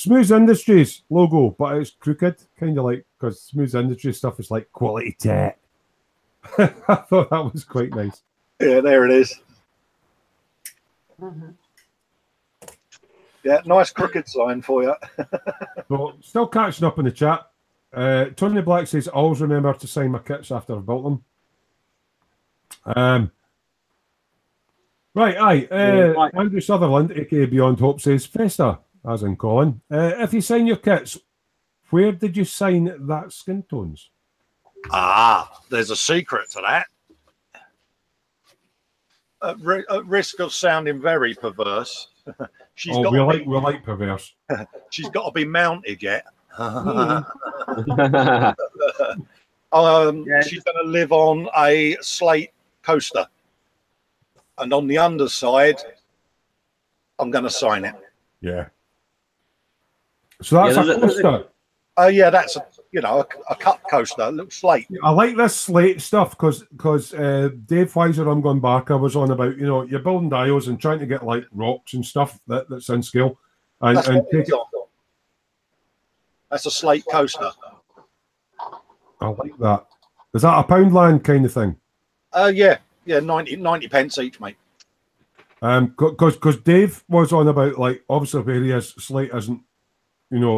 Industries logo, but it's crooked, kind of like, because Smooth Industries stuff is like quality tech. I thought that was quite nice. Yeah, there it is. Mm-hmm. Yeah, nice crooked sign for you. So, still catching up in the chat. Tony Black says, always remember to sign my kits after I've built them. Right, Andrew Sutherland, aka Beyond Hope, says, Festa, as in Colin, if you sign your kits, where did you sign that skin tones? There's a secret to that. At risk of sounding very perverse, She's Oh, got we like perverse. she's got to be mounted yet. Yeah. She's going to live on a slate coaster, and on the underside, I'm going to sign it. Yeah. So that's a coaster. Yeah, that's a cut coaster. It looks slate. I like this slate stuff because Dave Weiser on Gone Barker was on about, you're building dials and trying to get like rocks and stuff that's in scale. And take it. That's a slate coaster. I like that. Is that a Poundland kind of thing? Yeah, 90 pence each, mate. Because Dave was on about, like, obviously where he is, slate isn't,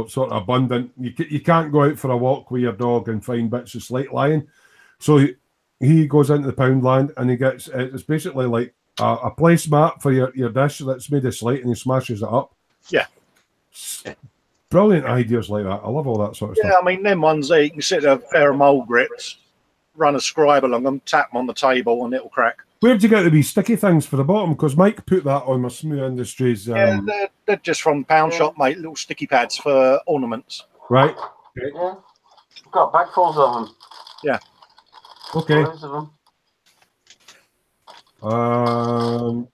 sort of abundant. You can't go out for a walk with your dog and find bits of slate lying. So he goes into the Poundland and he gets, it's basically like a placemat for your dish that's made of slate, and he smashes it up. Yeah. Brilliant ideas like that. I love all that sort of stuff. Yeah, I mean, them ones there, you can sit there, a pair of mold grits, run a scribe along them, tap them on the table, and it'll crack. Where'd you get the wee sticky things for the bottom? Because Mike put that on my Smoo Industries. Yeah, they're just from Pound Shop, mate. Little sticky pads for ornaments. Right. Okay. Yeah. I've got bagfuls of them. Yeah. Okay. Loads of them.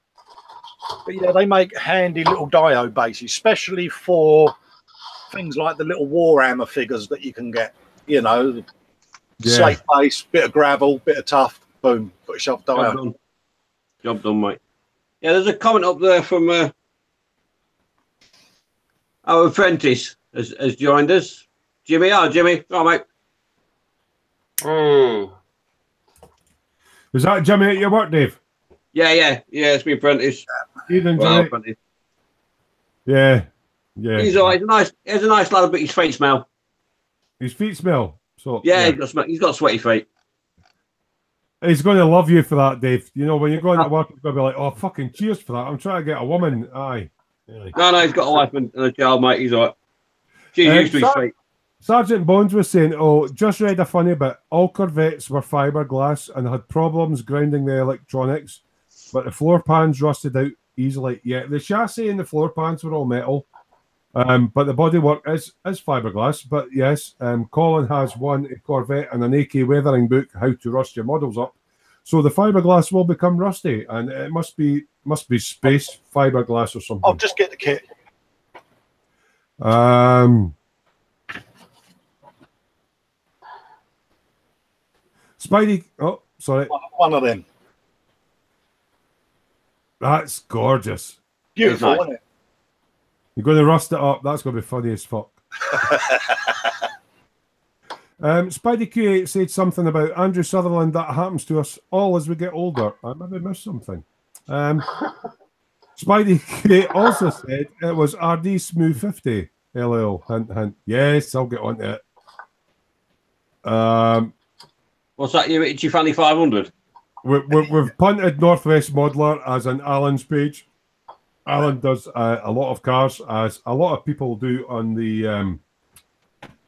But yeah, they make handy little dio bases, especially for things like the little Warhammer figures that you can get. Slate base, bit of gravel, bit of tuff, boom, put yourself dio. Job done, mate. Yeah, there's a comment up there from our apprentice has joined us. Jimmy, Jimmy. Oh, mate. Hey. Is that Jimmy at your work, Dave? Yeah, it's my apprentice. Ethan, Well, Jimmy. apprentice. Yeah. He's all right. He's a nice lad, but his feet smell. His feet smell. So Yeah. He's got sweaty feet. He's going to love you for that, Dave. When you're going to work, he's going to be like, "Oh, fucking cheers for that. I'm trying to get a woman." Aye. Really. No, he's got a wife and a child, mate. He's all right. She's used to his feet. Sergeant Bones was saying, just read a funny bit. All Corvettes were fiberglass and had problems grounding the electronics, but the floor pans rusted out easily. Yeah, the chassis and the floor pans were all metal, but the bodywork is fiberglass. But yes, Colin has won a Corvette and an AK weathering book, How to Rust Your Models Up. So the fiberglass will become rusty, and it must be space fiberglass or something. I'll just get the kit. Spidey. Oh, sorry. One of them. That's gorgeous. Beautiful, Nice. isn't it? You're going to rust it up. That's going to be funny as fuck. Spidey Q8 said something about Andrew Sutherland. That happens to us all as we get older. I maybe missed something. Spidey Q8 also said it was RD Smoo 50. LL. Hint, hint. Yes, I'll get on to it. What's that? You Itchy Fanny 500? We've punted Northwest Modeler as an Alan's page. Alan does a lot of cars, as a lot of people do on the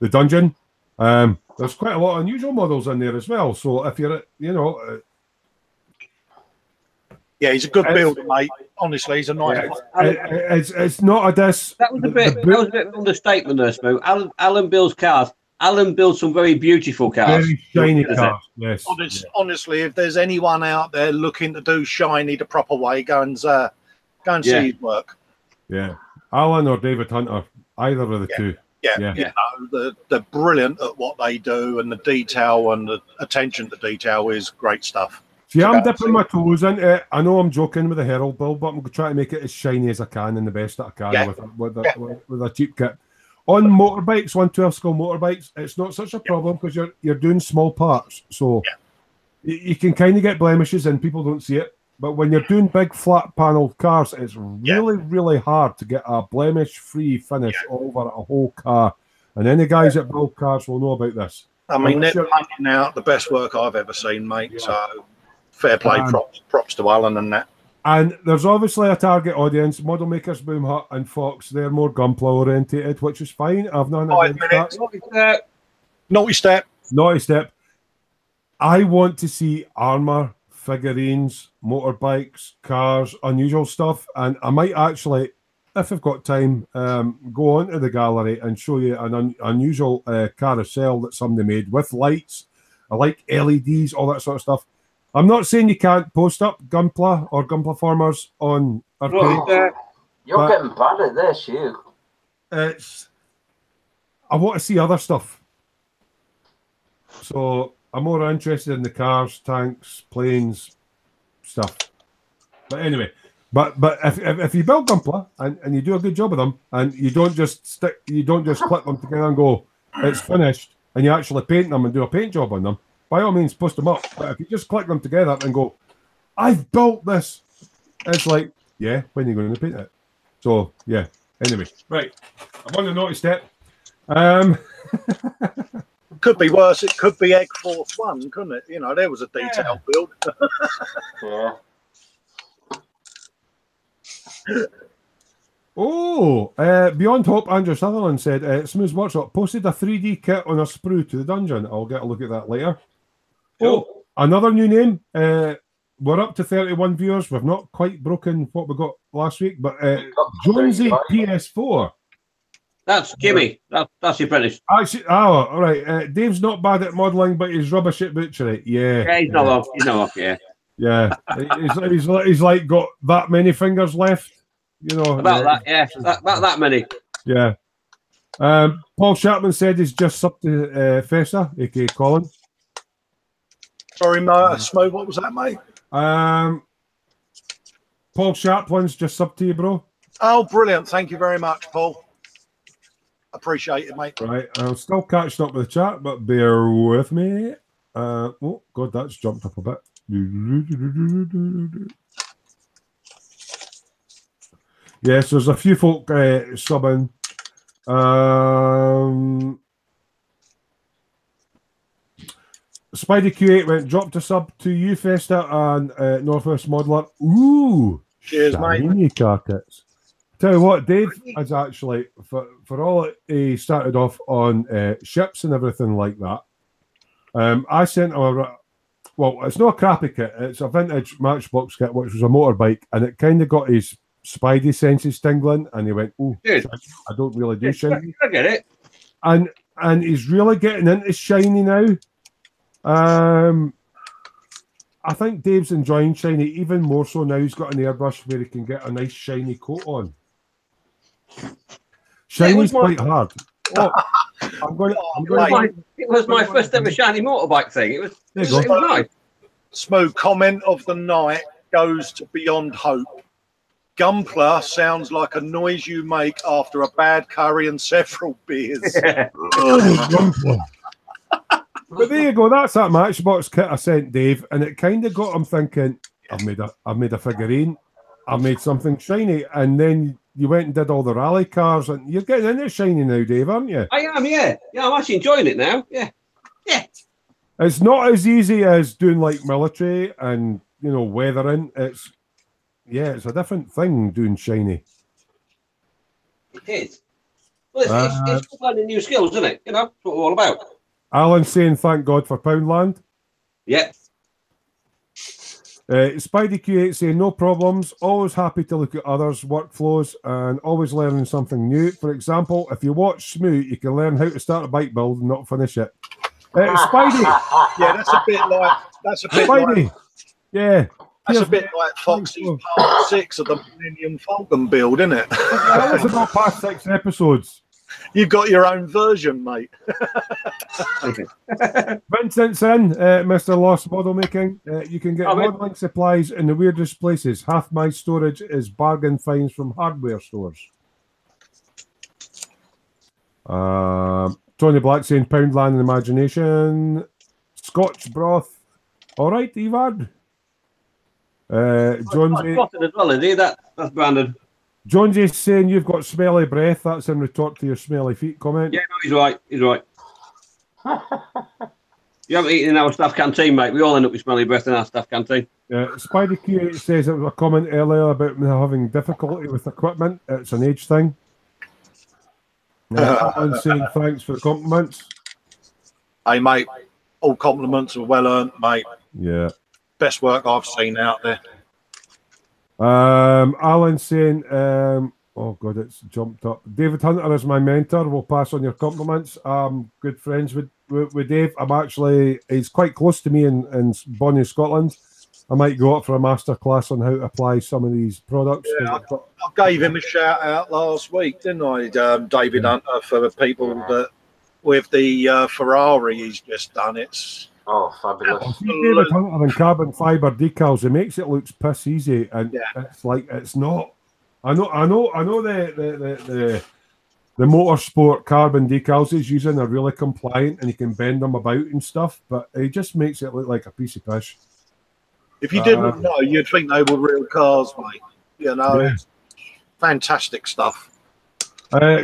dungeon. There's quite a lot of unusual models in there as well. So if you're, yeah, he's a good builder, mate. Honestly, he's a nice. It's not a diss. That was a bit of an understatement there, Smoo. Alan builds cars. Alan builds some very beautiful cars. Very shiny cars, yes. Honestly, if there's anyone out there looking to do shiny the proper way, go and see his work. Yeah, Alan or David Hunter, either of the two. Yeah. They're brilliant at what they do, and the detail and the attention to detail is great stuff. See, I'm dipping my toes into it. I know I'm joking with the Herald build, but I'm trying to make it as shiny as I can and the best that I can with a cheap kit. On motorbikes, 112 scale motorbikes, it's not such a problem because you're doing small parts, so you can kind of get blemishes and people don't see it. But when you're doing big flat panel cars, it's really, really hard to get a blemish-free finish over a whole car. And any guys that build cars will know about this. I mean, they're punting out the best work I've ever seen, mate. Yeah. So fair play, props to Alan and that. And there's obviously a target audience. Model makers, Boom Hut and Fox, they're more gunpla orientated, which is fine. I've none against that. Naughty step. Naughty step. I want to see armor, figurines, motorbikes, cars, unusual stuff, and I might actually if you've got time, go onto the gallery and show you an unusual carousel that somebody made with lights. I like LEDs, all that sort of stuff. I'm not saying you can't post up Gunpla or Gunpla Formers on our page. You're getting bad at this, you. I want to see other stuff. So I'm more interested in the cars, tanks, planes, stuff. But anyway, but if you build Gunpla and you do a good job of them, and you don't just click them together and go, it's finished, and you actually paint them and do a paint job on them, by all means post them up. But if you just click them together and go, I've built this, it's like, yeah, when are you going to paint it? So yeah. Anyway, right. I'm on the naughty step. Could be worse. It could be Egg Force 1, couldn't it? You know, there was a detailed build. Yeah. Oh, Beyond Hope, Andrew Sutherland said, Smooth Workshop posted a 3D kit on a sprue to the dungeon. I'll get a look at that later. Cool. Oh, another new name. We're up to 31 viewers. We've not quite broken what we got last week, but Jonesy PS4. That's Jimmy. That's your British. Actually, all right. Dave's not bad at modelling, but he's rubbish at butchery. Yeah. Yeah, he's not off. He's not off. Yeah. Yeah. he's like got that many fingers left. You know. About that. Yeah. About that many. Yeah. Paul Chapman said he's just up to Fessa, aka Colin. Sorry, Smoo, what was that, mate? Paul Chaplin's just up to you, bro. Oh, brilliant. Thank you very much, Paul. Appreciate it, mate. Right, I'm still catching up with the chat, but bear with me. Oh, God, that's jumped up a bit. Yes, there's a few folk subbing. Spidey Q8 went dropped a sub to you, Festa, and Northwest Modeler. Ooh, cheers, mate. Carkets. Tell you what, Dave is actually, for all he started off on ships and everything like that. I sent him well, it's not a crappy kit, it's a vintage Matchbox kit, which was a motorbike, and it kind of got his Spidey senses tingling, and he went, oh, I don't really do shiny. I get it. And he's really getting into shiny now. I think Dave's enjoying shiny even more so now. He's got an airbrush where he can get a nice shiny coat on. Shiny's quite hard. Oh, it was my first ever shiny motorbike thing. It was nice. Smoo, comment of the night goes to Beyond Hope. Gunpla sounds like a noise you make after a bad curry and several beers. Yeah. Gunpla. But there you go. That's that Matchbox kit I sent Dave, and it kind of got him thinking, I've made a figurine, I've made something shiny, and then you went and did all the rally cars, and you're getting into shiny now, Dave, aren't you? I am, yeah. Yeah, I'm actually enjoying it now. Yeah. Yeah. It's not as easy as doing like military and, you know, weathering. It's a different thing doing shiny. It is. Well, it's learning new skills, isn't it? You know, that's what we're all about. Alan's saying thank God for Poundland. Yep. Spidey Q8 saying no problems, always happy to look at others' workflows and always learning something new. For example, if you watch Smoo, you can learn how to start a bike build and not finish it. Spidey. Yeah, that's a bit like Spidey. Like, yeah. That's a bit like Foxy's part 6 of the Millennium Falcon build, isn't it? That was about past 6 episodes. You've got your own version, mate. Vincent's in, Mr. Lost Model Making. You can get modelling supplies in the weirdest places. Half my storage is bargain finds from hardware stores. Tony Black saying Poundland and Imagination. Scotch broth. All right, Evad. Jonesy. As well, is he? That's branded. Jonesy's saying you've got smelly breath. That's in retort to your smelly feet comment. Yeah, no, he's right. He's right. You haven't eaten in our staff canteen, mate. We all end up with smelly breath in our staff canteen. Spidey Q8 says it was a comment earlier about me having difficulty with equipment. It's an age thing. I'm saying thanks for the compliments. Hey, mate, all compliments are well earned, mate. Yeah. Best work I've seen out there. Alan saying Oh God, it's jumped up. David Hunter is my mentor. We'll pass on your compliments. I'm good friends with Dave. He's quite close to me in Bonnie, Scotland. I might go up for a master class on how to apply some of these products. Yeah, I gave him a shout out last week, didn't I, David Hunter, for the people that with the Ferrari he's just done. It's fabulous. David Hunter and carbon fiber decals. It makes it look piss easy, and it's like it's not. I know the motorsport carbon decals he's using are really compliant and he can bend them about and stuff, but he just makes it look like a piece of piss. If you didn't know, you'd think they were real cars, mate. You know, it's fantastic stuff.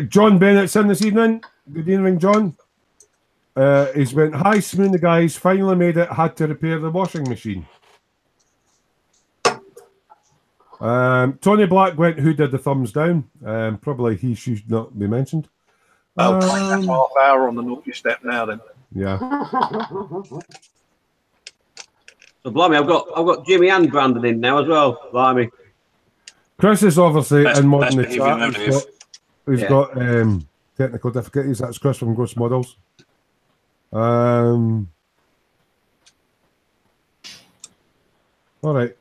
John Bennett's in this evening. Good evening, John. He's went, hi, Smoo, the guys. Finally made it. Had to repair the washing machine. Tony Black went, who did the thumbs down? Probably he should not be mentioned. That's half hour on the naughty step now then. Yeah. So blimey, I've got Jimmy and Brandon in now as well. Blimey. Chris is obviously in modern the behaviour chat. He's got technical difficulties. That's Chris from Gross Models. All right.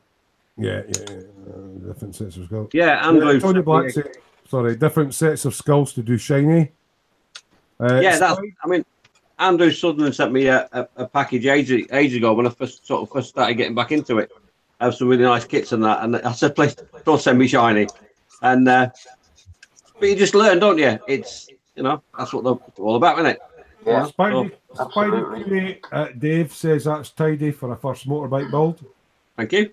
Yeah. Different sets of skulls. Yeah, Andrew. Tony Black said, sorry, different sets of skulls to do shiny. Andrew Sutherland sent me a package ages ago when I first started getting back into it. I have some really nice kits and that, and I said, please don't send me shiny. And but you just learn, don't you? It's that's what they're all about, isn't it? Yeah, Spidey, Dave says that's tidy for a first motorbike build. Thank you.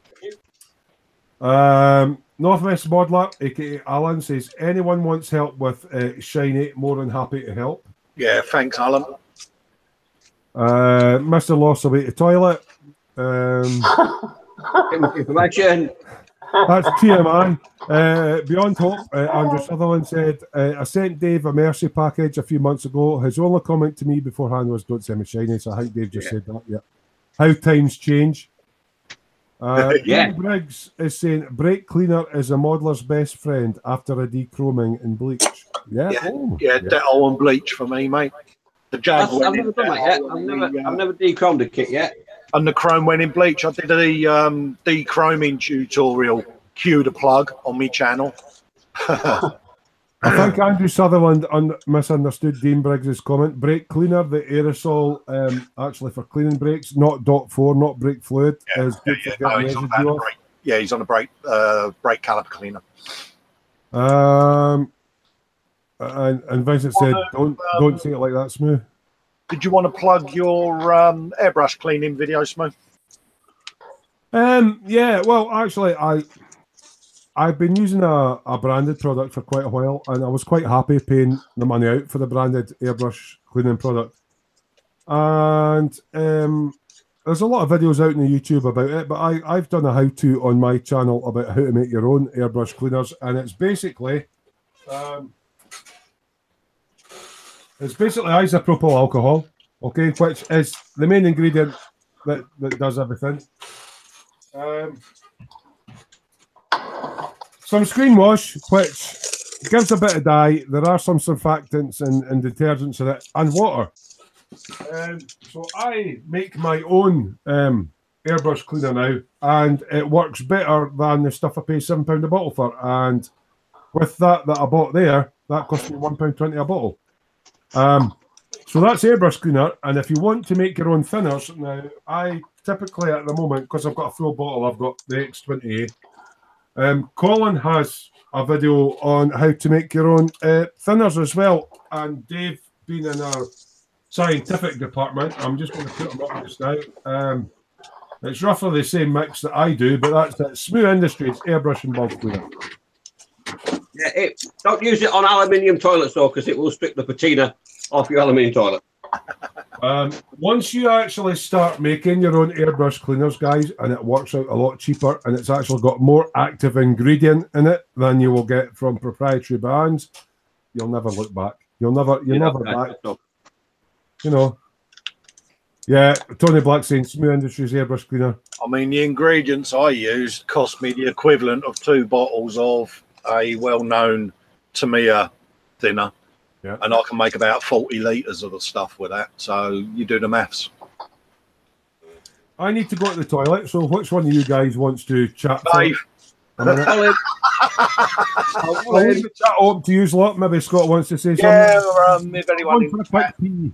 Northwest Modeler, aka Alan, says anyone wants help with shiny, more than happy to help. Yeah, thanks, Alan. Mr. Loss away to toilet. Information. That's TMI. Beyond Hope, Andrew Sutherland said, I sent Dave a Mercy package a few months ago. His only comment to me beforehand was, don't send me shiny. So I think Dave just said that. Yeah. How times change. Ian Briggs is saying, brake cleaner is a modeler's best friend after a dechroming and bleach. Dettol and bleach for me, mate. The Jag I've never done that yet. I've never dechromed a kit yet. And the chrome went in bleach. I did a dechroming tutorial. Cue the plug on my channel. I think Andrew Sutherland misunderstood Dean Briggs's comment. Brake cleaner, the aerosol, actually for cleaning brakes, not .4, not brake fluid. Is good for getting residue off. He's on a brake caliper cleaner. And Vincent said, don't say it like that, Smoo. Did you want to plug your airbrush cleaning video, Smoo? Yeah, well, actually, I've been using a branded product for quite a while, and I was quite happy paying the money out for the branded airbrush cleaning product. And there's a lot of videos out on the YouTube about it, but I've done a how-to on my channel about how to make your own airbrush cleaners, and it's basically isopropyl alcohol, okay, which is the main ingredient that does everything. Some screen wash, which gives a bit of dye. There are some surfactants and detergents in it, and water. So I make my own airbrush cleaner now, and it works better than the stuff I pay £7 a bottle for. And with that I bought there, that cost me £1.20 a bottle. So that's airbrush cleaner, and if you want to make your own thinners, now I typically at the moment, because I've got a full bottle, I've got the X20A. Colin has a video on how to make your own thinners as well, and Dave, being in our scientific department, I'm just going to put them up just now. It's roughly the same mix that I do, but that's it. Smoo Industries airbrush and bulk cleaner. Yeah, don't use it on aluminium toilets though, because it will strip the patina off your aluminium toilet. Once you actually start making your own airbrush cleaners, guys, and it works out a lot cheaper, and it's actually got more active ingredient in it than you will get from proprietary brands, you'll never look back. You'll never back. You know. Yeah, Tony Black saying Smoo Industries airbrush cleaner. I mean, the ingredients I used cost me the equivalent of 2 bottles of a well-known Tamiya thinner, Yeah. and I can make about 40 litres of the stuff with that. So you do the maths. I need to go to the toilet, so which one of you guys wants to chat for Dave. a minute? Colin. I'll leave the chat open to use lot. Maybe Scott wants to say something. Yeah, if anyone One for a quick pee.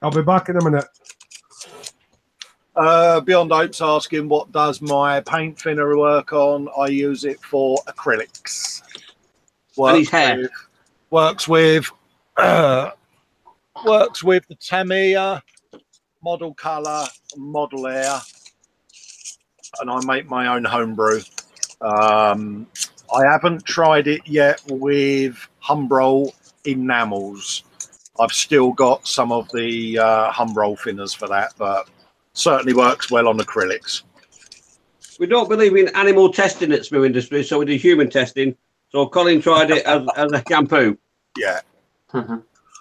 I'll be back in a minute. Beyond Hope's asking, what does my paint thinner work on? I use it for acrylics. And his hair. Works with the Tamiya, model colour, model air, and I make my own homebrew. I haven't tried it yet with Humbrol enamels. I've still got some of the Humbrol thinners for that, but certainly works well on acrylics. We don't believe in animal testing at Smoo Industries, so we do human testing. So Colin tried it as a shampoo. Yeah,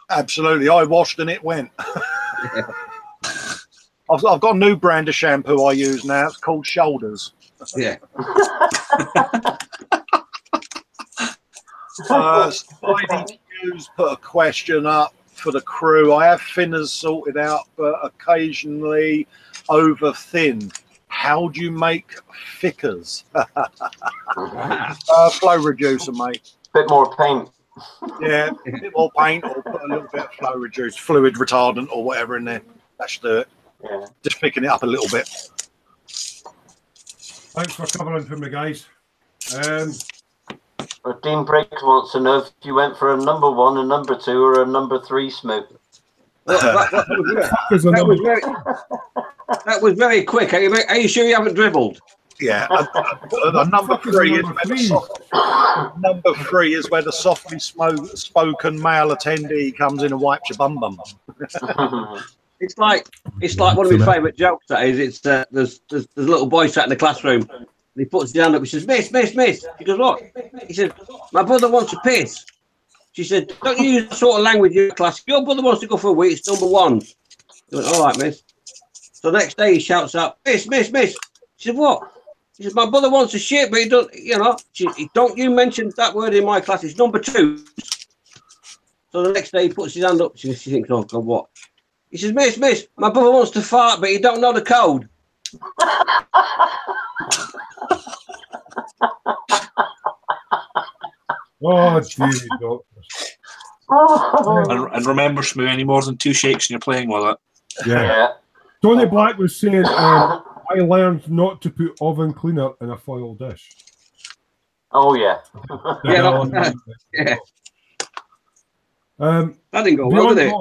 absolutely. I washed and it went. Yeah. I've got a new brand of shampoo I use now. It's called Shoulders. Yeah. Spidey Hughes put a question up for the crew. I have thinners sorted out, but occasionally over thin. How do you make thickers? Flow reducer, mate. Bit more paint. Yeah, a bit more paint, or put a little bit of flow reduce, fluid retardant, or whatever in there. That should do it. Yeah. Just picking it up a little bit. Thanks for covering for me, guys. Dean Breaks wants to know if you went for a number 1, a number 2, or a number 3 Smoo. That was very quick. Are you sure you haven't dribbled? Yeah, number 3 is where the softly spoken male attendee comes in and wipes your bum bum. It's like one of my favourite jokes. That is, it's there's a little boy sat in the classroom, and he puts his hand up. He says, "Miss, miss, miss." She goes, "What?" He said, "My brother wants to piss." She said, "Don't you use that sort of language in your class? If your brother wants to go for a wee, it's number 1." He went, "All right, miss." So the next day he shouts up, "Miss, miss, miss." She said, "What?" He said, "My brother wants a shit, but he don't, you know." Don't you mention that word in my class? It's number 2. So the next day he puts his hand up. She thinks, "Oh God, what?" He says, "Miss, miss, my brother wants to fart, but he don't know the code." Oh, dearie doctors. And remember, Smoo, any more than 2 shakes and you're playing with it. Yeah. Tony Black was saying, I learned not to put oven cleaner in a foil dish. Oh, yeah. Yeah. That didn't go well, did it?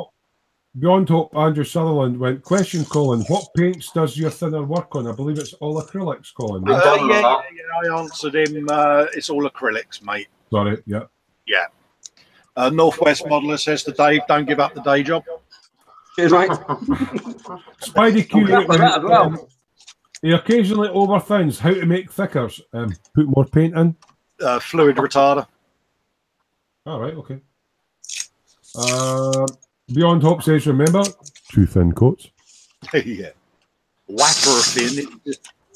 Beyond Hope, Andrew Sutherland went, question, Colin, what paints does your thinner work on? I believe it's all acrylics, Colin. I answered him. It's all acrylics, mate. Sorry, yeah. Yeah. Northwest Modeler says to Dave, don't give up the day job. Cheers, mate. Spidey Q, that as well. he occasionally overthins how to make thickers. Put more paint in. Fluid retarder. All right, okay. Beyond Hope says, remember, 2 thin coats. Yeah. Wafer thin.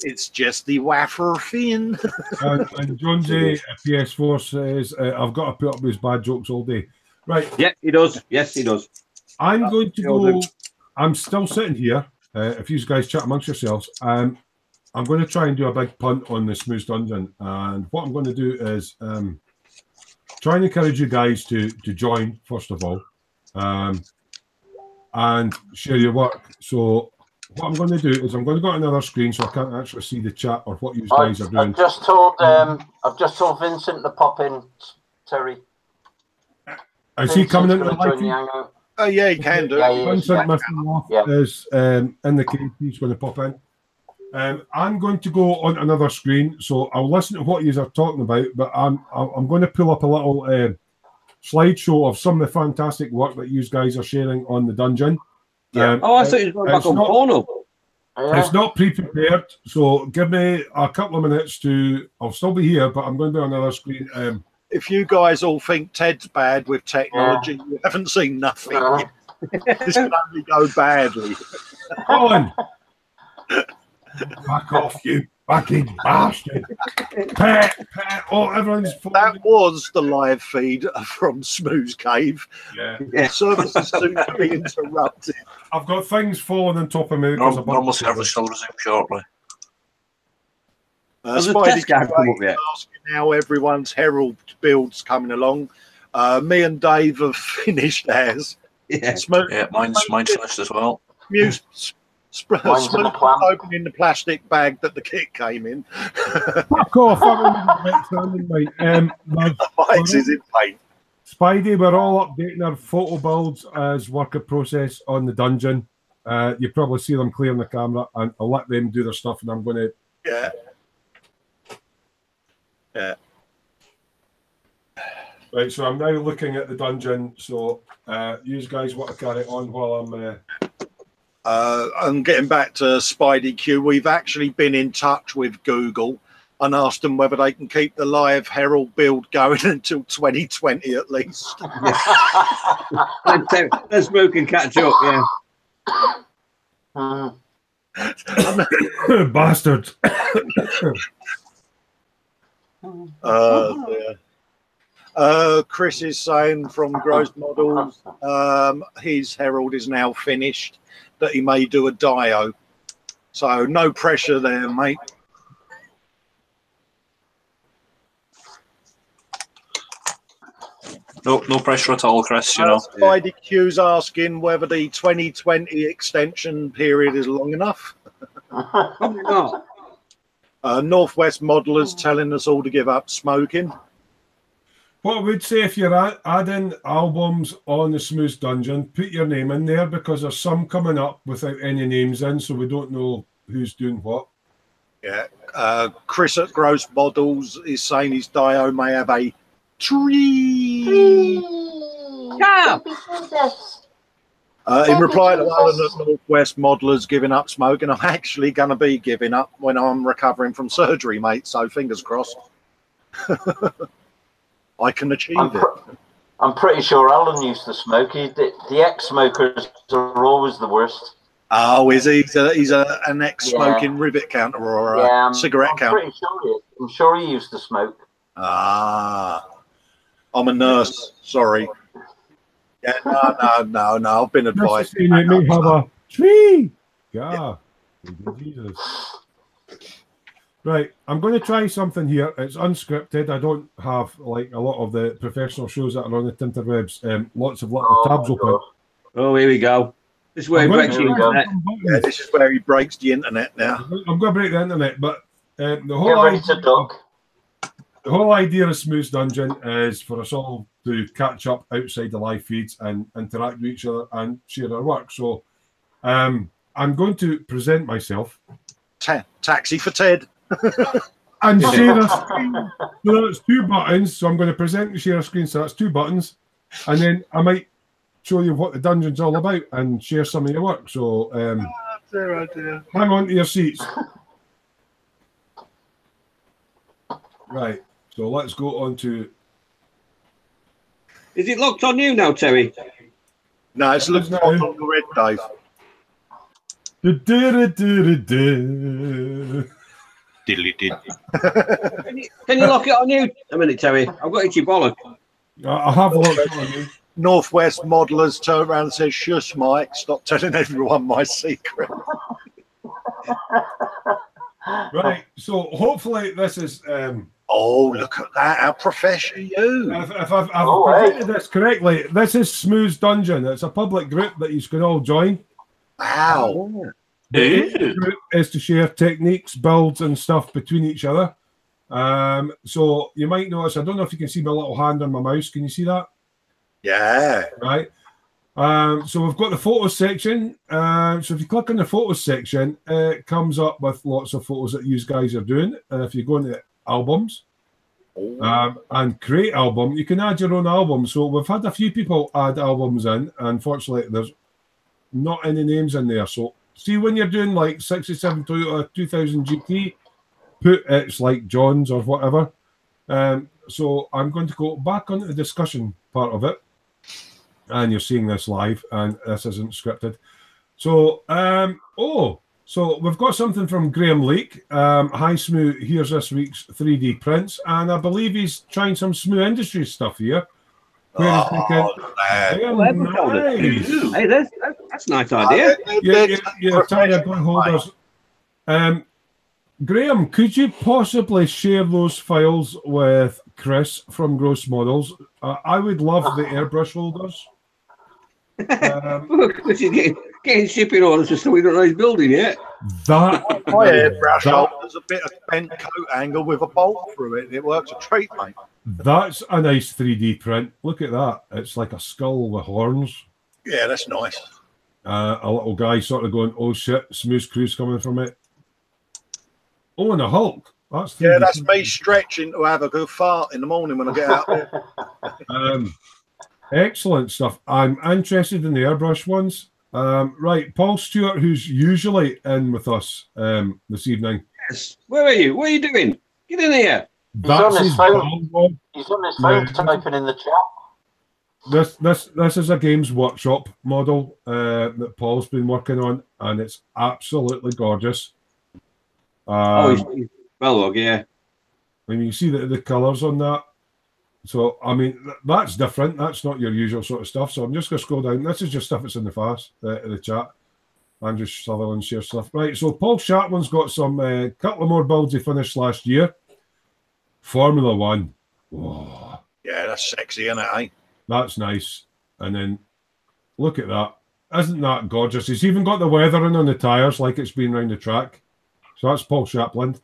It's just the wafer thin. and John J. PS4 says, I've got to put up with his bad jokes all day. Right. Yeah, he does. Yes, he does. I'm going to go. I'm still sitting here. If you guys chat amongst yourselves, I'm going to try and do a big punt on the Smooth Dungeon. And what I'm going to do is try and encourage you guys to join, first of all. And share your work. So what I'm going to do is I'm going to go to another screen so I can't actually see the chat or what you guys are doing. I've just told Vincent to pop in, Terry. Is he coming into the live? Yeah, he can do. Vincent is in the case. He's going to pop in. I'm going to go on another screen, so I'll listen to what you are talking about. But I'm going to pull up a little slideshow of some of the fantastic work that you guys are sharing on the dungeon. I thought you were going back on porno. It's not pre-prepared, so give me a couple of minutes I'll still be here, but I'm going to be on another screen. If you guys all think Ted's bad with technology, you haven't seen nothing. This can only go badly. Colin! Back off, you. Fucking bastard. Pet. Oh, everyone's... That was the live feed from Smoo's Cave. Yeah. Service is soon to be interrupted. I've got things falling on top of me. because I Normal bumped service shall resume shortly. Spidey asking how everyone's Herald build's coming along. Me and Dave have finished ours. Yeah, mine's finished as well. Smooth opening the plastic bag that the kit came in. Fuck off. Mike's is in paint. Spidey, we're all updating our photo builds as work in process on the dungeon. You probably see them clear on the camera, and I'll let them do their stuff, and I'm going to... Yeah. Right, so I'm now looking at the dungeon, so you guys want to carry on while I'm getting back to Spidey Q. We've actually been in touch with Google and asked them whether they can keep the live Herald build going until 2020 at least. Let's Smoo can catch up, yeah. Bastards. Chris is saying from Gross Models, his Herald is now finished, that he may do a dio. So no pressure there, mate. No pressure at all, Chris, you know. Spidey Q's asking whether the 2020 extension period is long enough. Probably not. Northwest Modelers telling us all to give up smoking. What I would say, if you're adding albums on the Smooth Dungeon, put your name in there, because there's some coming up without any names in, so we don't know who's doing what. Yeah. Chris at Gross Models is saying his dio may have a tree. In reply to Alan at Northwest Modelers giving up smoking, I'm actually going to be giving up when I'm recovering from surgery, mate, so fingers crossed. I can achieve it. I'm pretty sure Alan used to smoke. The ex-smokers are always the worst. Oh, is he? He's an ex-smoking Rivet counter or a cigarette counter? I'm sure he used to smoke. Ah, I'm a nurse. Sorry. Yeah, no. I've been advised. Let me have a tree. Yeah. Jesus. Right, I'm going to try something here. It's unscripted. I don't have like a lot of the professional shows that are on the interwebs. Lots of little tabs open. Oh, here we go. This is where he breaks the internet. Yeah, this is where he breaks the internet now. I'm going to break the internet, but the whole idea of Smooth Dungeon is for us all to catch up outside the live feeds and interact with each other and share our work. So I'm going to present myself. Taxi for Ted. And share a screen. So that's 2 buttons. So I'm going to present and share a screen. So that's 2 buttons. And then I might show you what the dungeon's all about and share some of your work. So hang on to your seats. Right. So let's go on to... Is it locked on you now, Terry? No, it's locked on the red, Dave. Can you lock it on you a minute, Terry? I've got itchy bollock. I have locked on you. Northwest Modelers turn around and says, "Shush, Mike, stop telling everyone my secret." Right, so hopefully this is... oh, look at that, how professional you. If I've presented this correctly, this is Smooth Dungeon. It's a public group that you can all join. Wow. The group is to share techniques, builds, and stuff between each other. So you might notice, I don't know if you can see my little hand on my mouse. Can you see that? Yeah. Right. So we've got the photos section. So if you click on the photos section, it comes up with lots of photos that you guys are doing. If you go into albums and create album, you can add your own album. So we've had a few people add albums in. Unfortunately, there's not any names in there. So see, when you're doing like 67 Toyota 2000 GT, put it's like John's or whatever. So I'm going to go back onto the discussion part of it. And you're seeing this live, and this isn't scripted. So, So we've got something from Graham Lake. Hi, Smoo. Here's this week's 3D prints. And I believe he's trying some Smoo Industries stuff here. Where he's making... Nice. Hey, that's a nice idea. Yeah, tire gun holders. Graham, could you possibly share those files with Chris from Gross Models? I would love the airbrush holders. Look, getting shipping orders just so we don't know he's building yet. My airbrush holder's a bit of bent coat angle with a bolt through it. It works a treat, mate. That's a nice 3D print. Look at that. It's like a skull with horns. Yeah, that's nice. A little guy sort of going, oh shit, Smooth Crew's coming from it. Oh, and a Hulk. That's 3D. Yeah, that's me stretching to have a good fart in the morning when I get out there. Excellent stuff. I'm interested in the airbrush ones. Right, Paul Stewart, who's usually in with us this evening. Yes. Where are you? What are you doing? Get in here. He's on his phone. He's on his phone typing in the chat. This is a Games Workshop model that Paul's been working on, and it's absolutely gorgeous. He's well, yeah. And you see the colours on that. So, I mean, that's different. That's not your usual sort of stuff. So I'm just going to scroll down. This is just stuff that's in the chat. Andrew Sutherland shares stuff. Right, so Paul Shatman's got some couple of more builds he finished last year. Formula One. Whoa. Yeah, that's sexy, isn't it, eh? That's nice. And then, look at that. Isn't that gorgeous? He's even got the weathering on the tyres like it's been around the track. So that's Paul Shapland.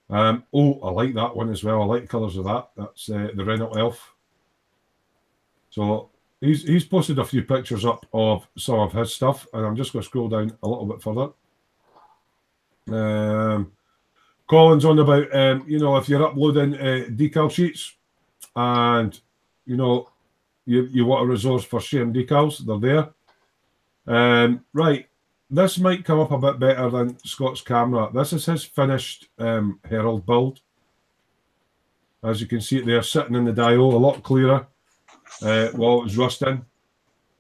I like that one as well. I like the colours of that. That's the Renault Elf. So he's posted a few pictures up of some of his stuff, and I'm just going to scroll down a little bit further. Colin's on about, if you're uploading decal sheets and, you want a resource for sharing decals, they're there. Right. This might come up a bit better than Scott's camera. This is his finished Herald build. As you can see it there, sitting in the dial, a lot clearer while it was rusting.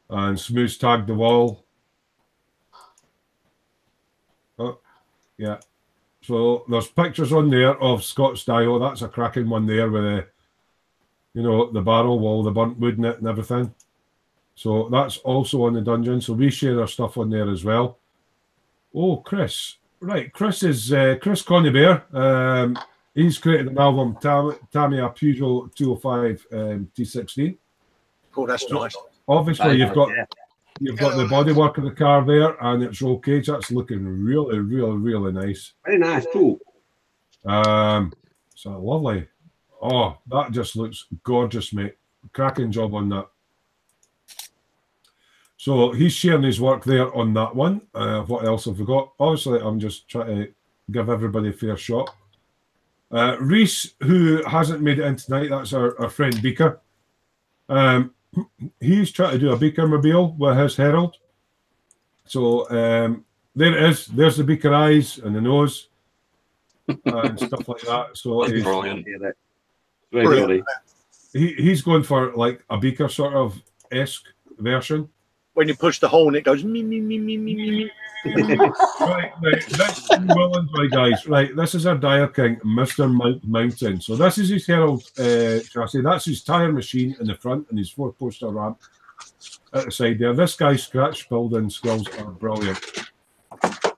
And Smooth tagged the wall. Oh, yeah. So there's pictures on there of Scott's dial. That's a cracking one there with the barrel wall, the burnt wood in it and everything. So that's also on the dungeon. So we share our stuff on there as well. Oh, Chris. Right. Chris is Chris Conybear. He's created an album, Tamiya Peugeot 205 T16. Oh, that's nice. Obviously, you've got the bodywork of the car there, and it's roll cage. That's looking really, really, really nice. Very nice, too. So lovely. Oh, that just looks gorgeous, mate. Cracking job on that. So he's sharing his work there on that one. What else have we got? Obviously, I'm just trying to give everybody a fair shot. Reese, who hasn't made it in tonight, that's our friend Beaker. He's trying to do a Beaker mobile with his Herald. So there it is. There's the Beaker eyes and the nose and stuff like that. So that's brilliant. Brilliant. He's going for like a Beaker sort of esque version. When you push the horn, it goes me, me, me, me, me, me, me. Right. This you will enjoy, guys. Right, this is our Dire King, Mr. Mountain. So this is his Herald chassis. That's his tyre machine in the front and his 4-poster ramp at the side there. This guy's scratch building skills are brilliant.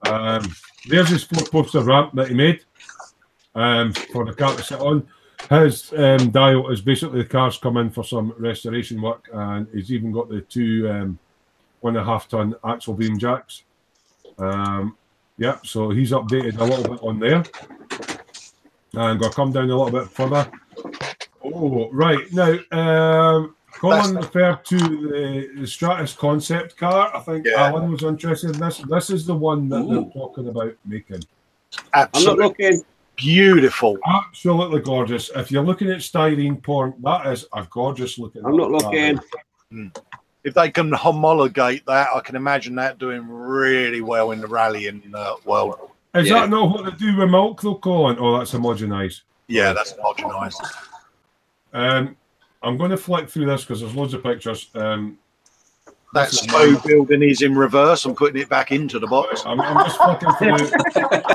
There's his 4-poster ramp that he made for the car to sit on. His dial is basically the car's come in for some restoration work, and he's even got the 2 1.5-ton axle beam jacks. So he's updated a little bit on there. And I'm going to come down a little bit further. Oh, right. Now, Colin referred to the Stratus concept car. I think Alan was interested in this. This is the one that they're talking about making. Absolutely. I'm not looking. Beautiful. Absolutely gorgeous. If you're looking at styrene porn, that is a gorgeous looking. I'm not looking. If they can homologate that, I can imagine that doing really well in the rallying world. Is that not what they do with milk, though, Colin? Oh, that's homogenized. Yeah, that's homogenized. I'm going to flick through this because there's loads of pictures. That Smoo building is in reverse and putting it back into the box. I'm just flicking through.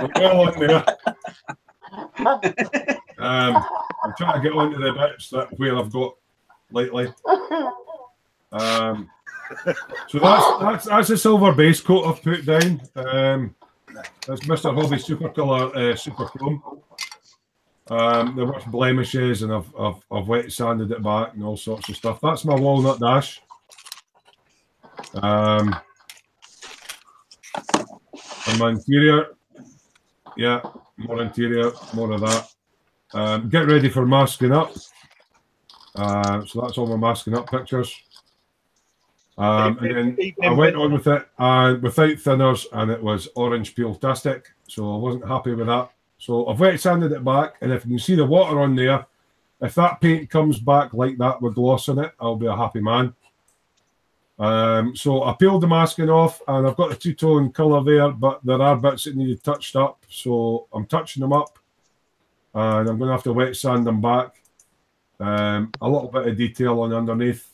We're well on there. I'm trying to get onto the bits where I've got lately. So that's a silver base coat I've put down. That's Mr. Hobby Super Colour Super Chrome. There were blemishes, and I've wet sanded it back and all sorts of stuff. That's my walnut dash. And my interior, yeah, more interior, more of that. Get ready for masking up. So that's all my masking up pictures. And then I went on with it without thinners, and it was orange peel-tastic, so I wasn't happy with that. So I've wet sanded it back, and if you can see the water on there, if that paint comes back like that with gloss on it, I'll be a happy man. So I peeled the masking off, and I've got the two-tone colour there, but there are bits that needed touched up, so I'm touching them up, and I'm going to have to wet sand them back. A little bit of detail on underneath,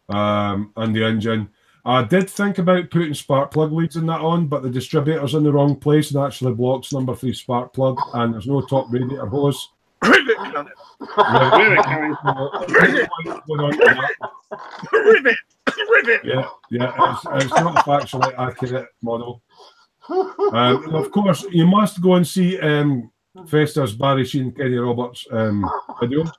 and the engine. I did think about putting spark plug leads in that on, but the distributor's in the wrong place and actually blocks number 3 spark plug, and there's no top radiator hose. Rivet! Yeah, it's not a factually accurate model. Of course, you must go and see Fester's Barry Sheen, Kenny Roberts video.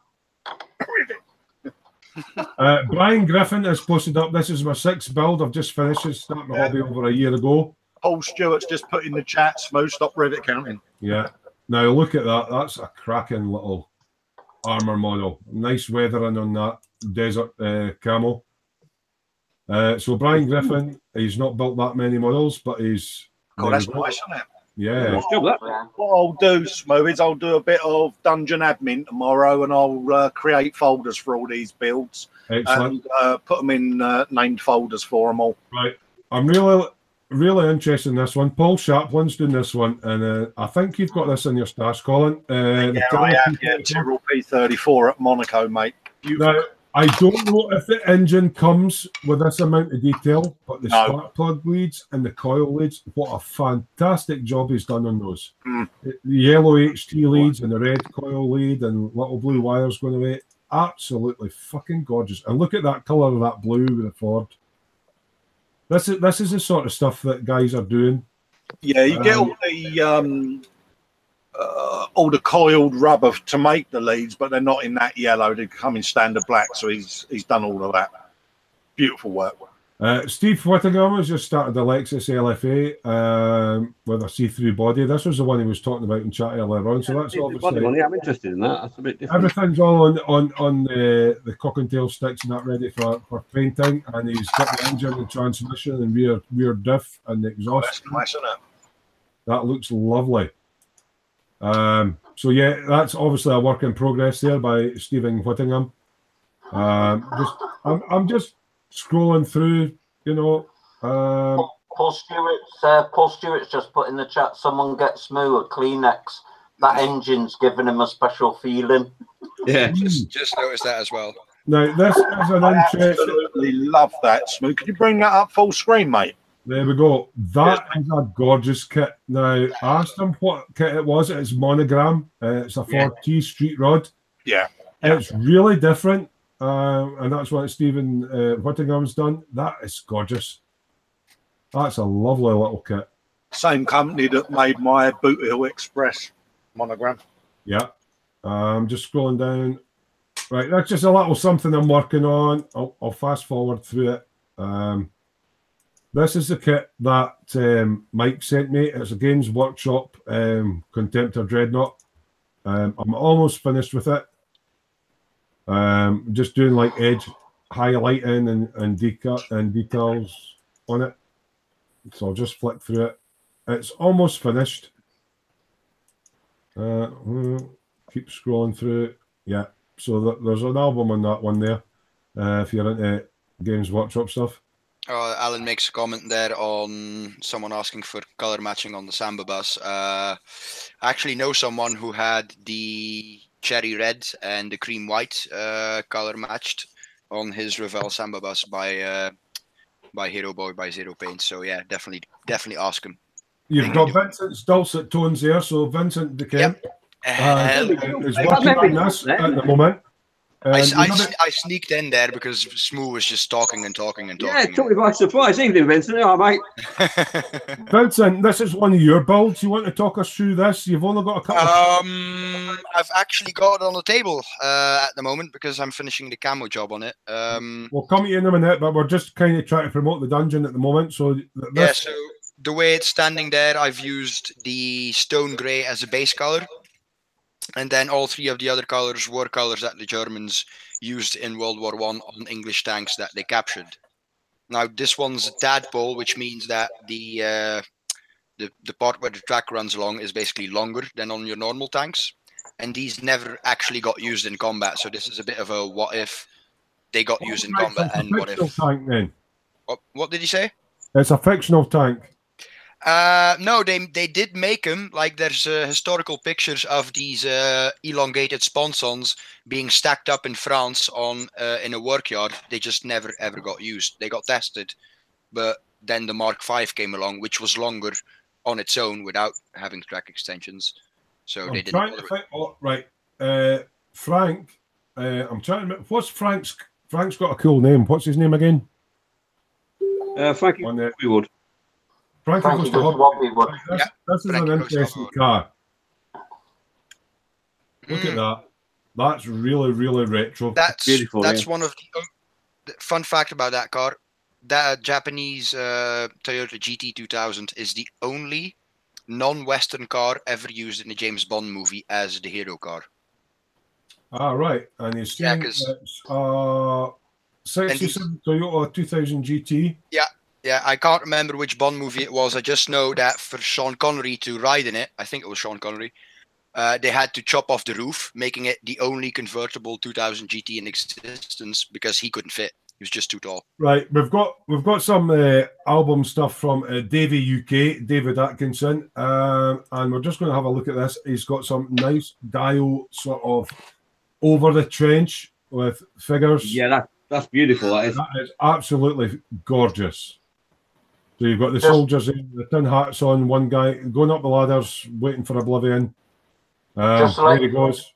Brian Griffin has posted up, this is my 6th build. I've just finished it, started my hobby over a year ago. Paul Stewart's just put in the chat, Smoo, stop Rivet counting. Yeah. Now look at that. That's a cracking little armour model. Nice weathering on that desert camo. So Brian Griffin, he's not built that many models, but he's... God, that's nice, isn't it? Yeah. What I'll do, Smoo, is I'll do a bit of dungeon admin tomorrow, and I'll create folders for all these builds. Excellent. And put them in named folders for them all. Right. I'm really interested in this one. Paul Shaplin's doing this one, and I think you've got this in your stash, Colin. Yeah, I have. Yeah, Tyrrell P34 at Monaco, mate. Beautiful. Now, I don't know if the engine comes with this amount of detail, but the spark plug leads and the coil leads, what a fantastic job he's done on those. The yellow HT leads and the red coil lead and little blue wires going away. Absolutely fucking gorgeous. And look at that colour of that blue with the Ford. This is the sort of stuff that guys are doing. Yeah, you get all the coiled rubber to make the leads, but they're not in that yellow. They come in standard black, so he's done all of that. Beautiful work. Steve Whittingham has just started the Lexus LFA with a see-through body. This was the one he was talking about in chat earlier on. So that's obviously... I'm interested in that. That's a bit different. Everything's all on the cock and tail sticks and that ready for painting, and he's got the engine and transmission and rear diff and the exhaust. That's nice, isn't it? That looks lovely. So yeah, that's obviously a work in progress there by Stephen Whittingham. I'm just scrolling through, you know. Paul Stewart's just put in the chat, someone get Smoo a Kleenex. That engine's giving him a special feeling. Yeah, just noticed that as well. Now, this is an interesting... absolutely love that, Smoo. Could you bring that up full screen, mate? There we go. That is a gorgeous kit. Now, I asked him what kit it was. It's Monogram. It's a 4T street rod. Yeah. It's really different. And that's what Stephen Whittingham's done. That is gorgeous. That's a lovely little kit. Same company that made my Boot Hill Express Monogram. Yeah. Just scrolling down. Right, that's just a little something I'm working on. I'll fast forward through it. This is the kit that Mike sent me. It's a Games Workshop Contemptor Dreadnought. I'm almost finished with it. Just doing like edge highlighting and decals on it. So I'll just flick through it. It's almost finished. Keep scrolling through. Yeah. So there's an album on that one there. If you're into Games Workshop stuff. Alan makes a comment there on someone asking for color matching on the Samba bus. I actually know someone who had the cherry red and the cream white color matched on his Revell Samba bus by by Hero Boy by Zero Paint. So yeah, definitely ask him. You've got Vincent's dulcet tones there, so Vincent the Kemp is working on this at the moment. I sneaked in there because Smoo was just talking and talking and talking. Yeah, it took me by surprise. Evening, Vincent. All right, mate. Vincent, this is one of your builds. You want to talk us through this? You've only got a couple. I've actually got it on the table at the moment because I'm finishing the camo job on it. We'll come to you in a minute, but we're just kind of trying to promote the dungeon at the moment. So yeah, so the way it's standing there, I've used the stone grey as a base color. And then all three of the other colors were colors that the Germans used in World War I on English tanks that they captured. Now this one's a tadpole, which means that the part where the track runs along is basically longer than on your normal tanks. And these never actually got used in combat. So this is a bit of a what if they got used in combat and what if. Tank, then. What did you say? It's a fictional tank. No, they did make them. Like there's historical pictures of these elongated sponsons being stacked up in France on in a workyard. They just never ever got used. They got tested, but then the Mark V came along, which was longer on its own without having track extensions. So they didn't. Right, Frank. I'm trying to remember. What's Frank's? Frank's got a cool name. What's his name again? Frankie Wood. Frankie goes to this is an interesting car. Look at that. That's really, really retro. That's beautiful. That's one of the fun fact about that car. That Japanese Toyota GT 2000 is the only non-Western car ever used in a James Bond movie as the hero car. Ah, right. And you're saying it's 67 Toyota 2000 GT. Yeah. Yeah, I can't remember which Bond movie it was. I just know that for Sean Connery to ride in it, I think it was Sean Connery, they had to chop off the roof, making it the only convertible 2000 GT in existence because he couldn't fit. He was just too tall. Right, we've got some album stuff from Davey UK, David Atkinson, and we're just going to have a look at this. He's got some nice dial sort of over the trench with figures. Yeah, that's beautiful. That is absolutely gorgeous. So you've got the soldiers in the tin hats on, one guy going up the ladders, waiting for oblivion. There he goes.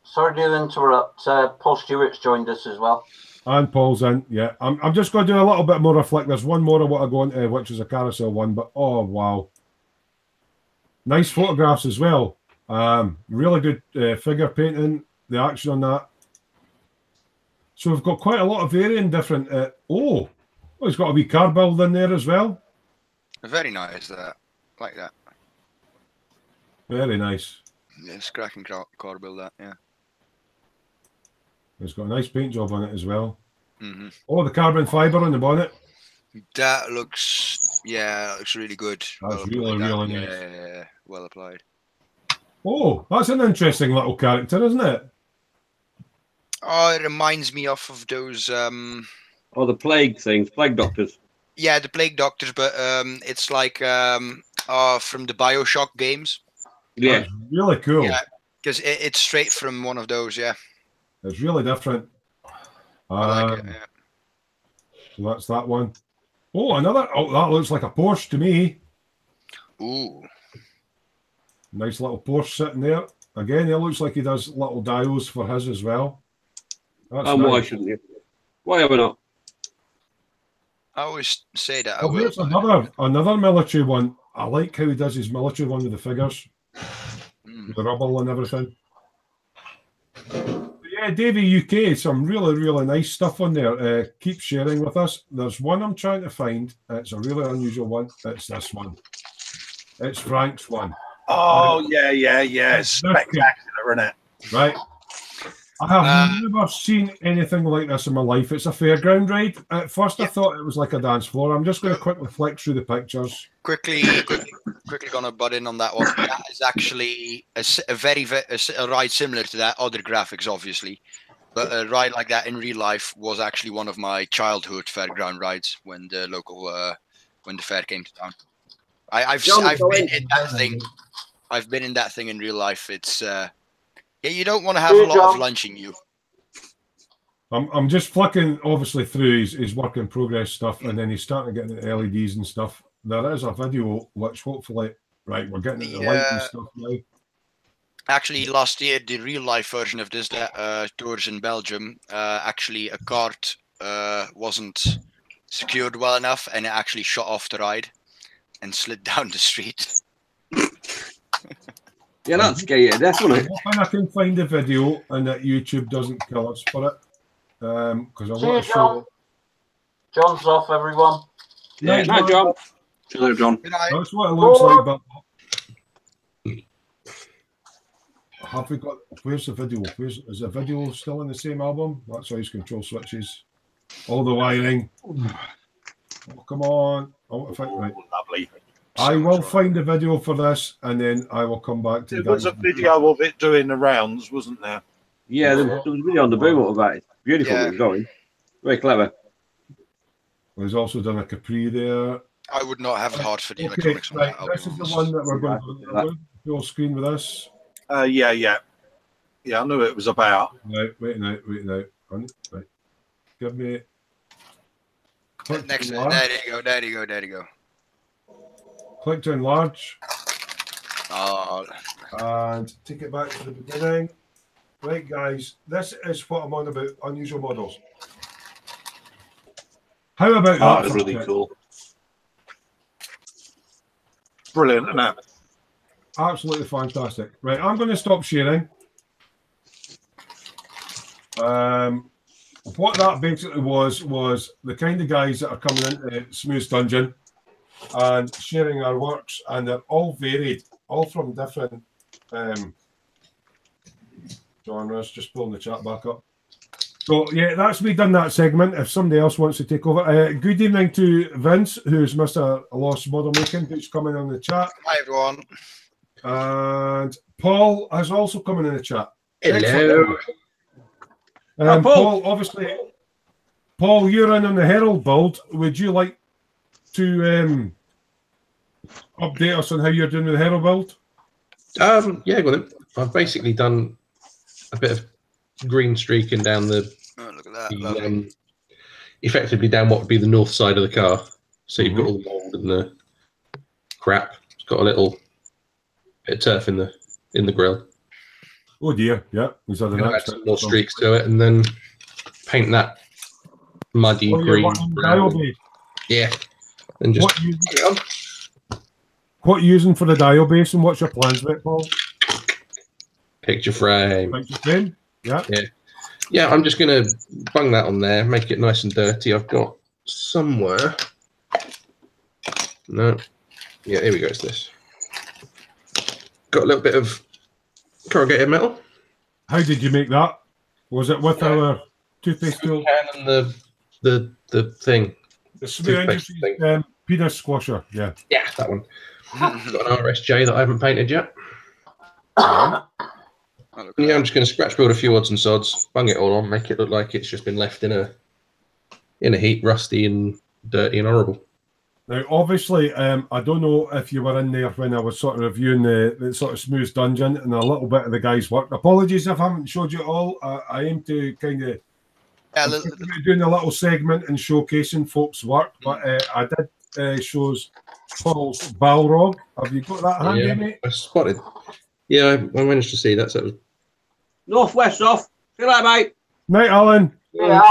Sorry to interrupt. Paul Stewart's joined us as well. And Paul's in, yeah. I'm just going to do a little bit more reflect. There's one more I want to go into, which is a carousel one, but oh, wow. Nice photographs as well. Really good figure painting, the action on that. So we've got quite a lot of varying different. He's got a wee car build in there as well. Very nice, that. Like that. Very nice. Yeah, it's cracking car build, that, yeah. It's got a nice paint job on it as well. Mm-hmm. Oh, the carbon fibre on the bonnet. That looks really good. That's really nice. Yeah, well applied. Oh, that's an interesting little character, isn't it? Oh, it reminds me of those. The plague things, plague doctors. Yeah, the plague doctors, but it's like from the BioShock games. Yeah, that's really cool. Yeah, because it's straight from one of those. Yeah, it's really different. I like it, yeah. So that's that one. Oh, another. Oh, that looks like a Porsche to me. Ooh, nice little Porsche sitting there. Again, it looks like he does little dials for his as well. That's nice. Why shouldn't you? Why have we not? I always say that. Oh, here's another military one. I like how he does his military one with the figures, the rubble and everything. But yeah, Davey UK, some really, really nice stuff on there. Keep sharing with us. There's one I'm trying to find. It's a really unusual one. It's this one. It's Frank's one. Oh, yeah. Spectacular, isn't it? Right. I have never seen anything like this in my life. It's a fairground ride. At first, I thought it was like a dance floor. I'm just going to quickly flick through the pictures. Quickly going to butt in on that one. That is actually a ride similar to that. Other graphics, obviously, but a ride like that in real life was actually one of my childhood fairground rides when the local when the fair came to town. I've been in that thing. I've been in that thing in real life. It's you don't want to have a lot of lunch in you. I'm just flicking obviously through his work in progress stuff, and then he's starting to get into LEDs and stuff. There is a video which hopefully, right, we're getting into light and stuff now. Actually, last year, the real life version of this tours in Belgium, actually a cart wasn't secured well enough, and it actually shot off the ride and slid down the street. Yeah, that's scary, definitely. When I can find a video and that YouTube doesn't kill us for it, because I want to show. John's off, everyone. Yeah, night, John. Hello, John. That's what it looks like, but have we got? Where's the video? Is the video still in the same album? That's all his control switches, all the wiring. Oh, come on! I want to find right. Lovely. I will find a video for this, and then I will come back to. There was a video of it doing the rounds, wasn't there? Yeah, there was a video on the boom about it. Beautiful, it was going. Very clever. There's also done a Capri there. I would not have the heart for the Okay, electronics on right. that This is album. the one that we're going to full screen with us. Yeah. I knew it was about. Right, wait now. Right, give me. Next, there you go. Click to enlarge. Oh, And take it back to the beginning. Right, guys, this is what I'm on about, unusual models. How about that? That is really cool. Brilliant, isn't it? Absolutely fantastic. Right, I'm going to stop sharing. What that basically was the kind of guys that are coming into Smoo's Dungeon and sharing our works, and they're all varied, all from different genres. Just pulling the chat back up. So yeah, that's me done that segment. If somebody else wants to take over, good evening to Vince, who's Mr. Lost Model Making, who's coming on the chat. hi everyone. And Paul has also come in the chat. Hello. Paul, obviously, Paul, you're in on the Herald build. Would you like to update us on how you're doing with the Herald build? Yeah, go on then. I've basically done a bit of green streaking down the, Look at that. effectively down what would be the north side of the car. So you've got all the mold and the crap. It's got a little bit of turf in the grill. Oh dear, yeah. He's had an Add accident. some more streaks to it, and then paint that muddy green. Dial base. Yeah, and just What are you using for the dial base, and what's your plans with it, Paul? picture frame. Picture frame? Yeah. Yeah, I'm just gonna bung that on there, make it nice and dirty. I've got somewhere. No. Yeah, here we go. It's this. Got a little bit of corrugated metal. How did you make that? Was it with our toothpaste tool? And the thing. The Smoo Toothpaste Industries penis squasher, yeah. Yeah, that one. Got an RSJ that I haven't painted yet. Yeah, I'm just going to scratch build a few odds and sods, bung it all on, make it look like it's just been left in a heat, rusty and dirty and horrible. Now, obviously, I don't know if you were in there when I was sort of reviewing the sort of Smoo's Dungeon and a little bit of the guy's work. Apologies if I haven't showed you it all. I aim to kind of doing a little segment and showcasing folks' work, but I did shows Paul's Balrog. Have you got that handy, mate? I spotted. Yeah, I managed to see that. So it was... Northwest off. See you later, mate. Night, Alan. Yeah,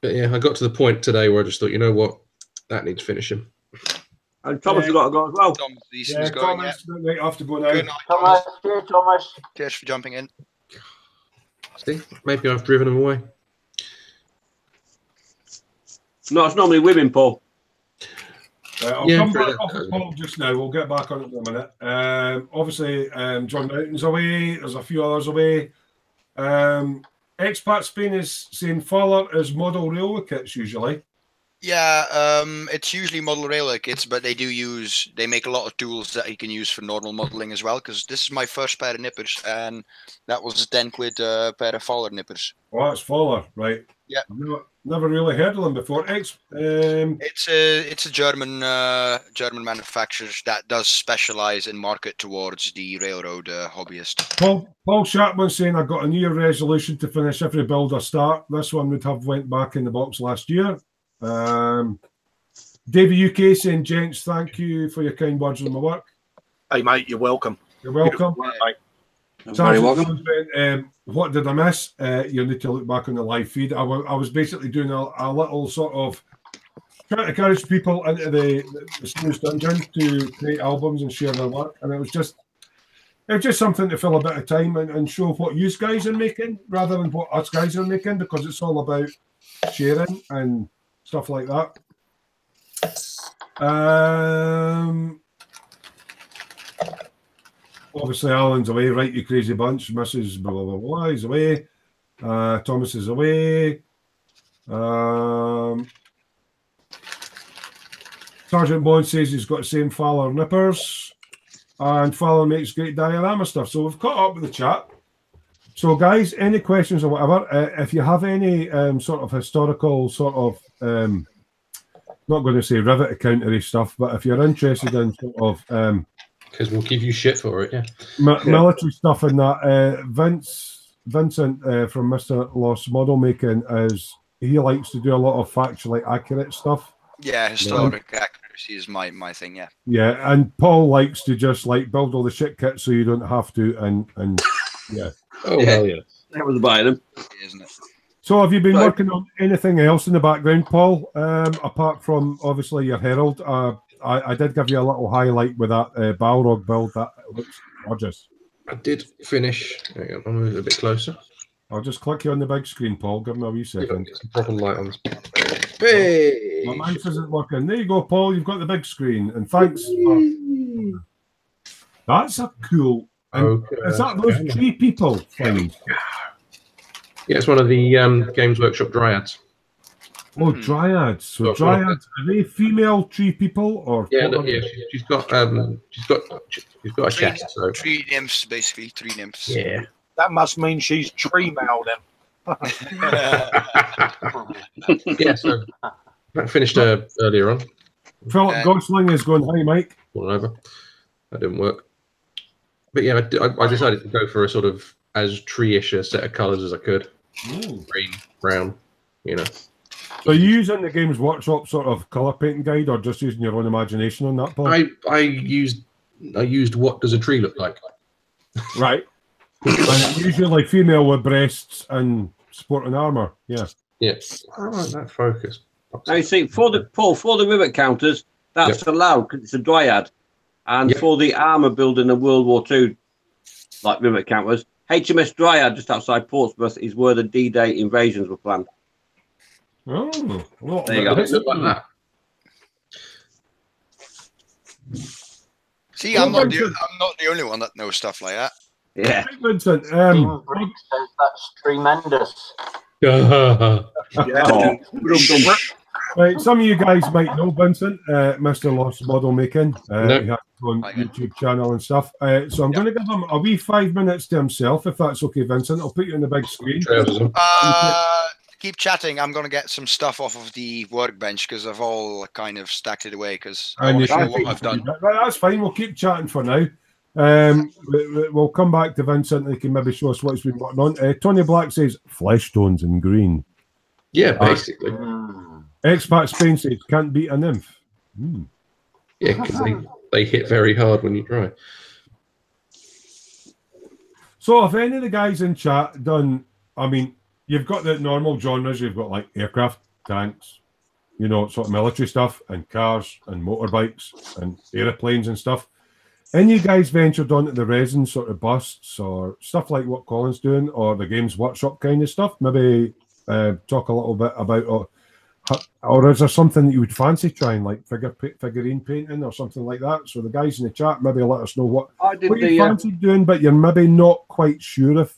But yeah, I got to the point today where I just thought, you know what, that needs finishing. And Thomas has got to go as well. Yeah, Thomas, right, I have to go now. Good night, Thomas. Cheers, Thomas. Cheers for jumping in. See, maybe I've driven them away. No, it's normally women, Paul. I'll come back off the Paul just now. We'll get back on it in a minute. Obviously, John Mountain's away. There's a few others away. Expat Spain is saying Fowler is model railway kits usually. Yeah, it's usually model railway kits, but they make a lot of tools that you can use for normal modeling as well, because this is my first pair of nippers, and that was a £10 pair of Fowler nippers. Oh, that's Fowler, right. Yeah. Never really heard of them before. It's a German manufacturer that does specialize in market towards the railroad hobbyist. Paul Chapman saying, I've got a new resolution to finish every build I start. This one would have went back in the box last year. Davey UK saying, gents, thank you for your kind words on my work. Hey, mate, you're welcome. You're welcome. Mate. Very welcome. What did I miss? You need to look back on the live feed. I was basically doing a little sort of trying to encourage people into the Smoo dungeon to create albums and share their work, and it was just something to fill a bit of time and show what you guys are making rather than what us guys are making, because it's all about sharing and stuff like that. Obviously, Alan's away, right, you crazy bunch. Mrs. blah, blah, blah, blah, he's away. Thomas is away. Sergeant Bond says he's got the same Fowler nippers. And Fowler makes great diorama stuff. So we've caught up with the chat. So, guys, any questions or whatever, if you have any sort of historical sort of, not going to say Rivet accountery stuff, but if you're interested in sort of... because we'll give you shit for it, yeah. Military stuff and that. Vincent from Mr. Lost Model Making he likes to do a lot of factually accurate stuff. Yeah, historic accuracy is my thing. Yeah. Yeah, and Paul likes to just like build all the shit kits so you don't have to, and yeah. Oh hell yeah, That was buying them, Isn't it? So have you been working on anything else in the background, Paul? Apart from obviously your Herald. I did give you a little highlight with that Balrog build. That looks gorgeous. I did finish. Hang on, I'll move it a bit closer. I'll just click you on the big screen, Paul. Give me a wee second. Get some proper light on this. Hey! My mouse isn't working. There you go, Paul. You've got the big screen. And thanks. That's a cool. Okay. Is that those tree people things? Yeah, it's one of the Games Workshop Dryads. Oh, Dryads. So Dryads, are they female tree people or? Yeah, she's got a chest. So. Tree nymphs, basically. Tree nymphs. Yeah. That must mean she's tree male then. Yeah, so that finished earlier on. Philip Gosling is going, hi, Mike. All over. That didn't work. But yeah, I decided to go for a sort of as tree-ish a set of colours as I could. Ooh. Green, brown, you know. So are you using the Games Workshop sort of colour painting guide or just using your own imagination on that, Paul? I used what does a tree look like? Right. And usually female with breasts and sporting armour. Yeah. Yeah. I like that focus. Now you see, for the Rivet counters, that's allowed because it's a Dryad. And for the armour building of World War II, like Rivet counters, HMS Dryad just outside Portsmouth is where the D-Day invasions were planned. Oh, well, there you go. It look like that. See, I'm not the only one that knows stuff like that. Yeah. Vincent, Brick says that's tremendous. right, some of you guys might know Vincent, Mr. Lost Model Making. He has his own YouTube channel and stuff. So I'm going to give him a wee 5 minutes to himself, if that's okay, Vincent. I'll put you on the big screen. Keep chatting. I'm going to get some stuff off of the workbench because I've all kind of stacked it away because I want to show what I've done. Right, that's fine. We'll keep chatting for now. We'll come back to Vincent and he can maybe show us what he's been working on. Tony Black says flesh tones in green. Yeah, basically. Expat Spain says can't beat a nymph. Yeah, because they hit very hard when you try. So if any of the guys in chat done, I mean, you've got the normal genres. You've got like aircraft, tanks, you know, sort of military stuff, and cars and motorbikes and aeroplanes and stuff. Any guys ventured onto the resin sort of busts or stuff like what Colin's doing or the Games Workshop kind of stuff? Maybe talk a little bit about, or is there something that you would fancy trying, like figurine painting or something like that? So the guys in the chat, maybe let us know what you fancy doing, but you're maybe not quite sure if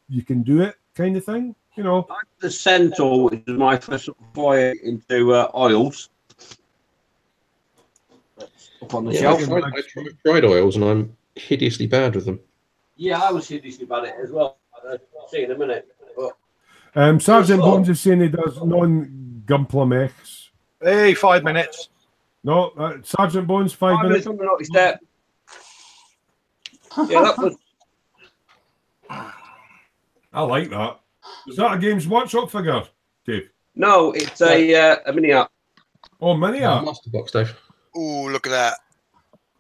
you can do it, kind of thing. You know, the Centaur, which is my first foray into oils. Up on the shelf. I tried oils and I'm hideously bad with them. Yeah, I was hideously bad at it as well. I'll see in a minute. Sergeant Bones is saying he does non-Gunpla mechs. Hey, 5 minutes. No, Sergeant Bones, 5 minutes. I noticed that. Yeah, that was. I like that. Is that a Games Workshop figure, Dave? No, it's a mini art. Oh, mini art. Master box, Dave. Ooh, look at that.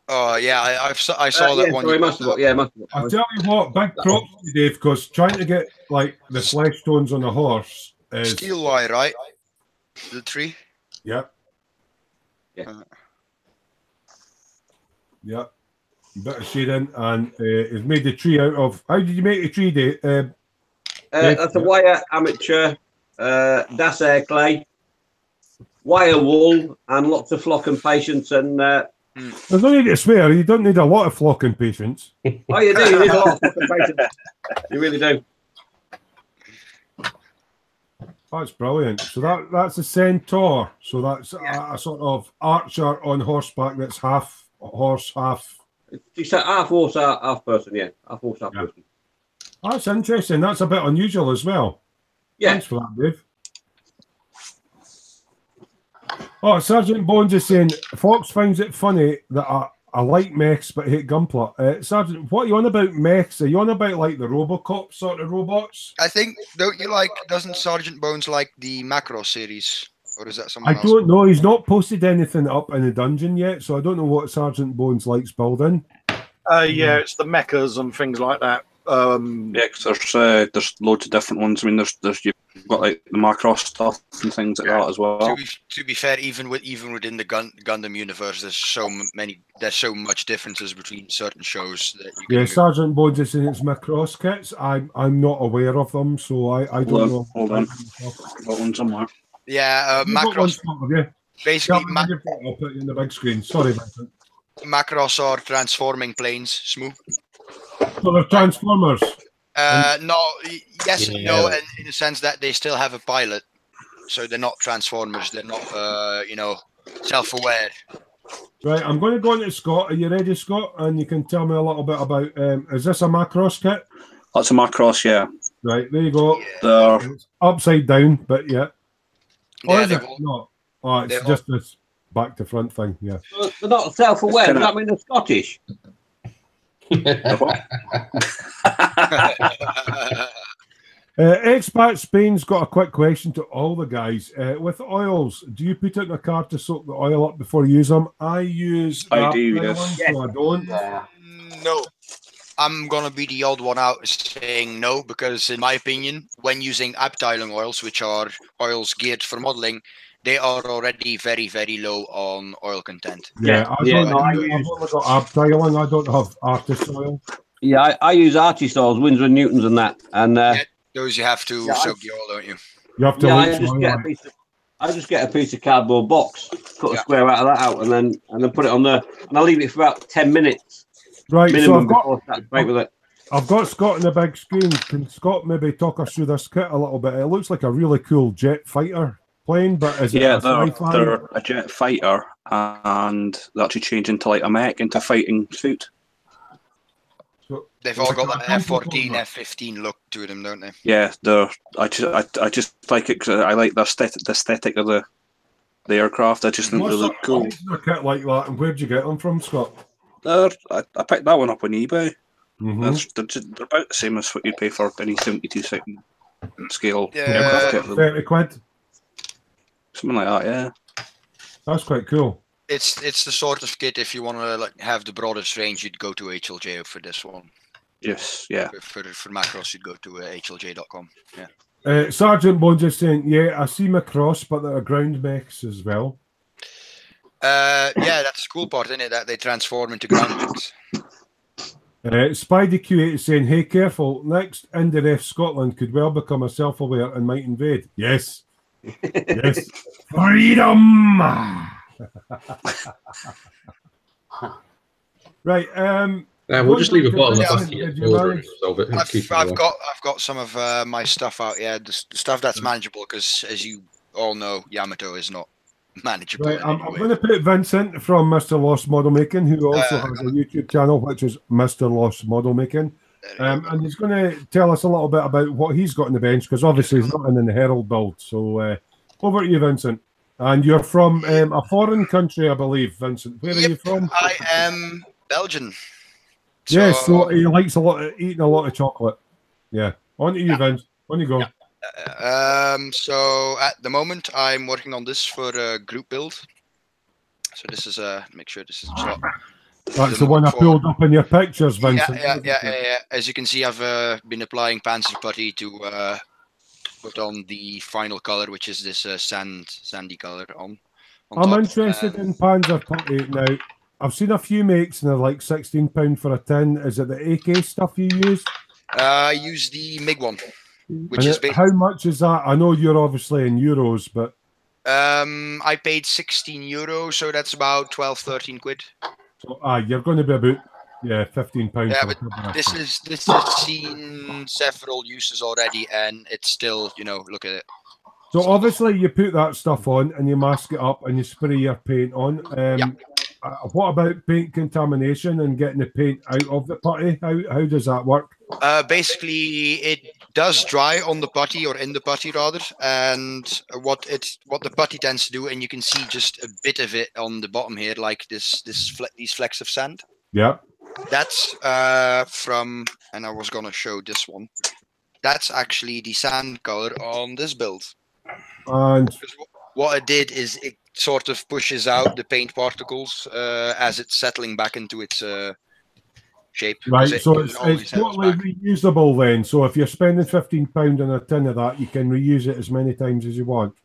Oh yeah, I saw that one. Sorry, Master Box. Yeah, Master Box. I tell you what, big props to you, Dave, because trying to get like the flesh tones on a horse is Steel wire, right? The tree. yeah, Yeah. yeah, bit of shading, and he's made the tree out of. How did you make the tree, Dave? That's a wire amateur, das air clay, wire wool, and lots of flock and patience. And There's no need to swear. You don't need a lot of flocking patience. oh, you do. You need a lot of flock and patience. You really do. That's brilliant. So that's a centaur. So that's a sort of archer on horseback that's half horse, half. It's half horse, half person. Yeah, half horse, half person. That's interesting. That's a bit unusual as well. Yeah. Thanks for that, Dave. Oh, Sergeant Bones is saying Fox finds it funny that I like mechs but hate Gunpla. Sergeant, what are you on about mechs? Are you on about like the Robocop sort of robots? I think doesn't Sergeant Bones like the Macross series, or is that someone else? I don't know. He's not posted anything up in the dungeon yet, so I don't know what Sergeant Bones likes building. Yeah, it's the mechas and things like that. Yeah, 'cause there's loads of different ones. I mean, there's you've got like the Macross stuff and things like that as well. To be fair, even within the Gundam universe, there's so much differences between certain shows that you can Sergeant Bones is saying it's Macross kits. I'm not aware of them, so I don't know. Hold on, got one somewhere. Yeah, Macross. Basically, I'll put it in the big screen. Sorry, Vincent. Macross are transforming planes, Smoo. So they're Transformers. No, yes and no, and in the sense that they still have a pilot, so they're not Transformers. They're not, self-aware. Right, I'm going to go into Scott. Are you ready, Scott? And you can tell me a little bit about. Is this a Macross kit? That's a Macross, yeah. Right, there you go. They're It's upside down, but yeah. Or is it all, not? Oh, it's just this back to front thing. Yeah. They're not self-aware. Does that mean they're Scottish? Expat Spain's got a quick question to all the guys. With oils, do you put it in a car to soak the oil up before you use them? I do, yes. So I don't. No. I'm going to be the odd one out saying no, because in my opinion, when using abteiling oils, which are oils geared for modeling, they are already very, very low on oil content. I've only got abteiling. I don't have artist oil. Yeah, I use artist oils, Winsor and Newtons and that. And those you have to soak the oil, don't you? You have to I just get a piece of cardboard box, cut a square out of that out, and then put it on there, and I leave it for about 10 minutes. Right, minimum so I've got Scott on the big screen. Can Scott maybe talk us through this kit a little bit? It looks like a really cool jet fighter plane, but is it a Sci-fi? They're a jet fighter, and they actually change into like a mech, into fighting suit. So they've all got that F-14, F-15 look to them, don't they? Yeah, I just like it because I like the aesthetic of the aircraft. I just think they look cool. A kit like that, and where'd you get them from, Scott? I picked that one up on eBay. Mm-hmm. They're about the same as what you'd pay for any 72-second scale aircraft kit. 30 quid. Something like that, yeah. That's quite cool. It's the sort of kit, if you want to have the broadest range, you'd go to HLJ for this one. Yes, yeah. For Macross, you'd go to HLJ.com. Yeah. Sergeant Bones is saying, yeah, I see Macross, but there are ground mechs as well. Yeah, that's the cool part, isn't it? That they transform into ground mechs. Spidey Q8 is saying, hey, careful, next IndieRef Scotland could well become a self-aware and might invade. Yes. Yes. Freedom! Right. We'll just leave a bottle of I've got some of my stuff out. Yeah, the stuff that's manageable, because as you all know, Yamato is not manageable. Right, I'm going to put Vincent from Mr. Lost Model Making, who also has a YouTube channel, which is Mr. Lost Model Making. And he's going to tell us a little bit about what he's got on the bench, because obviously he's not in the Herald build. So over to you, Vincent. And you're from a foreign country, I believe, Vincent. Where are you from? I am Belgian. Yeah, so he likes eating a lot of chocolate. Yeah. On to you, Vince. On you go. So at the moment, I'm working on this for a group build. So this is make sure this is shot. That's the one I pulled up in your pictures, Vincent. Yeah. As you can see, I've been applying Panzer putty to put on the final color, which is this sandy color on I'm top. interested in Panzer putty now. I've seen a few makes and they're like £16 for a tin. Is it the AK stuff you use? I use the MiG one, which is how much is that? I know you're obviously in euros, but I paid €16, so that's about 12-13 quid. So you're going to be about £15. Yeah, but this has seen several uses already, and it's still, look at it. So obviously you put that stuff on and you mask it up and you spray your paint on. What about paint contamination and getting the paint out of the putty? How does that work? Basically, it does dry on the putty, or in the putty rather, and what the putty tends to do, and you can see just a bit of it on the bottom here, like these flecks of sand. Yeah. That's from, and I was gonna show this one. That's actually the sand color on this build. And what it did is it sort of pushes out the paint particles as it's settling back into its shape. Right, so it's totally reusable then. So if you're spending £15 on a tin of that, you can reuse it as many times as you want.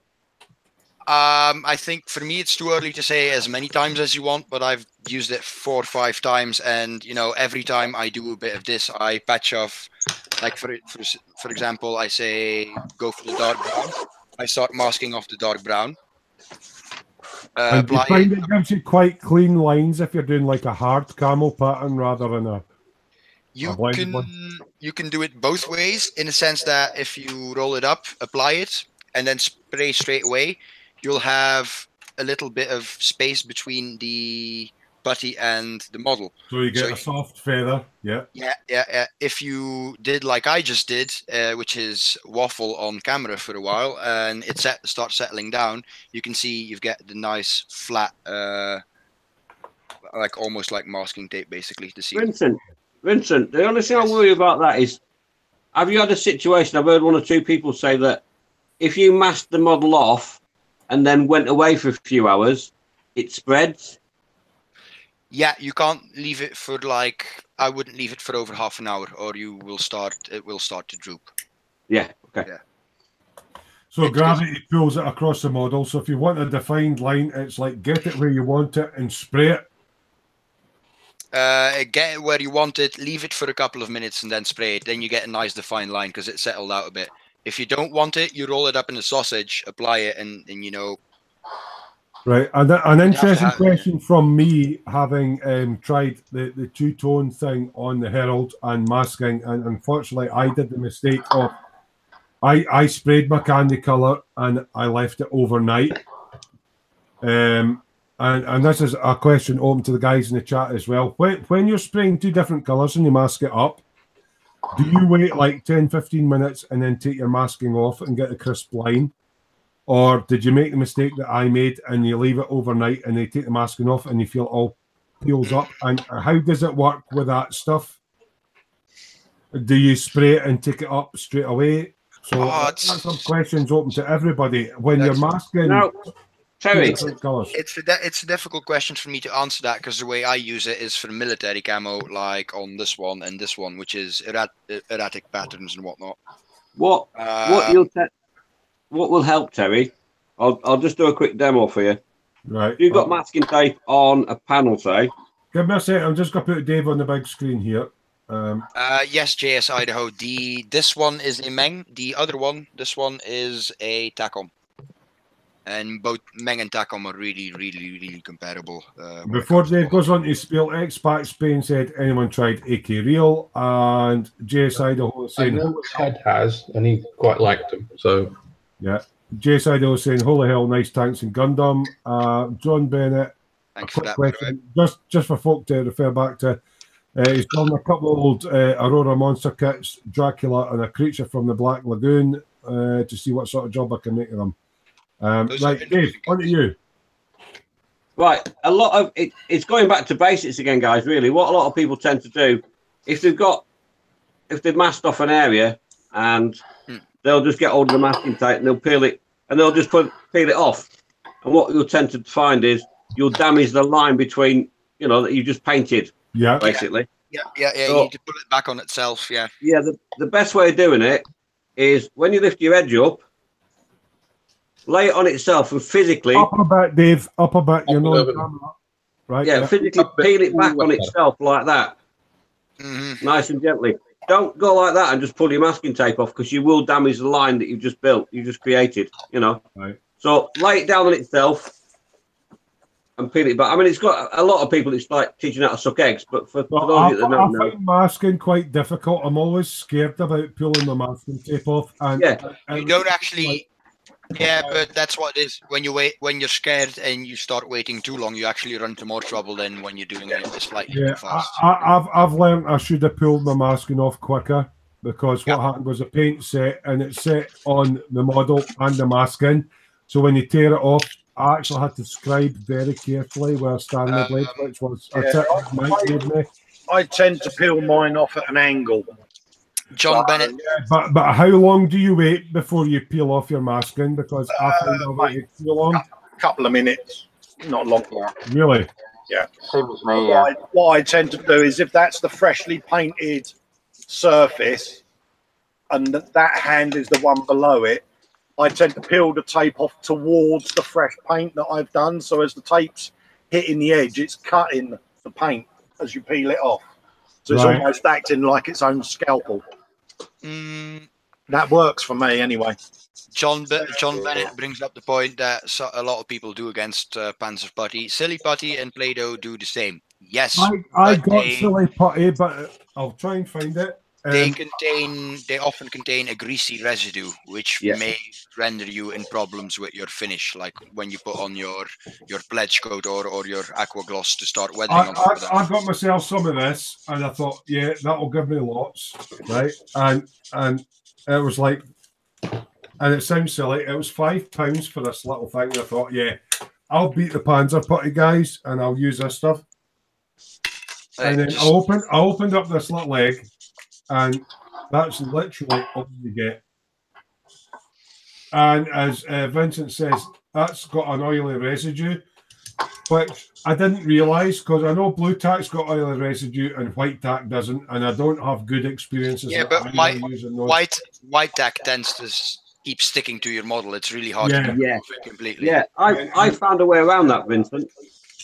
I think for me it's too early to say as many times as you want, but I've used it 4 or 5 times, and every time I do a bit of this, I patch off. Like for example, I say go for the dark brown. I start masking off the dark brown. And you find it gives you quite clean lines if you're doing like a hard camo pattern rather than a you can do it both ways, in the sense that if you roll it up, apply it, and then spray straight away, you'll have a little bit of space between the putty and the model. So you get a soft feather, yeah. Yeah. If you did like I just did, which is waffle on camera for a while, and it starts settling down, you can see you get the nice flat, like almost like masking tape, basically. To see. Vincent, the only thing I worry about that is, have you had a situation? I've heard 1 or 2 people say that if you masked the model off and then went away for a few hours, it spreads. Yeah, you can't leave it for I wouldn't leave it for over half an hour, or it will start to droop. Yeah, okay. Yeah. So gravity pulls it across the model. So if you want a defined line, it's like get it where you want it and spray it. Get it where you want it, leave it for a couple of minutes and then spray it. Then you get a nice defined line because it's settled out a bit. If you don't want it, you roll it up in a sausage, apply it, and Right, and an interesting question from me, having tried the two-tone thing on the Herald and masking, and unfortunately I did the mistake of I sprayed my candy colour and I left it overnight. And this is a question open to the guys in the chat as well. When you're spraying 2 different colours and you mask it up, do you wait like 10-15 minutes and then take your masking off and get a crisp line? Or did you make the mistake that I made and you leave it overnight and they take the masking off and you feel all peels up? And how does it work with that stuff? Do you spray it and take it up straight away? So that's some questions open to everybody. When you're masking... No, Terry, it's a difficult question for me to answer that, because the way I use it is for military camo, like on this one and this one, which is erratic patterns and whatnot. What will help, Terry? I'll just do a quick demo for you. Right. You've got masking tape on a panel, say. Give me a second. I'm just going to put Dave on the big screen here. Yes, JS Idaho. This one is a Meng. The other one, this one is a Tacom. And both Meng and Tacom are really, really, really compatible. Before Dave goes on to spiel, Expat Spain said anyone tried AK Real, and JS Idaho saying... I know which head has, and he quite liked them, so... Yeah. JS Idaho saying, holy hell, nice tanks in Gundam. John Bennett, Thanks a quick for that, question, just for folk to refer back to. He's done a couple of old Aurora monster kits, Dracula and a creature from the Black Lagoon, to see what sort of job I can make of them. Right, Dave, on to you. Right, a lot of it's going back to basics again, guys. Really, what a lot of people tend to do, if they've masked off an area, and they'll just get hold of the masking tape and they'll peel it, and they'll just peel it off. And what you'll tend to find is you'll damage the line between, that you just painted. Yeah, basically. Yeah. So, you need to put it back on itself. Yeah. Yeah. The best way of doing it is when you lift your edge up, lay it on itself and physically up a bit, Dave. Up a bit. You're not right. Yeah, physically peel it back on itself like that, nice and gently. Don't go like that and just pull your masking tape off, because you will damage the line that you've just built, you just created. Right. So lay it down on itself and peel it back. I mean, it's got a lot of people. It's like teaching how to suck eggs, but for those of you that don't know, I find masking quite difficult. I'm always scared about pulling the masking tape off. And you don't actually. Yeah, but that's what it is. When you're scared and you start waiting too long, you actually run into more trouble than when you're doing it slightly too fast. I've learned I should have pulled my masking off quicker, because what happened was the paint set, and it set on the model and the masking. So when you tear it off, I actually had to scribe very carefully where I stand the blade, which was a tip Mike gave me. I tend to peel mine off at an angle. John Bennett. But how long do you wait before you peel off your masking? Because I find I'll wait too long. A couple of minutes, not long. Really? Yeah. Same as me, yeah. What I tend to do is, if that's the freshly painted surface and that hand is the one below it, I tend to peel the tape off towards the fresh paint that I've done. So as the tape's hitting the edge, it's cutting the paint as you peel it off. So it's almost acting like its own scalpel. That works for me anyway. John Bennett brings up the point that a lot of people do against Panzer Putty. Silly Putty and Play-Doh do the same. Yes, I got silly putty, but I'll try and find it. They often contain a greasy residue, which may render you in problems with your finish, like when you put on your pledge coat or your aqua gloss to start weathering. I got myself some of this, and I thought, yeah, that'll give me lots, right? And it was like, and it sounds silly, it was £5 for this little thing. And I thought, yeah, I'll beat the Panzer Putty guys, and I'll use this stuff. And then I opened up this little egg. And that's literally all you get. And as Vincent says, that's got an oily residue, which I didn't realise, because I know blue tack's got oily residue and white tack doesn't, and I don't have good experiences. Yeah, but white tack tends to keep sticking to your model. It's really hard to remove it completely. Yeah, I found a way around that, Vincent.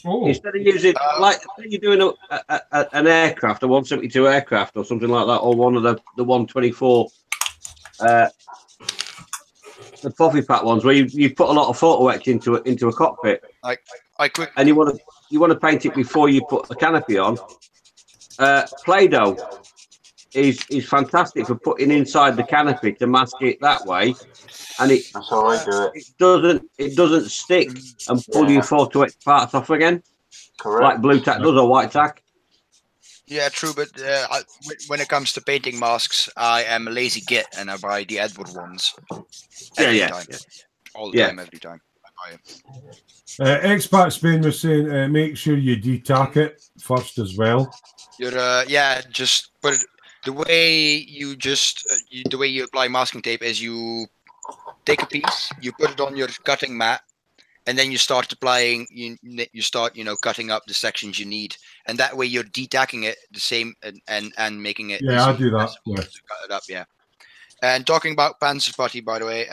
Instead of using, like, you're doing an aircraft, a 172 aircraft or something like that, or one of the 124, the coffee pack ones, where you put a lot of photo etch into a cockpit, and you want to paint it before you put the canopy on. Play-Doh is fantastic for putting inside the canopy to mask it that way. And that's how I do it. It doesn't stick and pull your photo etch parts off again. Correct. Like blue tack does or white tack. Yeah, true. But when it comes to painting masks, I am a lazy git, and I buy the Edward ones. Every time. All the time, every time. I buy them. Expat Spain was saying, make sure you de-tack it first as well. You're just put it. The way you apply masking tape is you take a piece, you put it on your cutting mat, and then you start applying. You start cutting up the sections you need, and that way you're detacking it the same and making it. Yeah, I do that. Yeah. Cut it up. Yeah. And talking about Panzer Putty, by the way,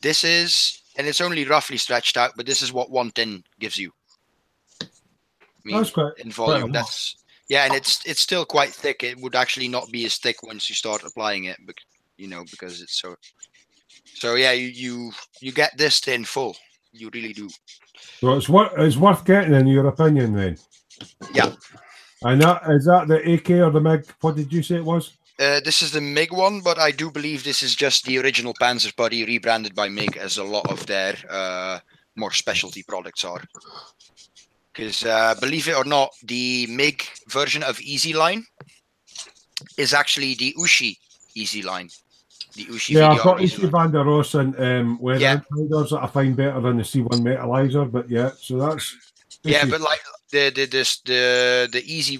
this is, and it's only roughly stretched out, but this is what 1 tin gives you. I mean, that's great. In volume, that's. Yeah, and it's still quite thick. It would actually not be as thick once you start applying it, but because it's so. So yeah, you get this tin full. You really do. So it's worth getting, in your opinion, then. Yeah. And is that the AK or the MiG? What did you say it was? This is the MiG one, but I do believe this is just the original Panzer Putty rebranded by MiG, as a lot of their more specialty products are. Because believe it or not, the MIG version of Easy Line is actually the Ushi Easy Line. The Ushi Yeah, I've VDR got Easy Ushi Line. Van der Ross and weathering Yeah. finders that I find better than the C1 metalizer, but yeah, so that's Yeah, Ushi. but like the easy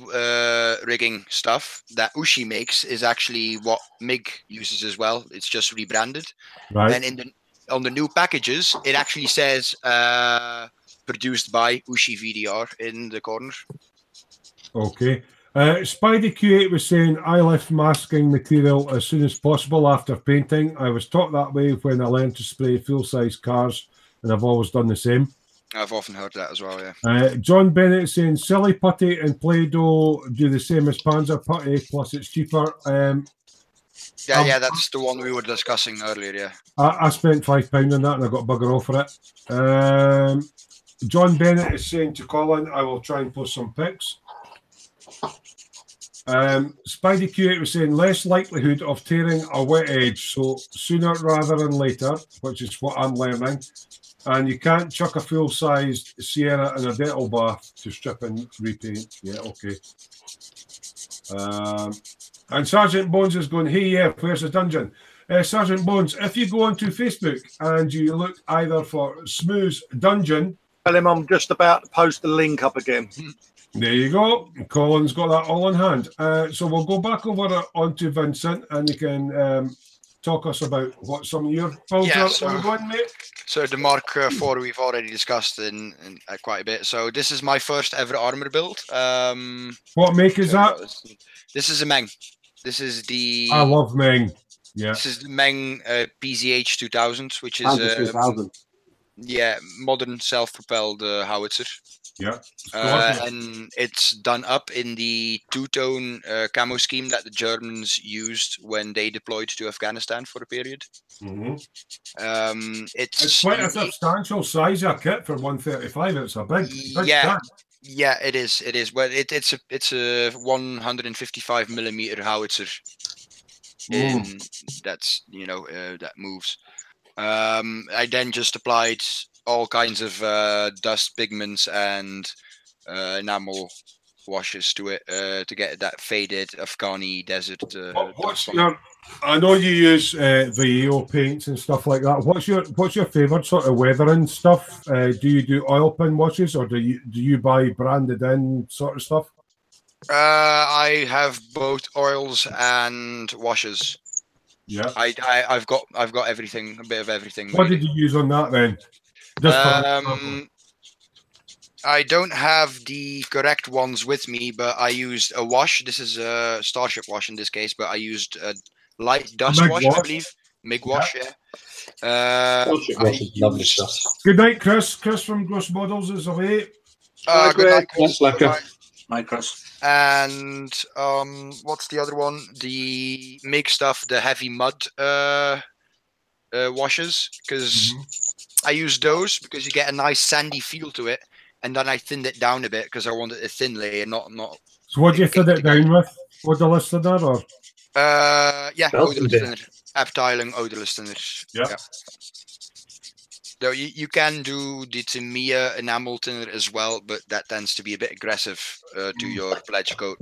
rigging stuff that Ushi makes is actually what MIG uses as well. It's just rebranded. Right. And on the new packages, it actually says produced by Ushi VDR in the corner. Okay. Spidey Q8 was saying, I left masking material as soon as possible after painting. I was taught that way when I learned to spray full-size cars, and I've always done the same. I've often heard that as well, yeah. John Bennett saying, silly putty and Play-Doh do the same as Panzer putty, plus it's cheaper. Yeah, that's the one we were discussing earlier, yeah. I spent £5 on that, and I got bugger all for it. John Bennett is saying to Colin, I will try and post some pics. Spidey Q8 was saying less likelihood of tearing a wet edge, so sooner rather than later, which is what I'm learning. And you can't chuck a full-sized Sierra in a Dettol bath to strip and repaint. Yeah, okay. And Sergeant Bones is going, hey, yeah, where's the dungeon? Sergeant Bones, if you go onto Facebook and you look either for Smoo's Dungeon. Tell him I'm just about to post the link up again. There you go. Colin's got that all in hand. So we'll go back over onto Vincent, and you can talk us about what some of your builds are going, mate. So the Mark IV we've already discussed in quite a bit. So this is my first ever armor build. What make is that? This is a Meng. This is the. I love Meng. Yeah. This is the Meng PZH 2000, which is 2000. Yeah, modern self-propelled howitzer. Yeah. And it's done up in the two-tone camo scheme that the Germans used when they deployed to Afghanistan for a period. Mm-hmm. It's quite a substantial size of kit for 135. It's a big yeah. tank. Yeah, it is. It is. But it's a 155 millimeter howitzer. That's that moves. I then just applied all kinds of dust pigments and enamel washes to it to get that faded Afghani desert. I know you use Vallejo paints and stuff like that. What's your favorite sort of weathering stuff? Do you do oil pin washes, or do you buy branded in sort of stuff? I have both oils and washes. Yeah, I've got everything, a bit of everything. What did you use on that then? I don't have the correct ones with me, but I used a wash. This is a Starship wash in this case, but I used a light dust wash, I believe. MIG wash, yeah. Starship wash is lovely stuff. Good night, Chris. Chris from Gross Models is away. Good night, Chris. Hi, Chris. And what's the other one? The MIG stuff, the heavy mud washes, because I use those because you get a nice sandy feel to it, and then I thinned it down a bit because I wanted a thin layer, not. So what do you thin it down with? Odorless thinner, or? Yeah, odorless thinner, Abteilung odorless thinner. Yeah. Though you can do the Tamiya enamel thinner as well, but that tends to be a bit aggressive to your pledge coat.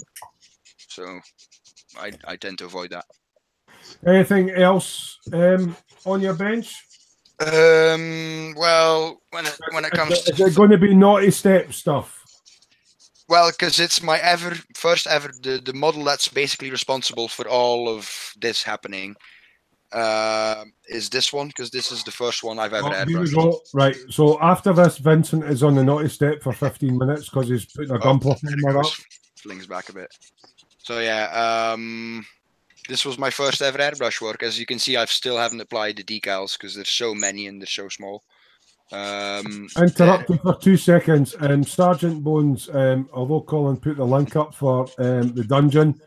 So I tend to avoid that. Anything else on your bench? Well, when it comes is it going to be naughty step stuff? Well, because it's my first ever the model that's basically responsible for all of this happening. Is this one, because this is the first one I've ever airbrushed. Right, so after this, Vincent is on the naughty step for 15 minutes because he's putting a gun platformer up. Flings back a bit. So yeah, this was my first ever airbrush work. As you can see, I still haven't applied the decals because there's so many and they're so small. Interrupt you for 2 seconds. Sergeant Bones, although Colin put the link up for the dungeon,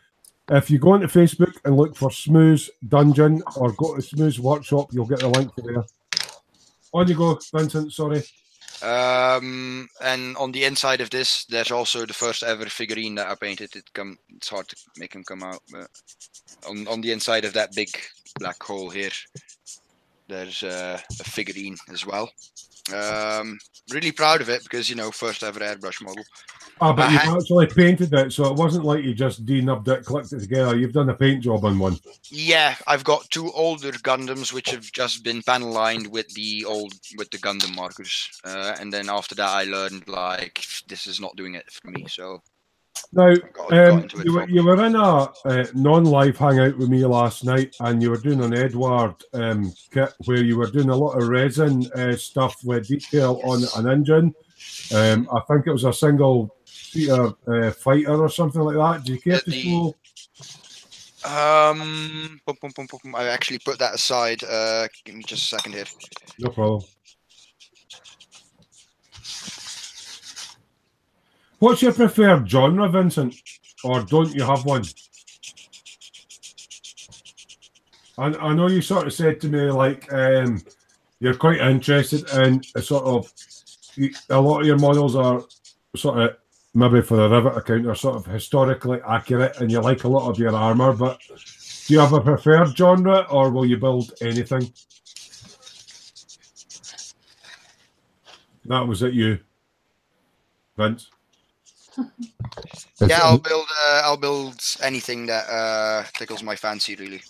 if you go into Facebook and look for Smoo's Dungeon or go to Smoo's Workshop, you'll get the link to there. On you go, Vincent, sorry. And on the inside of this, there's also the first ever figurine that I painted. It's hard to make him come out, but on the inside of that big black hole here, there's a figurine as well. Really proud of it because, you know, first ever airbrush model. Ah, but you've actually painted it, so it wasn't like you just denubbed it, clicked it together. You've done a paint job on one. Yeah, I've got 2 older Gundams which have just been panel lined with the Gundam markers, and then after that I learned like this is not doing it for me. So now got you were in a non-live hangout with me last night, and you were doing an Edward kit where you were doing a lot of resin stuff with detail on an engine. I think it was a single seater fighter or something like that. Do you care to show? I actually put that aside. Give me just a second here. No problem. What's your preferred genre, Vincent? Or don't you have one? I know you sort of said to me, like, you're quite interested in a sort of, a lot of your models are sort of, maybe for the Rivet account, are sort of historically accurate, and you like a lot of your armour, but do you have a preferred genre, or will you build anything? That was it, you, Vince? Yeah, I'll build anything that tickles my fancy, really.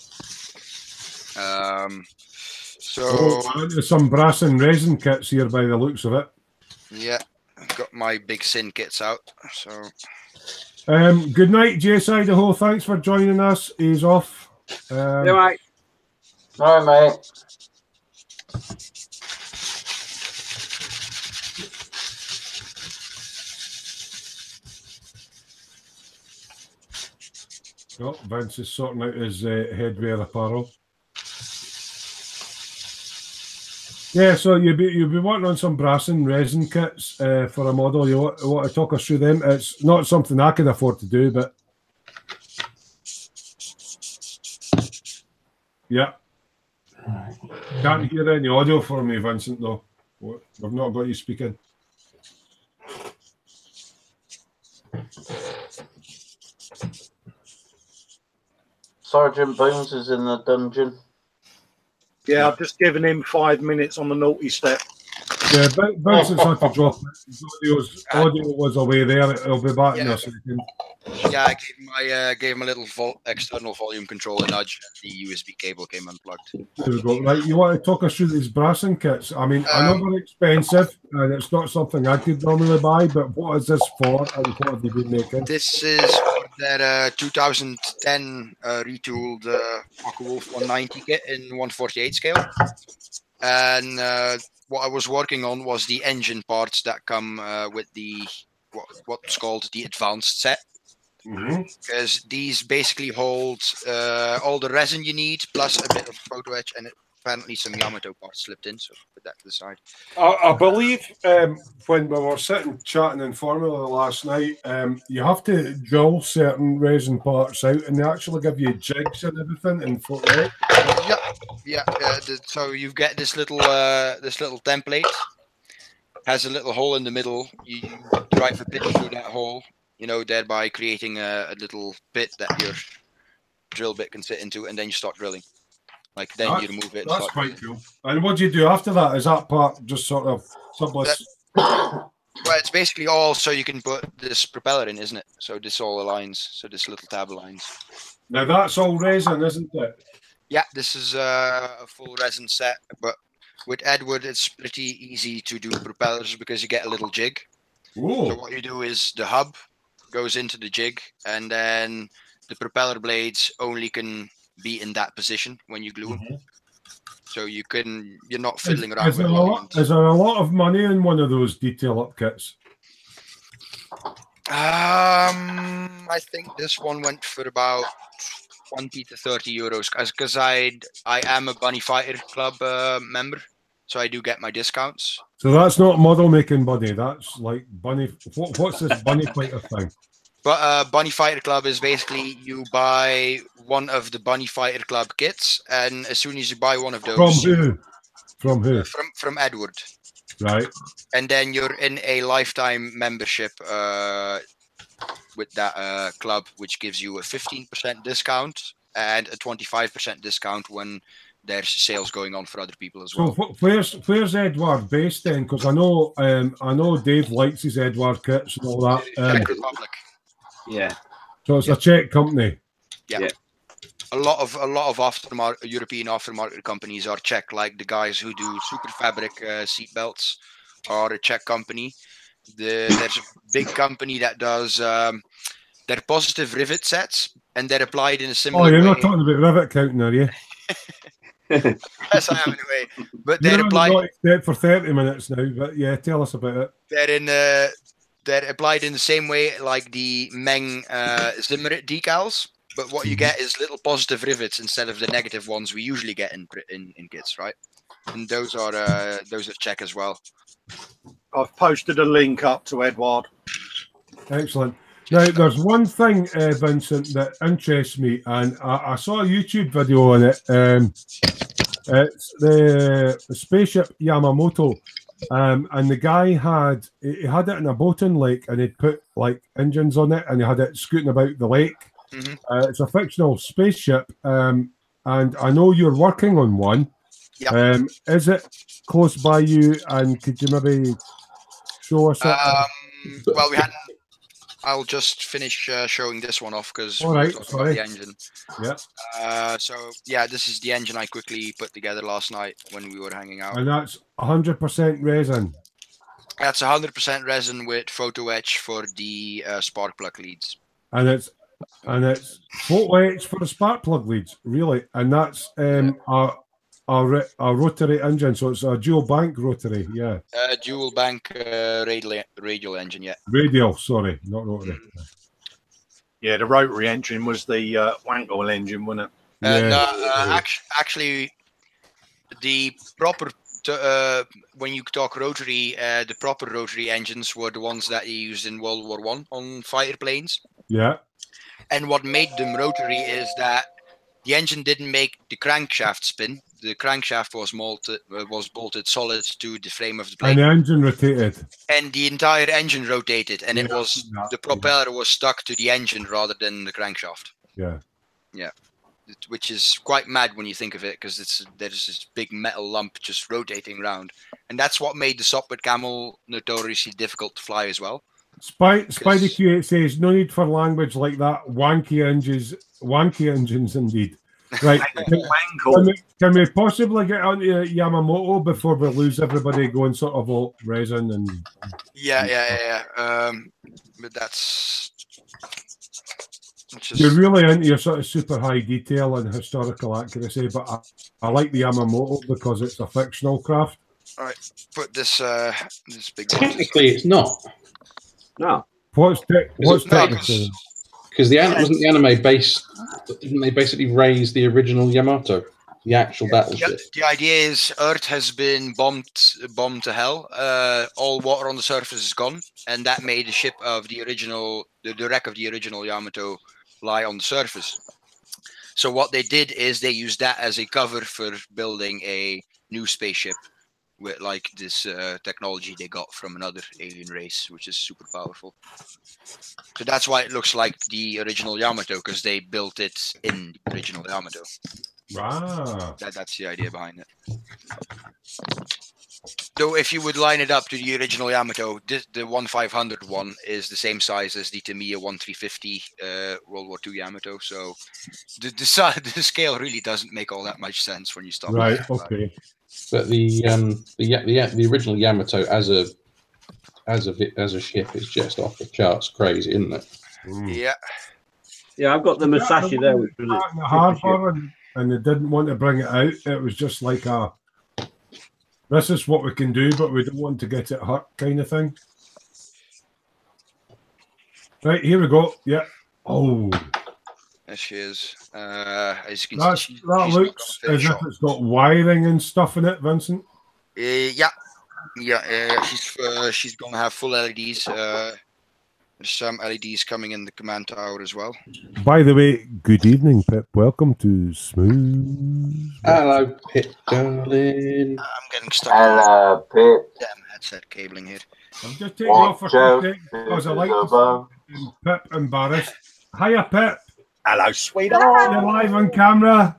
So there's some brass and resin kits here by the looks of it. Yeah, I've got my big sin kits out. So good night, Jace Idaho. Thanks for joining us. He's off. Yeah, mate. All right, mate. Oh, Vince is sorting out his headwear apparel. Yeah, so you'll be working on some brass and resin kits for a model. You want to talk us through them? It's not something I can afford to do, but yeah. Can't hear any audio from me, Vincent, though. We've not got you speaking. Sergeant Bones is in the dungeon. Yeah, I've just given him 5 minutes on the naughty step. Yeah, Vincent's had to drop it. His audio was away there. It'll be back in a second. Yeah, I gave him a little external volume controller nudge. The USB cable came unplugged. There we go. Right, you want to talk us through these brassing kits? I mean, I know they're expensive, and it's not something I could normally buy, but what is this for, and what have you been making? This is their 2010 retooled Wolf 190 kit in 1/48 scale. And what I was working on was the engine parts that come with the what's called the advanced set. Because these basically hold all the resin you need, plus a bit of photo etch, and apparently some Yamato parts slipped in, so put that to the side. I believe when we were sitting chatting in Formula last night, you have to drill certain resin parts out, and they actually give you jigs and everything in photo etch. So you get this little template, has a little hole in the middle. You drive a bit through that hole, you know, thereby creating a little bit that your drill bit can sit into, and then you start drilling. Like then you remove it. That's quite cool. And what do you do after that? Is that part just sort of subless? Well, it's basically all so you can put this propeller in, isn't it? So this all aligns. So this little tab aligns. Now that's all resin, isn't it? Yeah, this is a full resin set, but with Edward, it's pretty easy to do propellers because you get a little jig. Ooh. So what you do is the hub goes into the jig, and then the propeller blades only can be in that position when you glue them. So you're not fiddling around with it. Is there a lot of money in one of those detail up kits? I think this one went for about 20 to 30 euros because I am a Bunny Fighter Club member, so I do get my discounts. So that's not model making, buddy. That's like Bunny. What's this Bunny Fighter thing? But Bunny Fighter Club is basically you buy one of the Bunny Fighter Club kits, and as soon as you buy one of those, From who? From Edward. Right. And then you're in a lifetime membership with that club, which gives you a 15% discount and a 25% discount when there's sales going on for other people as So well. where's Edward based then? Because I know Dave likes his Edward kits and all that. Czech Republic. Yeah. So it's a Czech company. Yeah. A lot of European aftermarket companies are Czech, like the guys who do Super Fabric seat belts are a Czech company. There's a big company that does they're positive rivet sets, and they're applied in a similar way. Oh, you're not talking about rivet counting, are you? Yes, I am anyway. But You're they're applied for 30 minutes now, but yeah, tell us about it. They're applied in the same way like the Meng Zimmerit decals, but what you get is little positive rivets instead of the negative ones we usually get in kits, right? And those are Czech as well. I've posted a link up to Edward. Excellent. Now, there's one thing, Vincent, that interests me, and I saw a YouTube video on it. It's the spaceship Yamamoto, and the guy had it in a boating lake, and he'd put like engines on it, and he had it scooting about the lake. It's a fictional spaceship, and I know you're working on one. Yeah. Is it close by you, and could you maybe show us it? Well, we hadn't. I'll just finish showing this one off because All right, about the engine. Yeah. So yeah, this is the engine I quickly put together last night when we were hanging out. And that's 100% resin. That's 100% resin with photo etch for the spark plug leads. And it's photo etch for the spark plug leads, really. And that's a rotary engine, so it's a dual bank rotary, yeah. Dual bank radial engine, yeah. Radial, sorry, not rotary. Yeah, the rotary engine was the Wankel engine, wasn't it? Yeah. Actually, the proper when you talk rotary, the proper rotary engines were the ones that you used in World War I on fighter planes. Yeah. And what made them rotary is that the engine didn't make the crankshaft spin. The crankshaft was bolted solid to the frame of the plane. And the engine rotated. And the entire engine rotated, and the propeller was stuck to the engine rather than the crankshaft. Yeah. Yeah. Which is quite mad when you think of it, because there's this big metal lump just rotating around. And that's what made the Sopwith Camel notoriously difficult to fly as well. Spidey Q8 says, no need for language like that. Wanky engines indeed. Right. Can we possibly get onto Yamamoto before we lose everybody going sort of all resin and... Yeah. But that's... You're really into your sort of super high detail and historical accuracy, but I like the Yamamoto because it's a fictional craft. All right, put this big... Technically, it's not. No. What's technically? Because wasn't the anime based? Didn't they basically raise the original Yamato, the actual battleship? The idea is Earth has been bombed to hell. All water on the surface is gone, and that made the ship of the original, the wreck of the original Yamato, lie on the surface. So what they did is they used that as a cover for building a new spaceship with like this technology they got from another alien race, which is super powerful. So that's why it looks like the original Yamato, because they built it in the original Yamato. Wow. That's the idea behind it. Though if you would line it up to the original Yamato, the 1500 one is the same size as the Tamiya 1350 World War II Yamato. So the scale really doesn't make all that much sense when you stop. Right. Okay. But the original Yamato as a ship is just off the charts, crazy, isn't it? Yeah. Yeah, I've got the Musashi there, which was in the harbour, and they didn't want to bring it out. It was just like this is what we can do, but we don't want to get it hurt kind of thing. Right, here we go. Yeah. Oh. There she is. As you can that looks as if it's got wiring and stuff in it, Vincent. Yeah. She's gonna have full LEDs. There's some LEDs coming in the command tower as well. By the way, good evening, Pip. Welcome to Smoo. Hello, Pip, darling. I'm getting stuck. Hello, Pip. Damn headset cabling here. I'm just taking off for a second because I like to see Pip embarrassed. Hiya, Pip. Hello, sweetheart. You're live on camera.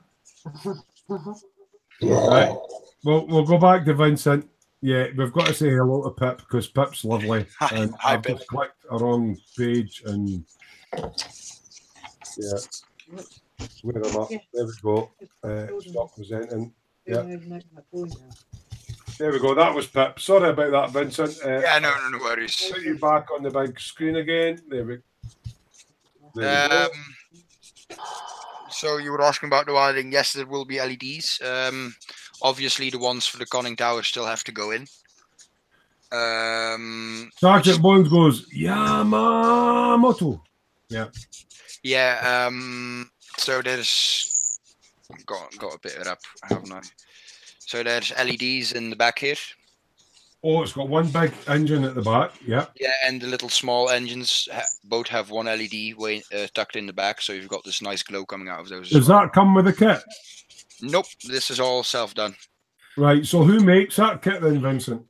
Right. We'll go back to Vincent. Yeah, we've got to say hello to Pip because Pip's lovely. And Hi, I've Pip. just clicked a wrong page and yeah. Where am I? There we go. Stop presenting. Yeah. There we go. That was Pip. Sorry about that, Vincent. Yeah, no worries. Put you back on the big screen again. There we go. So you were asking about the wiring. Yes, there will be LEDs. Obviously, the ones for the conning tower still have to go in. Sergeant Bones goes Yamamoto. Yeah. Yeah. So there's got a bit up, haven't I? So there's LEDs in the back here. Oh, it's got one big engine at the back. Yeah. Yeah, and the little small engines both have one LED tucked in the back, so you've got this nice glow coming out of those. Does that come with a kit? Nope, this is all self-done. Right. So who makes that kit then, Vincent?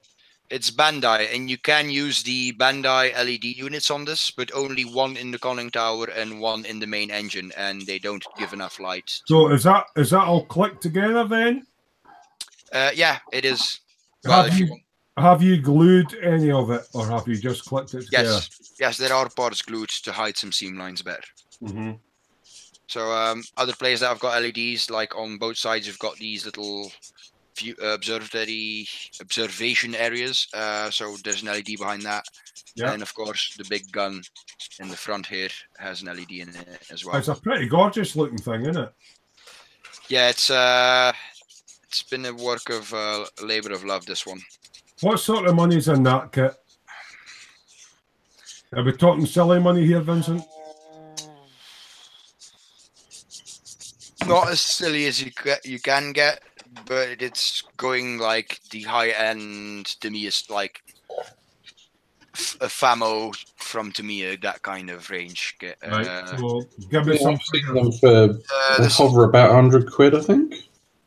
It's Bandai, and you can use the Bandai LED units on this, but only one in the conning tower and one in the main engine, and they don't give enough light. So is that all clicked together then? Yeah, it is. Well, have you glued any of it, or have you just clicked it together? Yes, there are parts glued to hide some seam lines better. Mm-hmm. So other players that have got LEDs, like on both sides, you've got these little observation areas. So there's an LED behind that, and of course the big gun in the front here has an LED in it as well. It's a pretty gorgeous looking thing, isn't it? Yeah, it's been a work of labor of love. This one. What sort of money's in that kit? Are we talking silly money here, Vincent? Not as silly as you can get, but it's going like the high end Tamiya's, like a Famo from Tamiya, that kind of range. Right. So give me some figures. They hover about 100 quid, I think.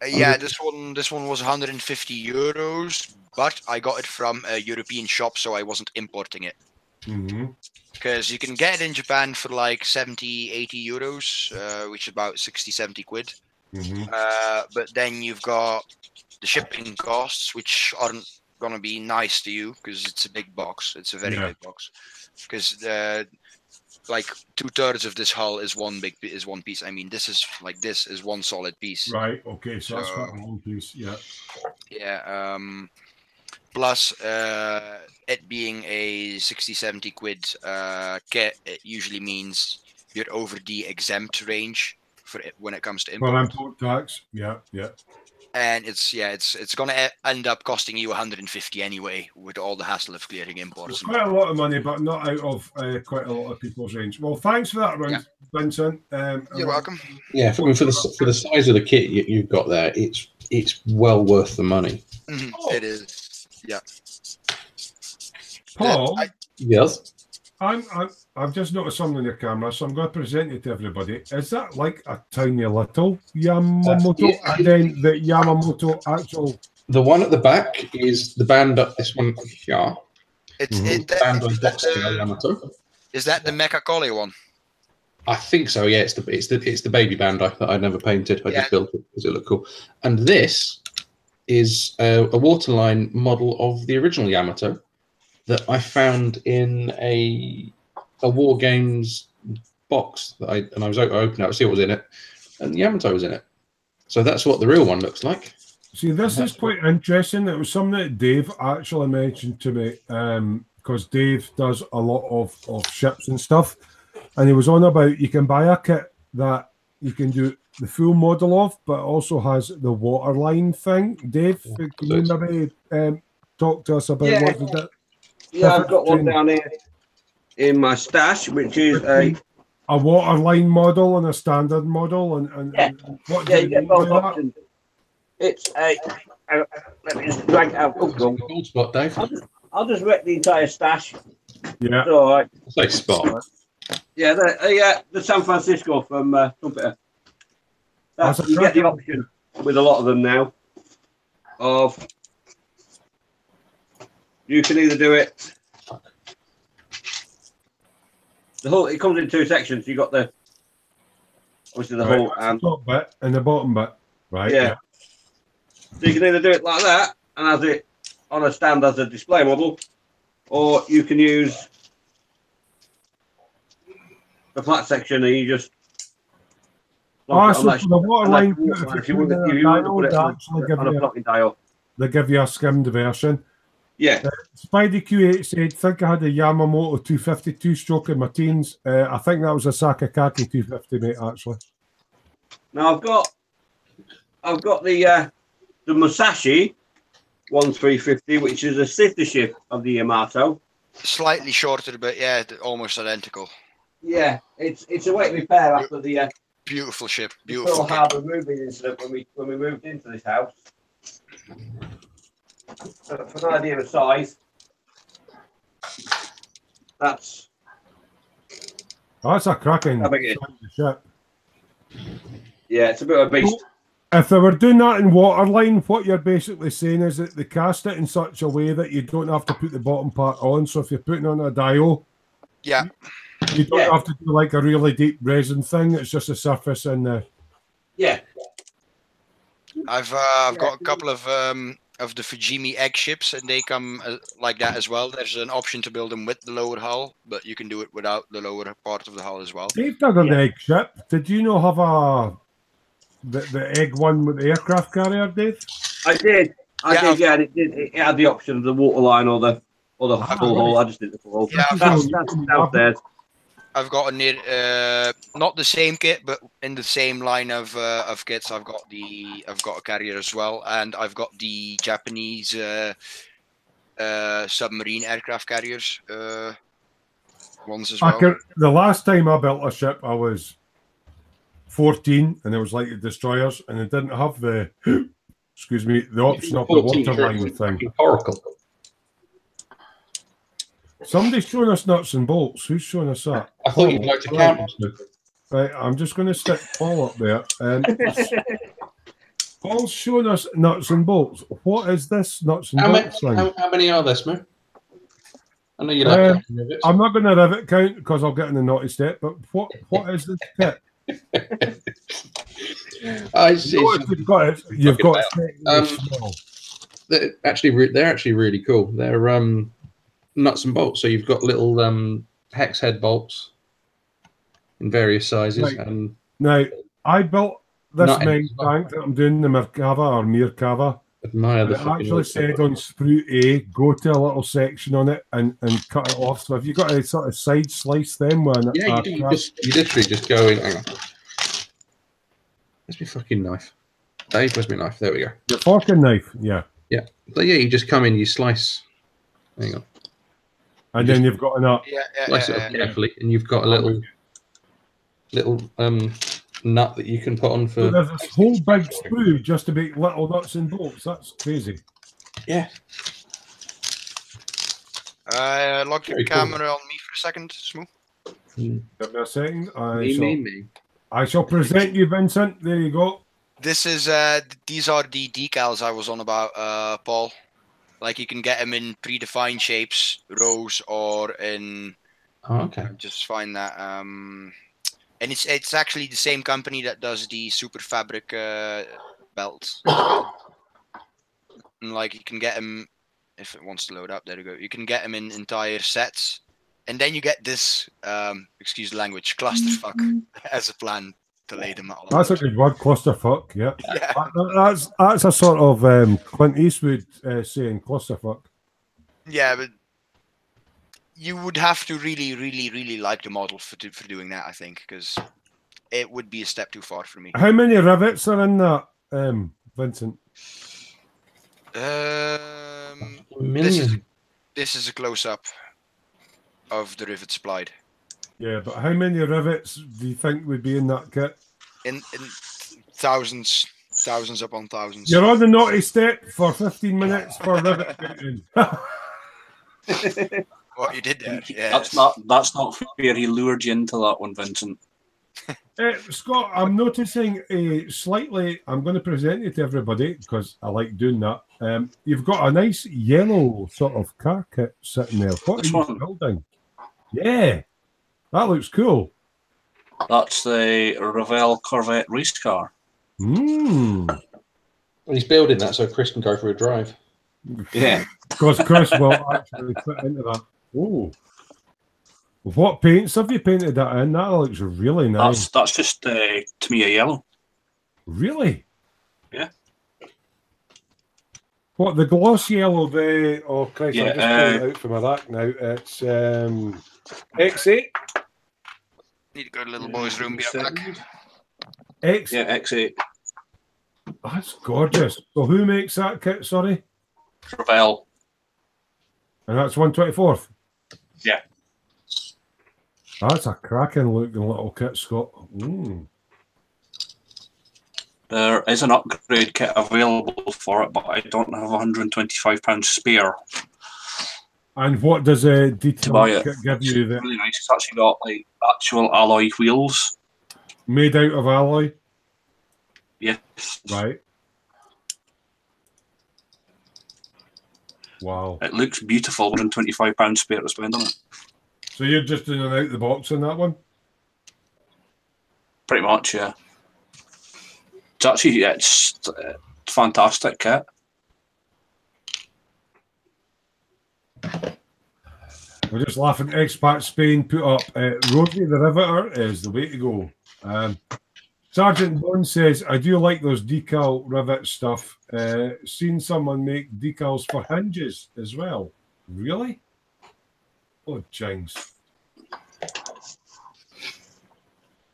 Yeah, this one was 150 euros, but I got it from a European shop, so I wasn't importing it. Because you can get it in Japan for like 70, 80 euros, which is about 60, 70 quid. But then you've got the shipping costs, which aren't going to be nice to you because it's a big box. It's a very big box. Because like 2/3 of this hull is one piece. I mean, this is one solid piece. Right. Okay. So that's quite a long piece. Yeah. Yeah. Plus, it being a 60, 70 quid kit, it usually means you're over the exempt range for it when it comes to import. Well, import tax. Yeah. Yeah. And it's going to end up costing you 150 anyway, with all the hassle of clearing imports. It's quite a lot of money, but not out of quite a lot of people's range. Well, thanks for that, Vincent. You're welcome. Yeah, for the size of the kit you've got there, it's well worth the money. It is. Yeah. Paul. Yes. I've just noticed something on your camera, so I'm going to present it to everybody. Is that like a tiny little Yamamoto? And then the Yamamoto actual... The one at the back is the Bandai, this one here. Bandai Yamamoto. Is that the Mecha Collie one? I think so, yeah. It's the baby Bandai that I never painted. I just built it because it looked cool. And this is a waterline model of the original Yamato that I found in a War Games box that I opened it to see what was in it, and Yamato was in it. So that's what the real one looks like. See, this is quite interesting. It was something that Dave actually mentioned to me, because Dave does a lot of ships and stuff, and he was on about you can buy a kit that you can do the full model of, but also has the waterline thing. Dave, can you maybe talk to us about what did that? Yeah, I've got one down here in my stash, which is a waterline model and a standard model, and what do you get mean both by that? options. It's a let me just drag it out. Gold spot, Dave. I'll just wreck the entire stash. Yeah, it's all right. Say spot. Yeah, the San Francisco from Trumpeter. You get the option with a lot of them now of you can either do it. It comes in two sections. You got obviously the whole top bit and the bottom bit, right? Yeah. So you can either do it like that and have it on a stand as a display model, or you can use the flat section and you just. So for the waterline, if you want to put it on a plotting dial, they give you a skimmed version. Yeah. Spidey Q8 said, I think I had a Yamamoto 252 stroke in my teens. I think that was a Sakakaki 250, mate, actually. Now I've got the Musashi 1350, which is a sister ship of the Yamato. Slightly shorter, but yeah, almost identical. Yeah, it's a wait repair after the beautiful ship. Beautiful harbour moving incident when we moved into this house. So for an idea of size, that's a cracking ship. Yeah, it's a bit of a beast. If they were doing that in waterline, what you're basically saying is that they cast it in such a way that you don't have to put the bottom part on. So if you're putting on a dial, yeah, you don't have to do like a really deep resin thing. It's just a surface in there. Yeah. I've got a couple of the Fujimi egg ships, and they come like that as well. There's an option to build them with the lower hull, but you can do it without the lower part of the hull as well. Dave did an egg ship. Did you not have the egg one with the aircraft carrier, Dave? I did. Yeah. It had the option of the waterline or the full hull. I just did the full hull. Yeah, that's downstairs. I've got not the same kit, but in the same line of kits. I've got a carrier as well, and I've got the Japanese submarine aircraft carriers ones as well. The last time I built a ship, I was 14, and it was like the destroyers, and it didn't have the excuse me, the option of the waterline thing. Oracle. Somebody's showing us nuts and bolts. Who's showing us that? I thought you'd like to count. Right, I'm just going to stick Paul up there. Paul's showing us nuts and bolts. What is this nuts and bolts thing? How many are there, Smoo? I know you like rivets. I'm not going to rivet count because I'll get in the naughty step, but what is this kit? You've got they're actually really cool. They're nuts and bolts. So you've got little hex head bolts in various sizes. Right. And now I built this main tank that I'm doing, the Merkava or Mirkava. Admire it actually said on sprue A, go to a little section on it and cut it off. So have you got a sort of side slice them when you literally just go in. Hang on. Where's my fucking knife? Dave, where's my knife? There we go. Your fork and knife, yeah. Yeah. So yeah, you just come in, you slice. Hang on. And then you've got a nut. Slice it up carefully, and you've got a little nut that you can put on for. So there's this whole big sprue just to make little nuts and bolts. That's crazy. Yeah. Lock your camera on me for a second, Smoo. Give me a second. Me. I shall present you, Vincent. There you go. This is these are the decals I was on about, Paul. Like you can get them in predefined shapes, rows, or in. Oh, okay. Just find that. And it's actually the same company that does the super fabric belts. And like you can get them if it wants to load up. There you go. You can get them in entire sets, and then you get this. Excuse the language, clusterfuck as a plan to lay them out. That's a good word, clusterfuck. Yeah. That's a sort of Clint Eastwood saying clusterfuck. Yeah, but you would have to really, really, really like the model for doing that, I think, because it would be a step too far for me. How many rivets are in that, Vincent? This is a close-up of the rivet supplied. Yeah, but how many rivets do you think would be in that kit? In thousands upon thousands. You're on the naughty step for 15 minutes for rivet counting. What you did there? Yeah. That's not fair. He lured you into that one, Vincent. Scott, I'm noticing slightly. I'm going to present you to everybody because I like doing that. You've got a nice yellow sort of car kit sitting there. What are you building? Yeah, that looks cool. That's the Revell Corvette race car. Oh, Well, he's building that so Chris can go for a drive. Yeah. Because Chris will actually fit into that. Oh. What paints have you painted that in? That looks really nice. That's just Tamiya yellow. Really? Yeah. What, the gloss yellow, oh Christ, Yeah, I'll just pull it out for my rack now. It's X8? Need to go to little boy's room, be right back. X? Yeah, X8. That's gorgeous. So who makes that kit, sorry? Ravel. And that's 1/24th? Yeah. That's a cracking looking little kit, Scott. Mm. There is an upgrade kit available for it, but I don't have £125 spare. And what does a To detail buy it. kit give you? It's That really nice. It's actually got like actual alloy wheels. made out of alloy? Yes. Right. Wow. It looks beautiful. £125 spare to spend on it. So you're just in and out the box on that one? Pretty much, yeah. It's actually it's fantastic kit. We're just laughing. Expat Spain put up Rosie the Riveter is the way to go. Sergeant Bond says, I do like those decal rivet stuff. Seen someone make decals for hinges as well. Really? Oh, jinx.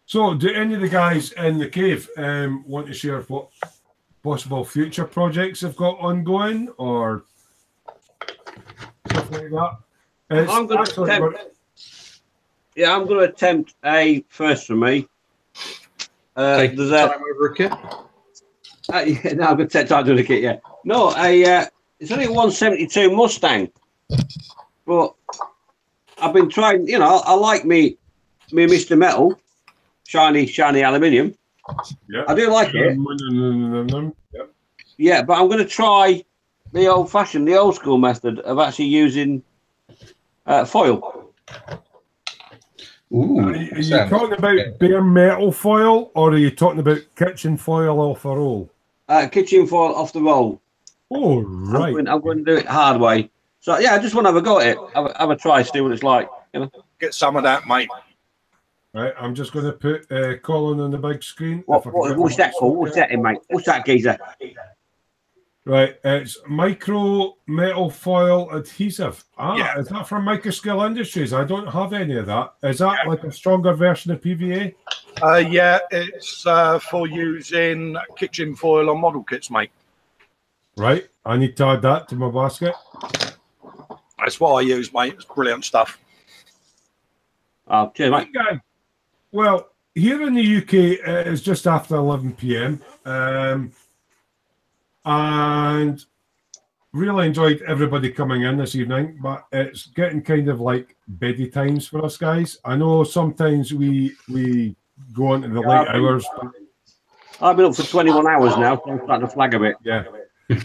So, do any of the guys in the cave want to share what possible future projects they've got ongoing or stuff like that? I'm going to attempt a first for me. Take There's time over a kit. yeah, no, I'm going to take time doing a kit. Yeah, no, it's only a 172 Mustang, but I've been trying. You know, I like me Mr. Metal, shiny aluminium. Yeah, I do like it. Yep. Yeah, but I'm going to try the old-fashioned, the old-school method of actually using foil. Ooh, Are you talking about bare metal foil, or are you talking about kitchen foil off a roll? Kitchen foil off the roll. Oh, right. I'm going to do it hard way. So yeah, I just want to have a go at it. Have a try, see what it's like. You know. Get some of that, mate. Right, I'm just going to put Colin on the big screen. What's that called? What's that in, mate? What's that, geezer? Right, it's micro metal foil adhesive. Yeah. Is that from Microscale Industries? I don't have any of that. Is that like a stronger version of PVA? Yeah, it's for using kitchen foil on model kits, mate. Right, I need to add that to my basket. That's what I use, mate. It's brilliant stuff. Oh, cheers, mate. Okay. Well, here in the UK, it is just after 11 p.m. And really enjoyed everybody coming in this evening, but it's getting kind of like beddy times for us guys. I know sometimes we go into the late hours. I've been up for 21 hours now, so I'm starting to flag a bit. Yeah.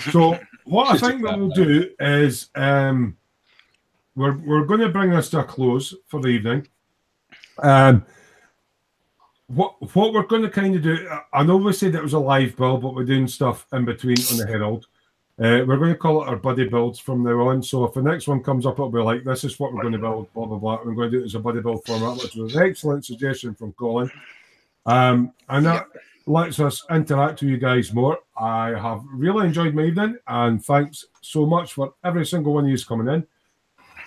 So what I think that we'll do is we're going to bring this to a close for the evening. What we're going to kind of do, I know we said it was a live build, but we're doing stuff in between on the Herald. We're going to call it our buddy builds from now on. So if the next one comes up, it'll be like, this is what we're going to build, blah, blah, blah. We're going to do it as a buddy build format, which was an excellent suggestion from Colin. And that lets us interact with you guys more. I have really enjoyed my evening, and thanks so much for every single one of you coming in.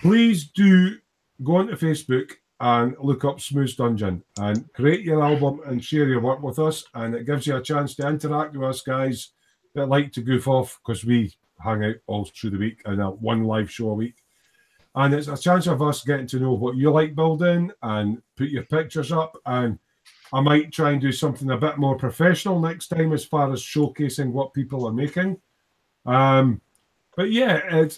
Please do go onto Facebook and look up Smoo's Dungeon and create your album and share your work with us. And it gives you a chance to interact with us guys that like to goof off, because we hang out all through the week and one live show a week. And it's a chance of us getting to know what you like building and put your pictures up. And I might try and do something a bit more professional next time as far as showcasing what people are making. But yeah,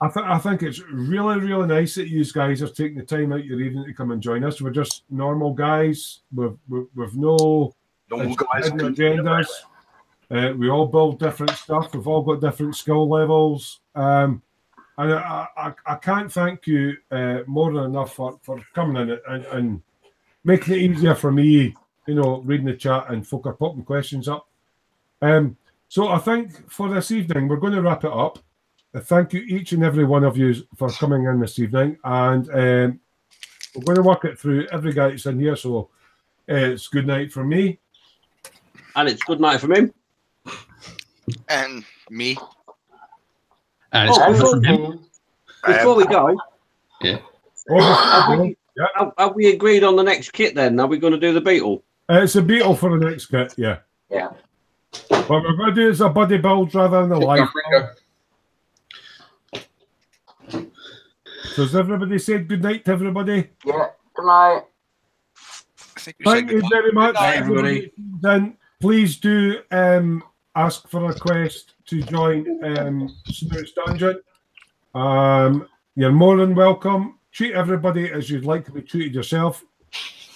I think it's really, really nice that you guys are taking the time out your evening to come and join us. We're just normal guys with no agendas. We all build different stuff. We've all got different skill levels. And I can't thank you more than enough for coming in and making it easier for me, you know, reading the chat and folk are popping questions up. So I think for this evening, we're going to wrap it up. Thank you, each and every one of you, for coming in this evening. And we're going to work it through every guy that's in here. So it's good night from me. And it's good night from him. And me. And it's good from him. Before we go, Yeah. have we agreed on the next kit then? Are we going to do the Beetle? It's a Beetle for the next kit, yeah. Yeah. But we're going to do it as a buddy build rather than a live. So has everybody said good night to everybody? Yeah, good night. Thank you very much. Night, everybody. Then please do ask for a request to join Snoo's Dungeon. You're more than welcome. Treat everybody as you'd like to be treated yourself.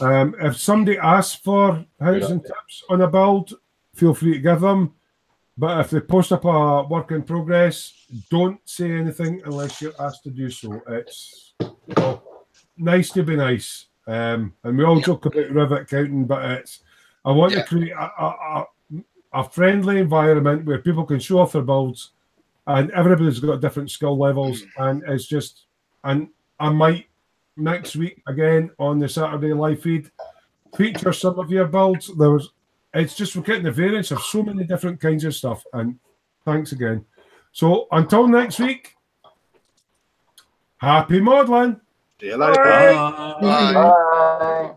If somebody asks for hints and tips on a build, feel free to give them. But if they post up a work in progress, don't say anything unless you're asked to do so. It's nice to be nice. And we all joke about Rivet counting, but I want to create a friendly environment where people can show off their builds, and everybody's got different skill levels, and it's just, and I might next week again on the Saturday live feed feature some of your builds. It's just we're getting the variance of so many different kinds of stuff, and thanks again. So until next week, happy modeling. See you later. Bye. Bye.